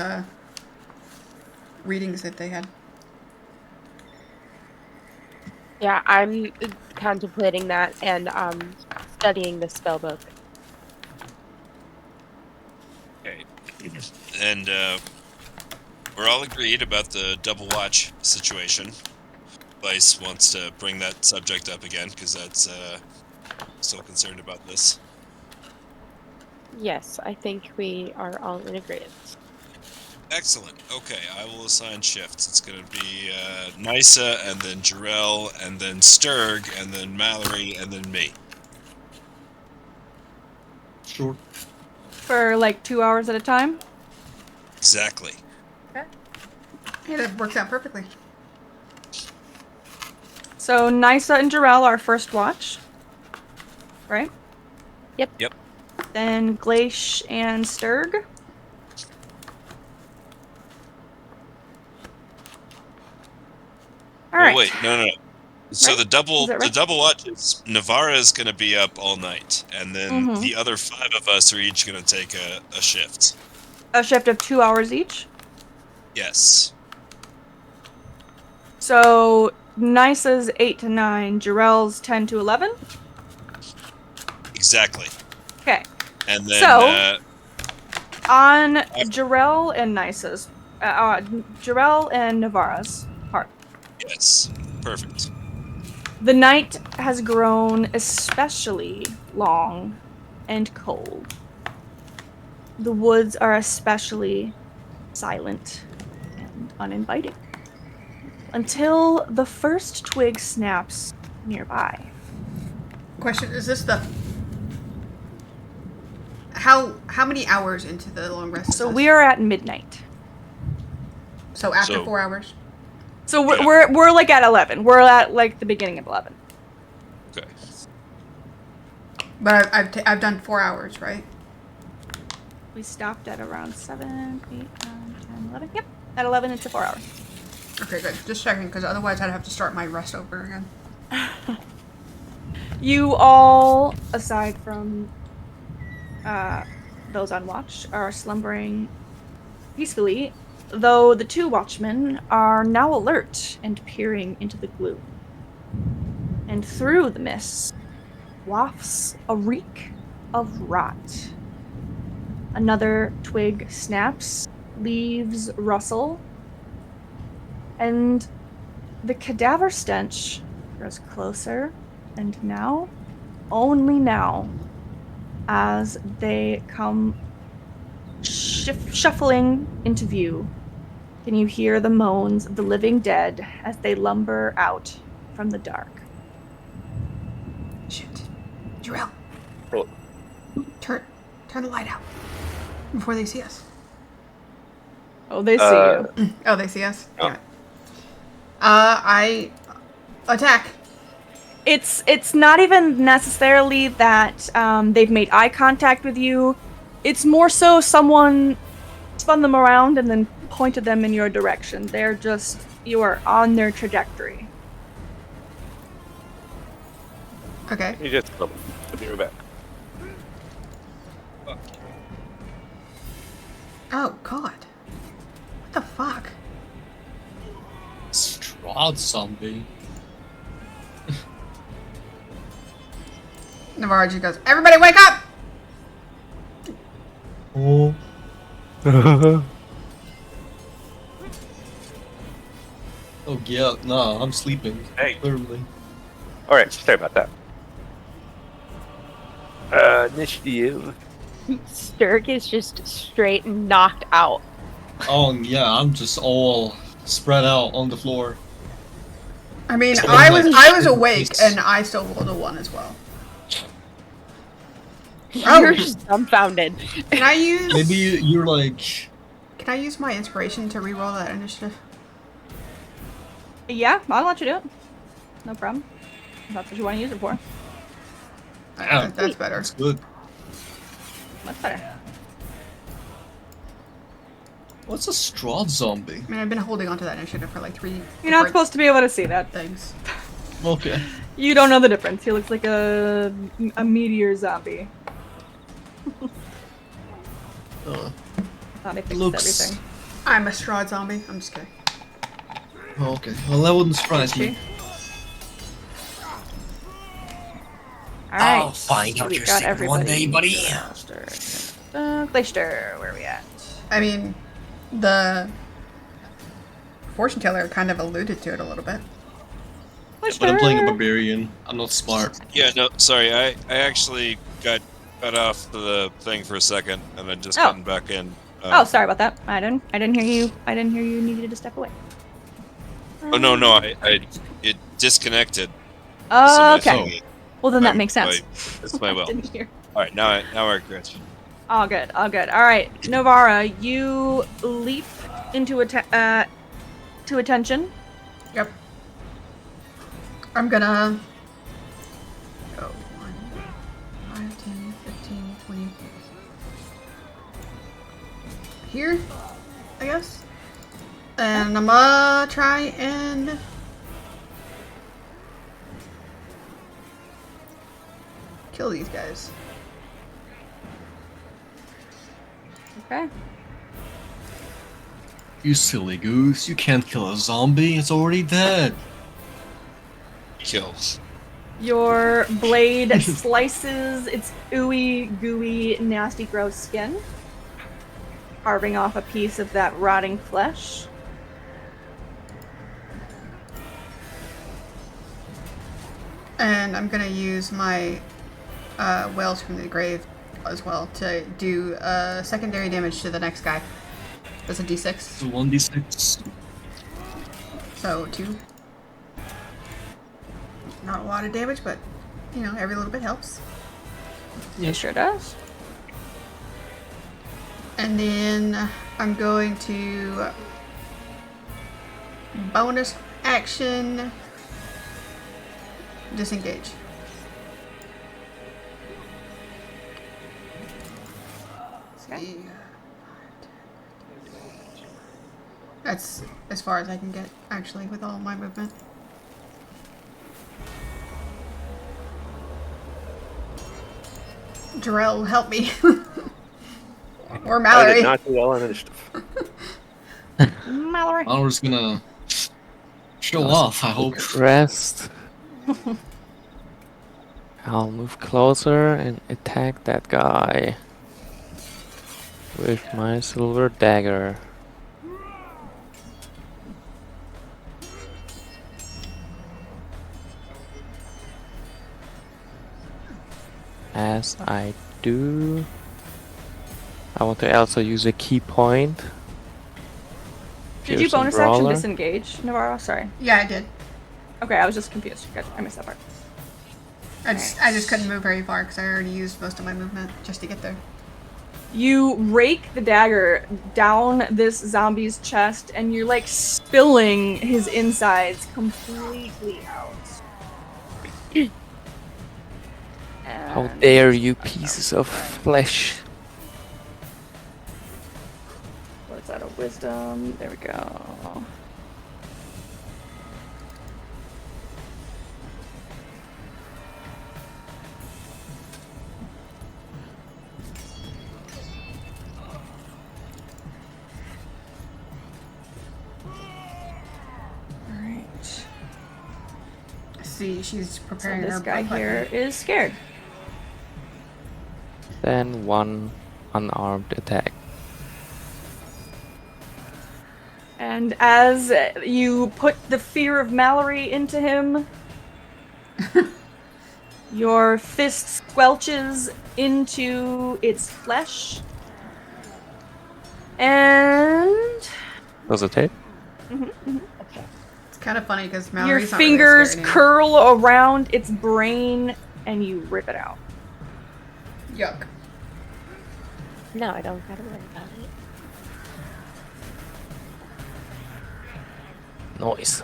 readings that they had. Yeah, I'm contemplating that and studying the spell book. Okay. And we're all agreed about the double watch situation. Vice wants to bring that subject up again because that's still concerned about this. Yes, I think we are all in agreement. Excellent. Okay, I will assign shifts. It's going to be Nysa, and then Jarell, and then Sturg, and then Mallory, and then me. Sure. For like 2 hours at a time? Exactly. Yeah, that works out perfectly. So Nysa and Jarell are first watch. Right? Yep. Then Glacier and Sturg. All right. Wait, no. So Right? the double Is that right? the double watch is Navarra is going to be up all night, and then Mhm. the other 5 of us are each going to take a shift. A shift of 2 hours each. Yes. So Nysa's 8 to 9, Jarell's 10 to 11. Exactly. Okay. And then So- On Jarell and Nysa's, Jarell and Navarra's part. yes, perfect. The night has grown especially long and cold. The woods are especially silent and uninviting. Until the first twig snaps nearby. Question: is this the how many hours into the long rest? is So this? we are at midnight. So after So- 4 hours. So we're, Yeah. we're like at 11. We're at like the beginning of 11. Okay. But I've done 4 hours, right? We stopped at around 7, 8, 9, 10, 11. Yep. At 11 it's 4 hours. Okay, good. Just checking, because otherwise I'd have to start my rest over again. You all, aside from those on watch, are slumbering peacefully, though the 2 watchmen are now alert and peering into the gloom. And through the mist wafts a reek of rot. Another twig snaps, leaves rustle, and the cadaver stench grows closer, and now, only now, as they come shuffling into view, can you hear the moans of the living dead as they lumber out from the dark. Shit. Jarell, Well, turn the light out before they see us. Oh, they see you. Oh, they see us? Oh. Damn it. I attack. It's not even necessarily that they've made eye contact with you. It's more so someone spun them around and then pointed them in your direction. They're just, you are on their trajectory. Okay. you just I'll be right back. Oh, God. What the fuck? Strahd zombie. Navarra just goes, everybody wake up! Oh. Oh yeah, nah, I'm sleeping. Hey. Literally. All right, sorry about that. Initiative. Sturg is just straight knocked out. Oh yeah, I'm just all spread out on the floor. I mean, So I I'm was like, I was shit, awake it's- and I still rolled a 1 as well. You're just dumbfounded. Can I use Maybe you're like, Can I use my inspiration to reroll that initiative? Yeah, I'll let you do it. No problem. If that's what you want to use it for. damn, That's better. that's good. That's better. What's a Strahd zombie? I mean, I've been holding onto that initiative for like 3 You're not different supposed to be able to see that. things. Okay. You don't know the difference. He looks like a meteor zombie. Thought I fixed Looks- everything. I'm a Strahd zombie. I'm just kidding. Okay. Well, that wouldn't surprise me. Alright. I'll find out we your got secret one day, buddy. Glacier, where are we at? I mean, the fortune teller kind of alluded to it a little bit. But I'm playing a barbarian. I'm not smart. Yeah, no, sorry. I actually got cut off the thing for a second, and then just Oh. gotten back in. Oh, sorry about that. I didn't hear you. I didn't hear you needed to step away. Oh no, it disconnected. Oh, So my okay. thing- Well, then that my- makes sense. That's my will. Didn't hear. All right, now we're good. All good. All good. All right, Novara, you leap into to attention. Yep. I'm gonna go 1, 5, 10, 15, 20. Here, I guess. And I'm gonna try and kill these guys. Okay. You silly goose. You can't kill a zombie. It's already dead. Kills. Your blade slices its ooey, gooey, nasty, gross skin, carving off a piece of that rotting flesh. And I'm gonna use my Wells from the Grave as well to do secondary damage to the next guy. That's a d6. So 1d6. So 2. Not a lot of damage, but you know, every little bit helps. It sure does. And then I'm going to bonus action disengage. Okay. That's as far as I can get, actually, with all my movement. Jarrell, help me. Or I Mallory. did not do well on initiative. Mallory. I was gonna show off, I hope. Rest. I'll move closer and attack that guy with my silver dagger. As I do, I want to also use a key point. Did you Fearsome bonus action Brawler. disengage, Navarro? Sorry. Yeah, I did. Okay, I was just confused. Good. I missed that part. I just couldn't move very far because I already used most of my movement just to get there. You rake the dagger down this zombie's chest, and you're like spilling his insides completely out. How And- dare you, pieces of flesh! What's that? A wisdom? There we go. Alright. See, she's So preparing this her guy butt here button. is scared. Then one unarmed attack. And as you put the fear of Mallory into him, your fist squelches into its flesh. And Does it hit? Okay. It's kind of funny because your Mallory's not fingers really scared anymore. curl around its brain and you rip it out. Yuck. No, I don't gotta worry about it. Noise.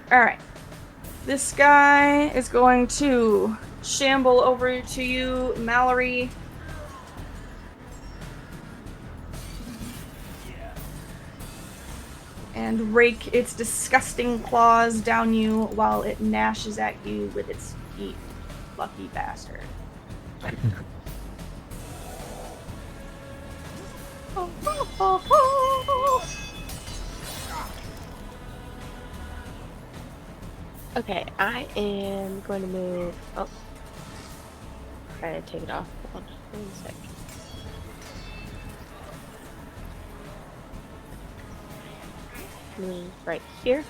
Alright. This guy is going to shamble over to you, Mallory. And rake its disgusting claws down you while it gnashes at you with its teeth. Lucky bastard. Okay, I am going to move. Oh, I gotta take it off. Hold on, 1 sec. Move right here,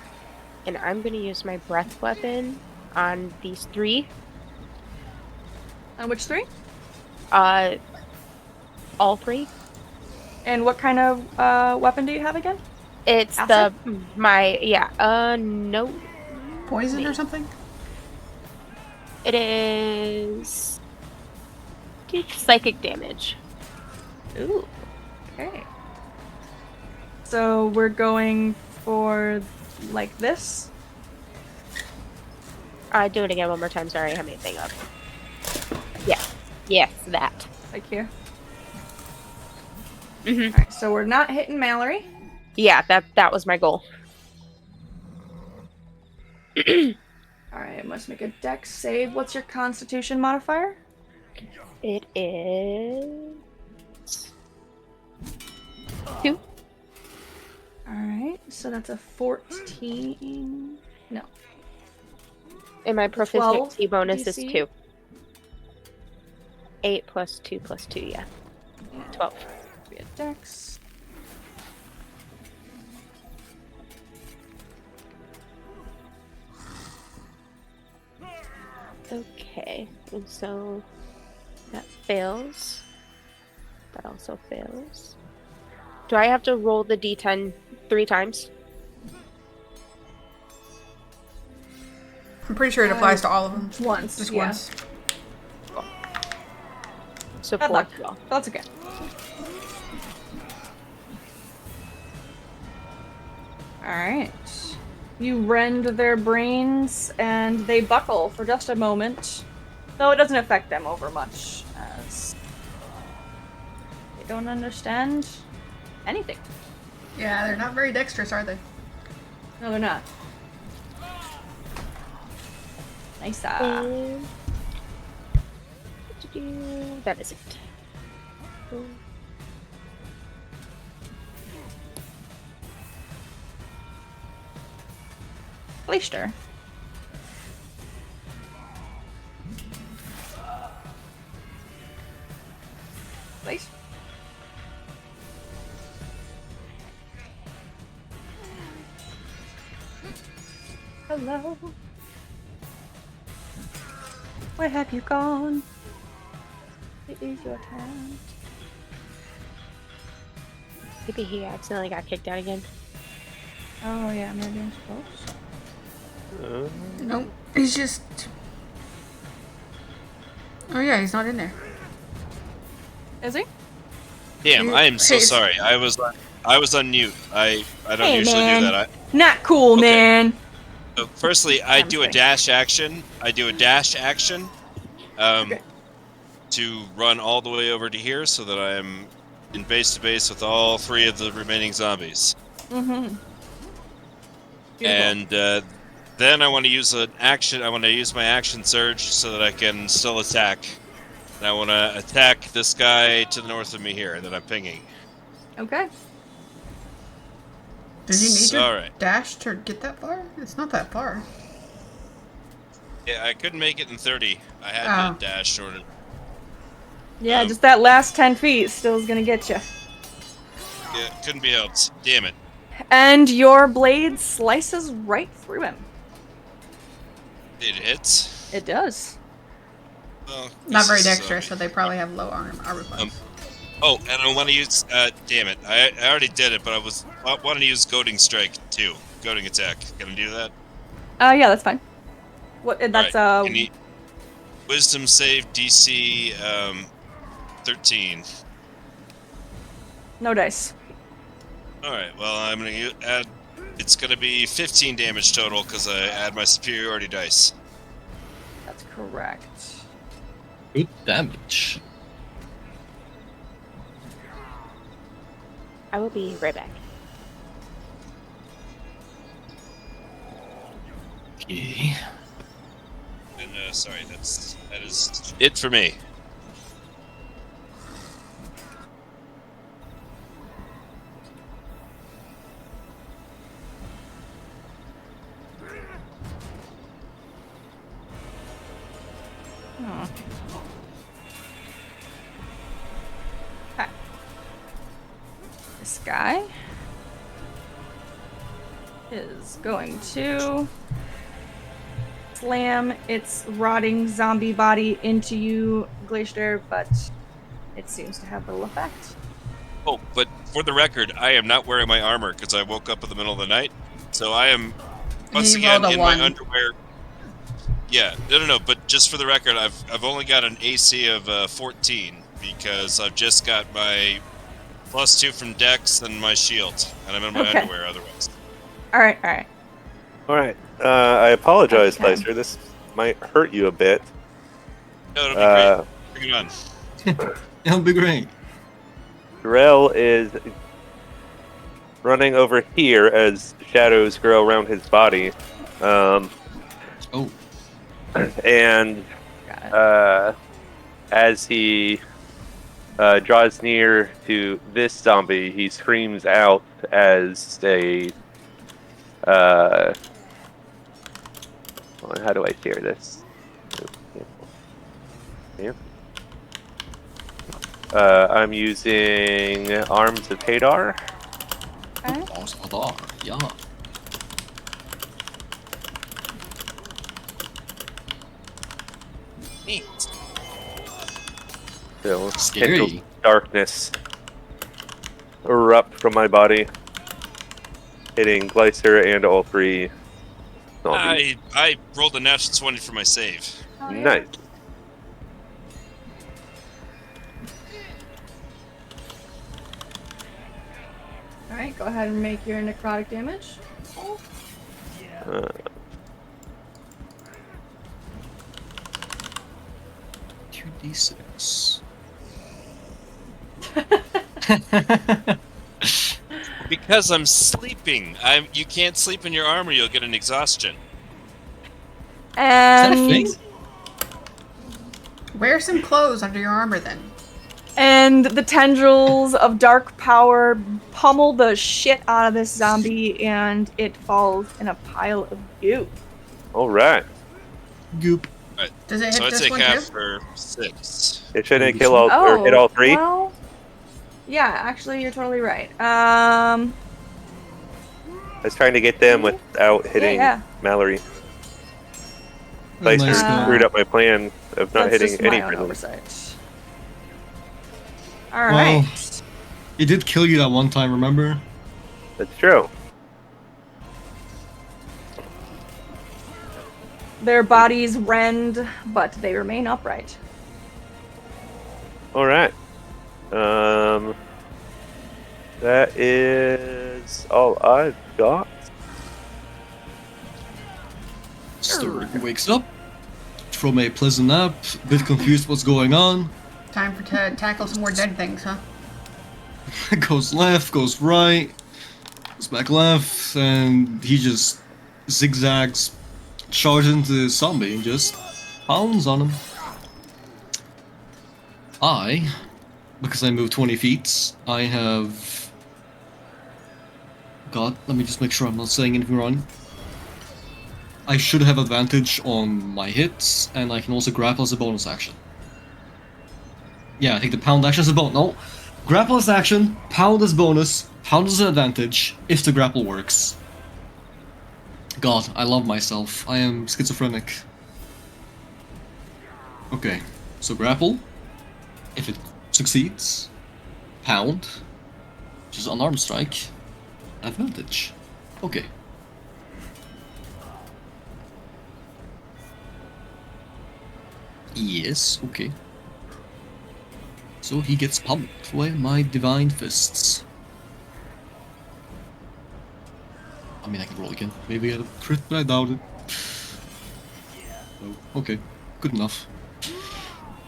and I'm gonna use my breath weapon on these 3. On which 3? All 3. And what kind of weapon do you have again? It's Acid? no. Poison or something? It is psychic damage. Ooh. Okay. So we're going for like this. Do it again one more time. Sorry, I have anything up. Yeah. Yes, that. Like here. Mm-hmm. Alright, so we're not hitting Mallory. Yeah, that was my goal. Alright, must make a dex save. What's your constitution modifier? It is 2. Alright, so that's a 14. No. And my 12 proficiency bonus is DC? 2. 8 plus 2 plus 2, yeah. 12. Be a dex. Okay, and so that fails. That also fails. Do I have to roll the d10 3 times? I'm pretty sure it applies to all of them. Once, Just yeah. once. So Bad 4 luck. as well. That's okay. Alright. You rend their brains and they buckle for just a moment. Though it doesn't affect them over much, as they don't understand anything. Yeah, they're not very dexterous, are they? No, they're not. Nice. That is it. Gleister. Gleister. Hello. Where have you gone? It is your turn. Maybe he accidentally got kicked out again. Oh yeah, maybe I'm supposed. Nope. He's just. Oh yeah, he's not in there. Is he? Damn, I am so Hey, sorry. I was on mute. I don't Hey, usually man. do that. Not cool, Okay. man. So firstly, I I'm do a sorry. dash action. Okay. To run all the way over to here so that I am in base to base with all 3 of the remaining zombies. Mm-hmm. And then I want to use an action. I want to use my action surge so that I can still attack. And I want to attack this guy to the north of me here that I'm pinging. Okay. Do you need your All right. dash to get that far? It's not that far. Yeah, I couldn't make it in 30. I had Oh. to dash in order. Yeah, just that last 10 feet still is gonna get you. Yeah, couldn't be helped. Damn it. And your blade slices right through him. It hits. It does. Well, Not very this is, dexterous, so they probably have low armor class. Oh, and I want to use. Damn it! I already did it, but I wanted to use goading strike too. Goading attack. Can I do that? Yeah, that's fine. What? That's Right. Can you, wisdom save DC 13. no dice. All right. Well, I'm gonna add. It's gonna be 15 damage total because I add my superiority dice. That's correct. Good damage. I will be right back. Okay. And, sorry, that is it for me. Oh. Okay. This guy is going to slam its rotting zombie body into you, Glacier, but it seems to have little effect. Oh, but for the record, I am not wearing my armor because I woke up in the middle of the night, so I am once You again rolled a in 1. my underwear. Yeah, no. But just for the record, I've only got an AC of 14 because I've just got my +2 from Dex and my shield, and I'm in my Okay. underwear otherwise. All right. All right. I apologize, Okay. Slicer. This might hurt you a bit. No, it'll be great. Bring it on. It'll be great. Drell is running over here as shadows grow around his body. Oh. And Got it. as he draws near to this zombie, he screams out as a how do I share this? Yeah. I'm using Arms of Hadar. Okay. Yeah. Neat. So Scary. potential darkness erupt from my body, hitting Glycer and all three zombies. I rolled a natural 20 for my save. Oh, yeah. Nice. All right, go ahead and make your necrotic damage. 2d6. Because I'm sleeping. You can't sleep in your armor, you'll get an exhaustion. that a And thing? Wear some clothes under your armor then. and the tendrils of dark power pummel the shit out of this zombie, and it falls in a pile of goo. All right. Goop. Right. Does it hit So I this take one half too? for 6. It shouldn't kill all or hit all three. Well, yeah, actually, you're totally right. I was trying to get them without hitting yeah. Mallory. Nice Slicer go. screwed up my plan of not That's hitting just any my own prisoners. oversight. All right. Well, it did kill you that one time, remember? That's true. Their bodies rend, but they remain upright. All right. That is all I've got. Sturg wakes up from a pleasant nap, a bit confused what's going on. Time to tackle some more dead things, huh? Goes left, goes right, goes back left, and he just zigzags, charges into the zombie and just pounds on him. Because I moved 20 feet, I have got, let me just make sure I'm not saying anything wrong. I should have advantage on my hits, and I can also grapple as a bonus action. Yeah, I think the pound action is a bonus. No, grapple as action, pound as bonus, pound as an advantage if the grapple works. God, I love myself. I am schizophrenic. Okay, so grapple. If it succeeds, pound, which is unarmed strike, advantage. Okay. Yes, okay. So he gets pummeled by my divine fists. I mean, I can roll again. Maybe get a crit, but I doubt it. Oh, okay. Good enough.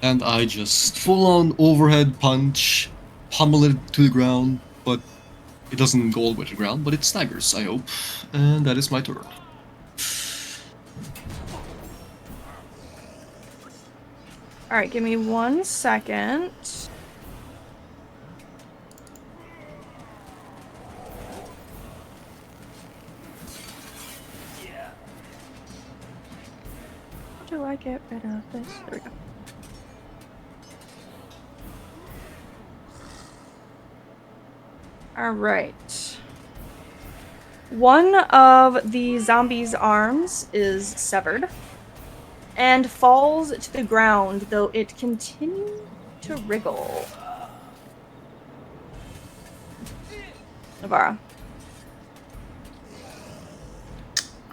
And I just full-on overhead punch, pummel it to the ground, but it doesn't go all the way to the ground, but it staggers, I hope. And that is my turn. Alright, give me 1 second. How do I get rid of this? There we go. Alright. One of the zombie's arms is severed and falls to the ground, though it continues to wriggle. Navarra.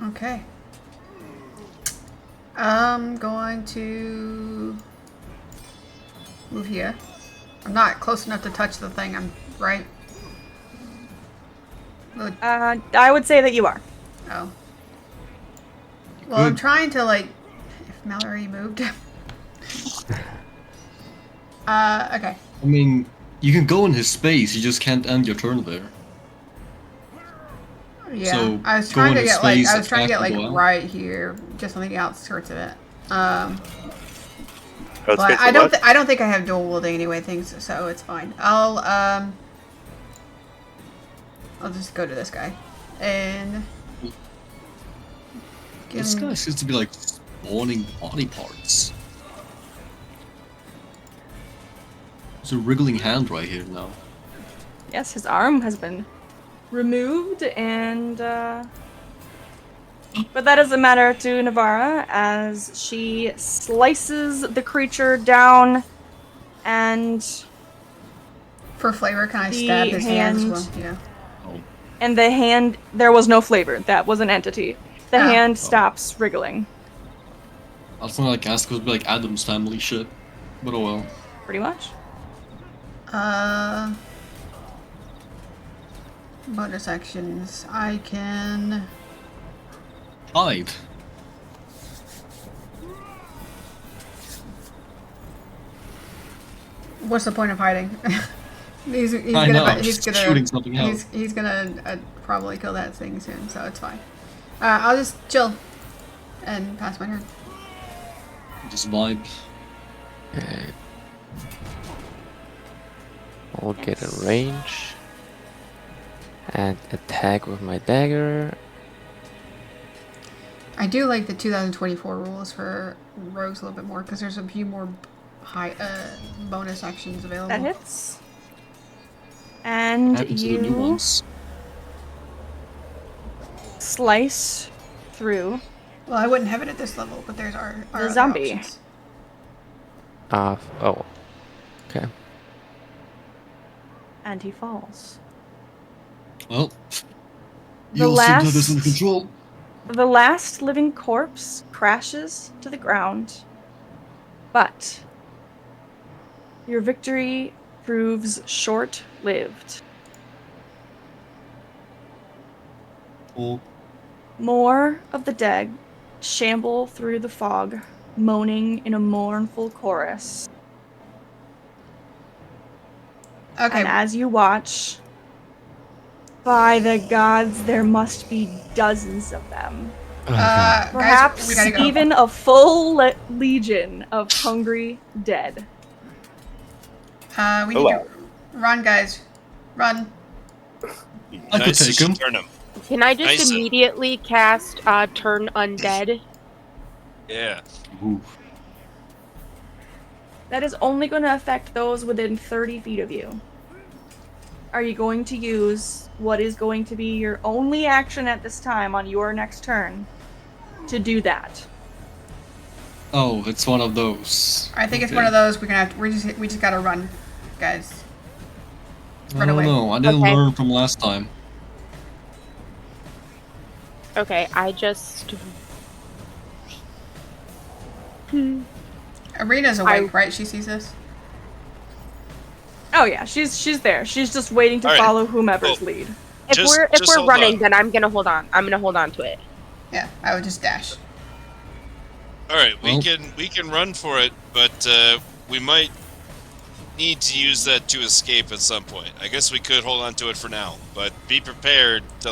Okay. I'm going to move here. I'm not close enough to touch the thing, I'm right. I would say that you are. Oh. Well, I'm trying to, like, if Mallory moved. Okay. I mean, you can go in his space, you just can't end your turn there. Yeah, So, I was trying go to in get his like space, I was trying to get attack, like and go out. right here, just on the outskirts of it. Oh, But it's I don't what? I don't think I have dual wielding anyway things, so it's fine. I'll just go to this guy and give This him- guy seems to be like spawning body parts. There's a wriggling hand right here now. Yes, his arm has been removed, and but that doesn't matter to Navarra as as she slices the creature down, and for flavor. Can I The stab his hand as hand- well? Yeah. the hand, there was no flavor. That was an entity. The Oh. hand stops wriggling. I was gonna like ask, it would be like Adam's family shit, but oh well. Pretty much. Bonus actions. I can. Hide. What's the point of hiding? he's I gonna know, he's just gonna shooting something out. he's gonna probably kill that thing soon, so it's fine. I'll just chill and pass my turn. Just vibe. Okay. I'll get a range and attack with my dagger. I do like the 2024 rules for rogues a little bit more because there's a few more high bonus actions available. That hits. And Happens to the new you ones. slice through. Well, I wouldn't have it at this level, but there's our The other zombie. options. Oh. Okay. And he falls. Well, The you all seem to have this last- under control. The last living corpse crashes to the ground, but your victory proves short-lived. Oh, More of the dead shamble through the fog, moaning in a mournful chorus. Okay. And as you watch, by the gods, there must be dozens of them. Guys, Perhaps we gotta go. even a full legion of hungry dead. We need to run, guys. Run. I could Nice take him. turn him. Can I just Nice. immediately cast Turn Undead? Yeah. Ooh. That is only going to affect those within 30 feet of you. Are you going to use what is going to be your only action at this time on your next turn to do that? Oh, it's one of those. I think it's Okay. one of those we just gotta run, guys. I Run don't away. know. I didn't Okay. learn from last time. Okay, I just. Arena's awake, right? She sees this. Oh yeah, she's there. She's just waiting to All right. follow whomever's Cool. lead. If Just we're hold running, on. then I'm gonna hold on. I'm gonna hold on to it. Yeah, I would just dash. All right, Well- we can run for it, but we might need to use that to escape at some point. I guess we could hold on to it for now, but be prepared to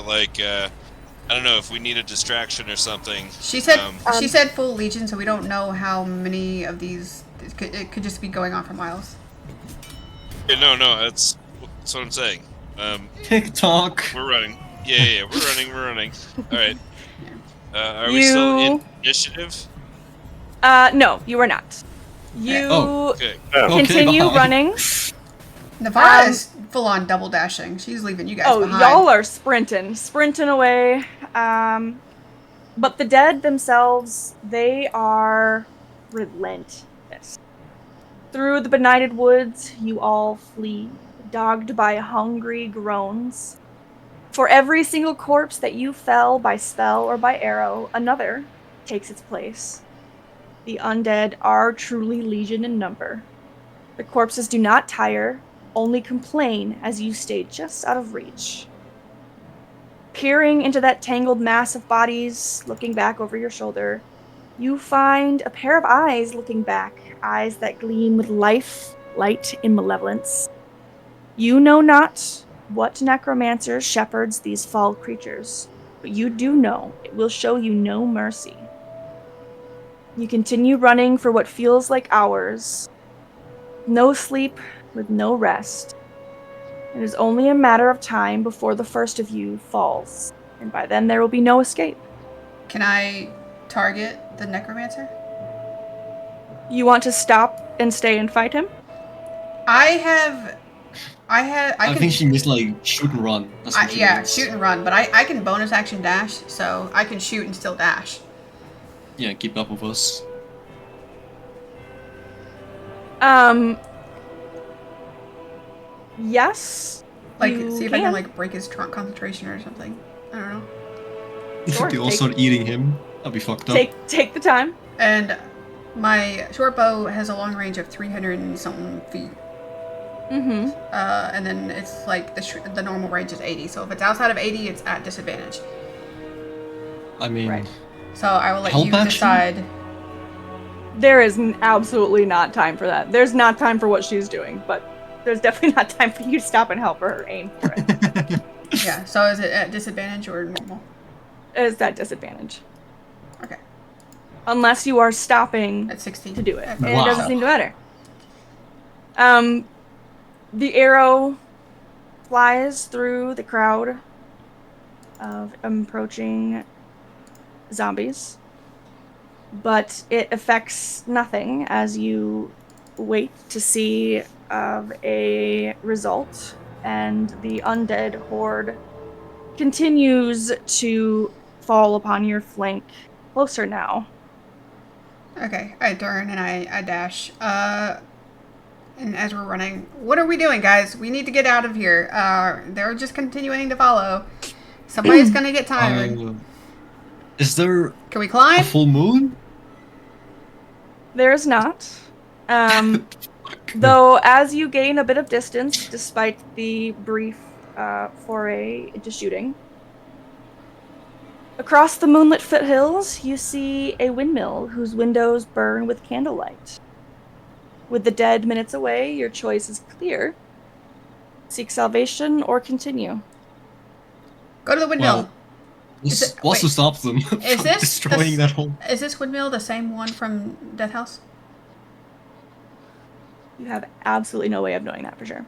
I don't know if we need a distraction or something. She said full legion, so we don't know how many of these. It could just be going on for miles. Yeah, no, that's what I'm saying. TikTok. We're running. Yeah, we're running. All right. Are we You- still in initiative? No, you are not. You Oh. Okay. Oh, continue bye. running. Navarra is full on double dashing. She's leaving you guys Oh, behind. y'all are sprinting away. But the dead themselves, they are relentless. Through the benighted woods, you all flee, dogged by hungry groans. For every single corpse that you fell by spell or by arrow, another takes its place. The undead are truly legion in number. The corpses do not tire, only complain as you stay just out of reach. Peering into that tangled mass of bodies, looking back over your shoulder, you find a pair of eyes looking back, eyes that gleam with life, light, and malevolence. You know not what necromancer shepherds these foul creatures, but you do know it will show you no mercy. You continue running for what feels like hours. No sleep, with no rest. It is only a matter of time before the first of you falls, and by then there will be no escape. Can I target the necromancer? You want to stop and stay and fight him? I I think she means like shoot and run. That's what she means. shoot and run, but I can bonus action dash, so I can shoot and still dash. Yeah, keep up with us. Yes. Like, you see if I can like break his concentration or something. I don't know. Sure, They all take- start eating him. That'd be fucked up. Take the time. And my short bow has a long range of 300 and something feet. Mm-hmm. And then it's like the normal range is 80. So if it's outside of 80, it's at disadvantage. I mean, Right. So I will let Help you action? decide. There is absolutely not time for that. There's not time for what she's doing, but there's definitely not time for you to stop and help her aim for it. Yeah. So is it at disadvantage or normal? Is that disadvantage? Okay. Unless you are stopping At 60 to do it. And Wow. it doesn't seem to matter. The arrow flies through the crowd of approaching zombies, but it affects nothing as you wait to see a result, and the undead horde continues to fall upon your flank, closer now. Okay, I turn and I dash. And as we're running, what are we doing, guys? We need to get out of here. They're just continuing to follow. Somebody's gonna get tired. Is there Can we a climb? full moon? There is not. Though, as you gain a bit of distance, despite the brief foray into shooting, across the moonlit foothills, you see a windmill whose windows burn with candlelight. With the dead minutes away, your choice is clear. Seek salvation or continue. Go to the windmill. Well, Is it- what's to wait. stop them Is from this destroying that whole? Is this windmill the same one from Death House? You have absolutely no way of knowing that for sure.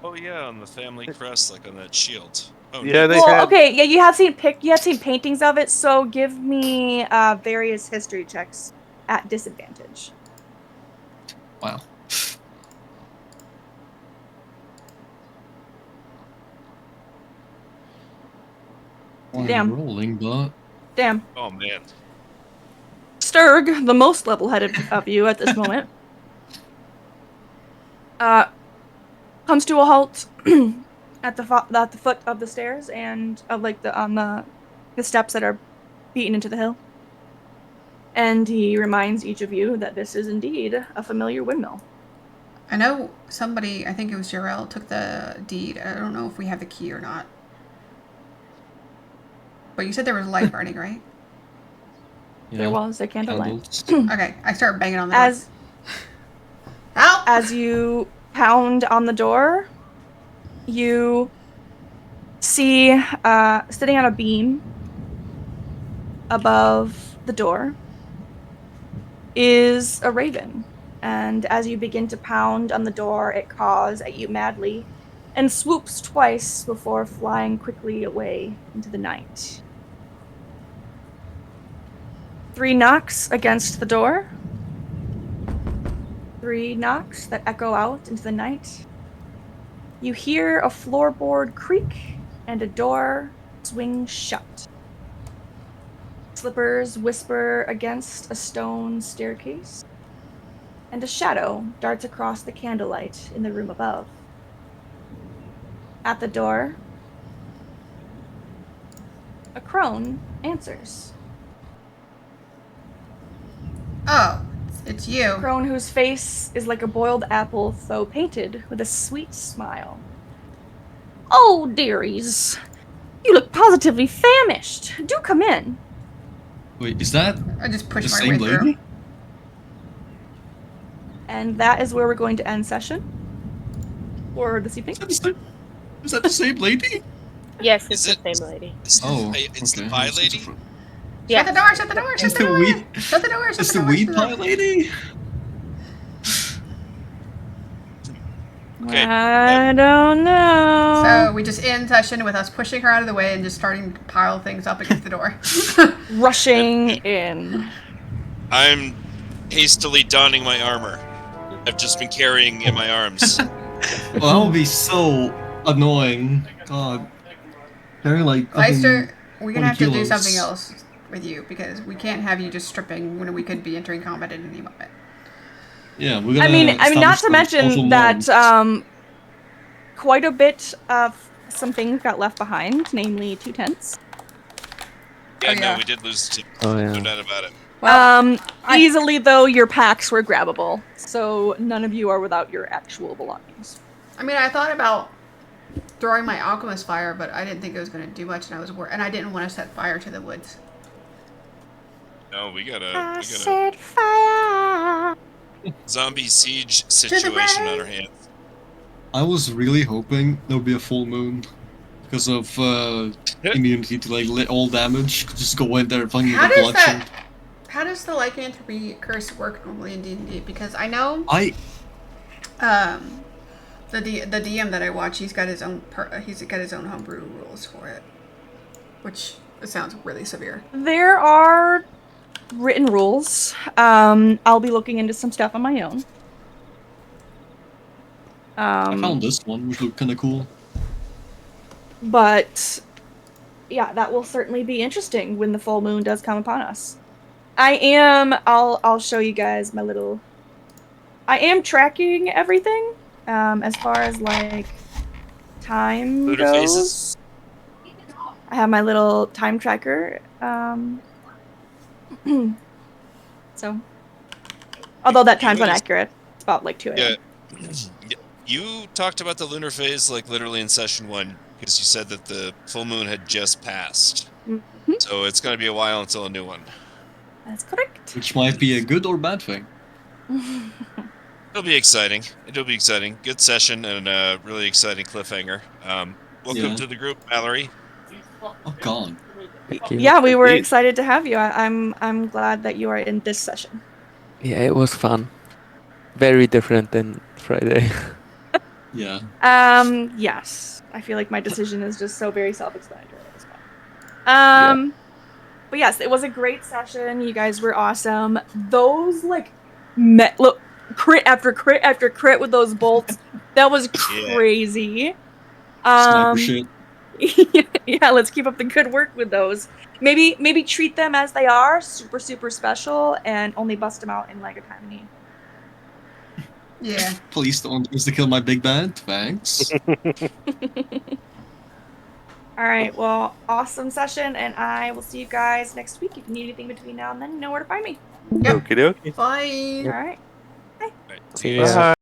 Oh yeah, on the family crest, like on that shield. Oh, Yeah, neat. they Well, had. okay, yeah, you have seen paintings of it, so give me various history checks at disadvantage. Wow. I'm Damn. rolling, but Damn. Oh man. Sturg, the most level-headed of you at this moment, comes to a halt at the foot of the stairs and of like the steps that are beaten into the hill. And he reminds each of you that this is indeed a familiar windmill. I know somebody, I think it was Jarrell, took the deed. I don't know if we have the key or not. But you said there was light burning, right? There was a candlelight. candles. Okay, I start banging on the door. As Help! as you pound on the door, you see sitting on a beam above the door is a raven. And as you begin to pound on the door, it caws at you madly and swoops twice before flying quickly away into the night. 3 knocks against the door. 3 knocks that echo out into the night. You hear a floorboard creak and a door swing shut. Slippers whisper against a stone staircase, and a shadow darts across the candlelight in the room above. At the door, a crone answers. Oh, it's you. Crone whose face is like a boiled apple, though painted with a sweet smile. Oh, dearies, you look positively famished. Do come in. Wait, is that I just the pushed my way same through. lady? And that is where we're going to end session for this evening. Is that the same lady? Yes, it's Is the it- same lady. Oh, It's okay. the pie It's lady. different. Yeah. Shut the door, shut the door, shut It's the the door. weed. Shut the door, shut It's the the door. weed shut the door. pie lady. Okay. I don't know. So we just end session with us pushing her out of the way and just starting to pile things up against the door. Rushing in. I'm hastily donning my armor. I've just been carrying in my arms. Well, that would be so annoying. God. They're like Meister, we're gonna 20 have to do kilos. something else with you because we can't have you just stripping when we could be entering combat at any moment. Yeah, we're I gonna. mean, not to establish some social mention that norms. quite a bit of some things got left behind, namely 2 tents. Yeah, Oh, yeah. no, we did lose two. Oh No yeah. doubt about it. Well, Easily though, your packs were grabbable, so none of you are without your actual belongings. I mean, I thought about throwing my alchemist fire, but I didn't think it was going to do much, and I didn't want to set fire to the woods. No, we got I a set fire. zombie siege situation on our hands. I was really hoping there would be a full moon because of immunity to like all damage. Could just go in there and fucking How get does bloodshed. that? How does the lycanthropy curse work normally in D&D? Because I know the DM that I watch, he's got his own homebrew rules for it, which sounds really severe. There are written rules. I'll be looking into some stuff on my own. I found this one, which looked kind of cool. But yeah, that will certainly be interesting when the full moon does come upon us. I'll show you guys my little. I am tracking everything, as far as like time Lunar goes. phases? I have my little time tracker. So, although that time's not accurate, it's about like 2 a.m. Yeah. You talked about the lunar phase like literally in session 1 because you said that the full moon had just passed. Mhm. So it's going to be a while until a new one. That's correct. Which might be a good or bad thing. It'll be exciting. It'll be exciting. Good session and a really exciting cliffhanger. Welcome Yeah. to the group, Mallory. Oh god. Thank you. Yeah, we were Indeed. excited to have you. I'm glad that you are in this session. Yeah, it was fun. Very different than Friday. Yeah. Yes. I feel like my decision is just so very self-explanatory at this point. Yeah. But yes, it was a great session. You guys were awesome. Those crit after crit after crit with those bolts. That was Yeah. crazy. Sniper shit. Yeah, let's keep up the good work with those. Maybe treat them as they are, super super special, and only bust them out in like a time of need. Yeah. Please don't use to kill my big bad. Thanks. All right, well, awesome session, and I will see you guys next week. If you need anything between now and then, you know where to find me. Yep. Okie dokie. Bye. All right. All right, see See you guys. ya.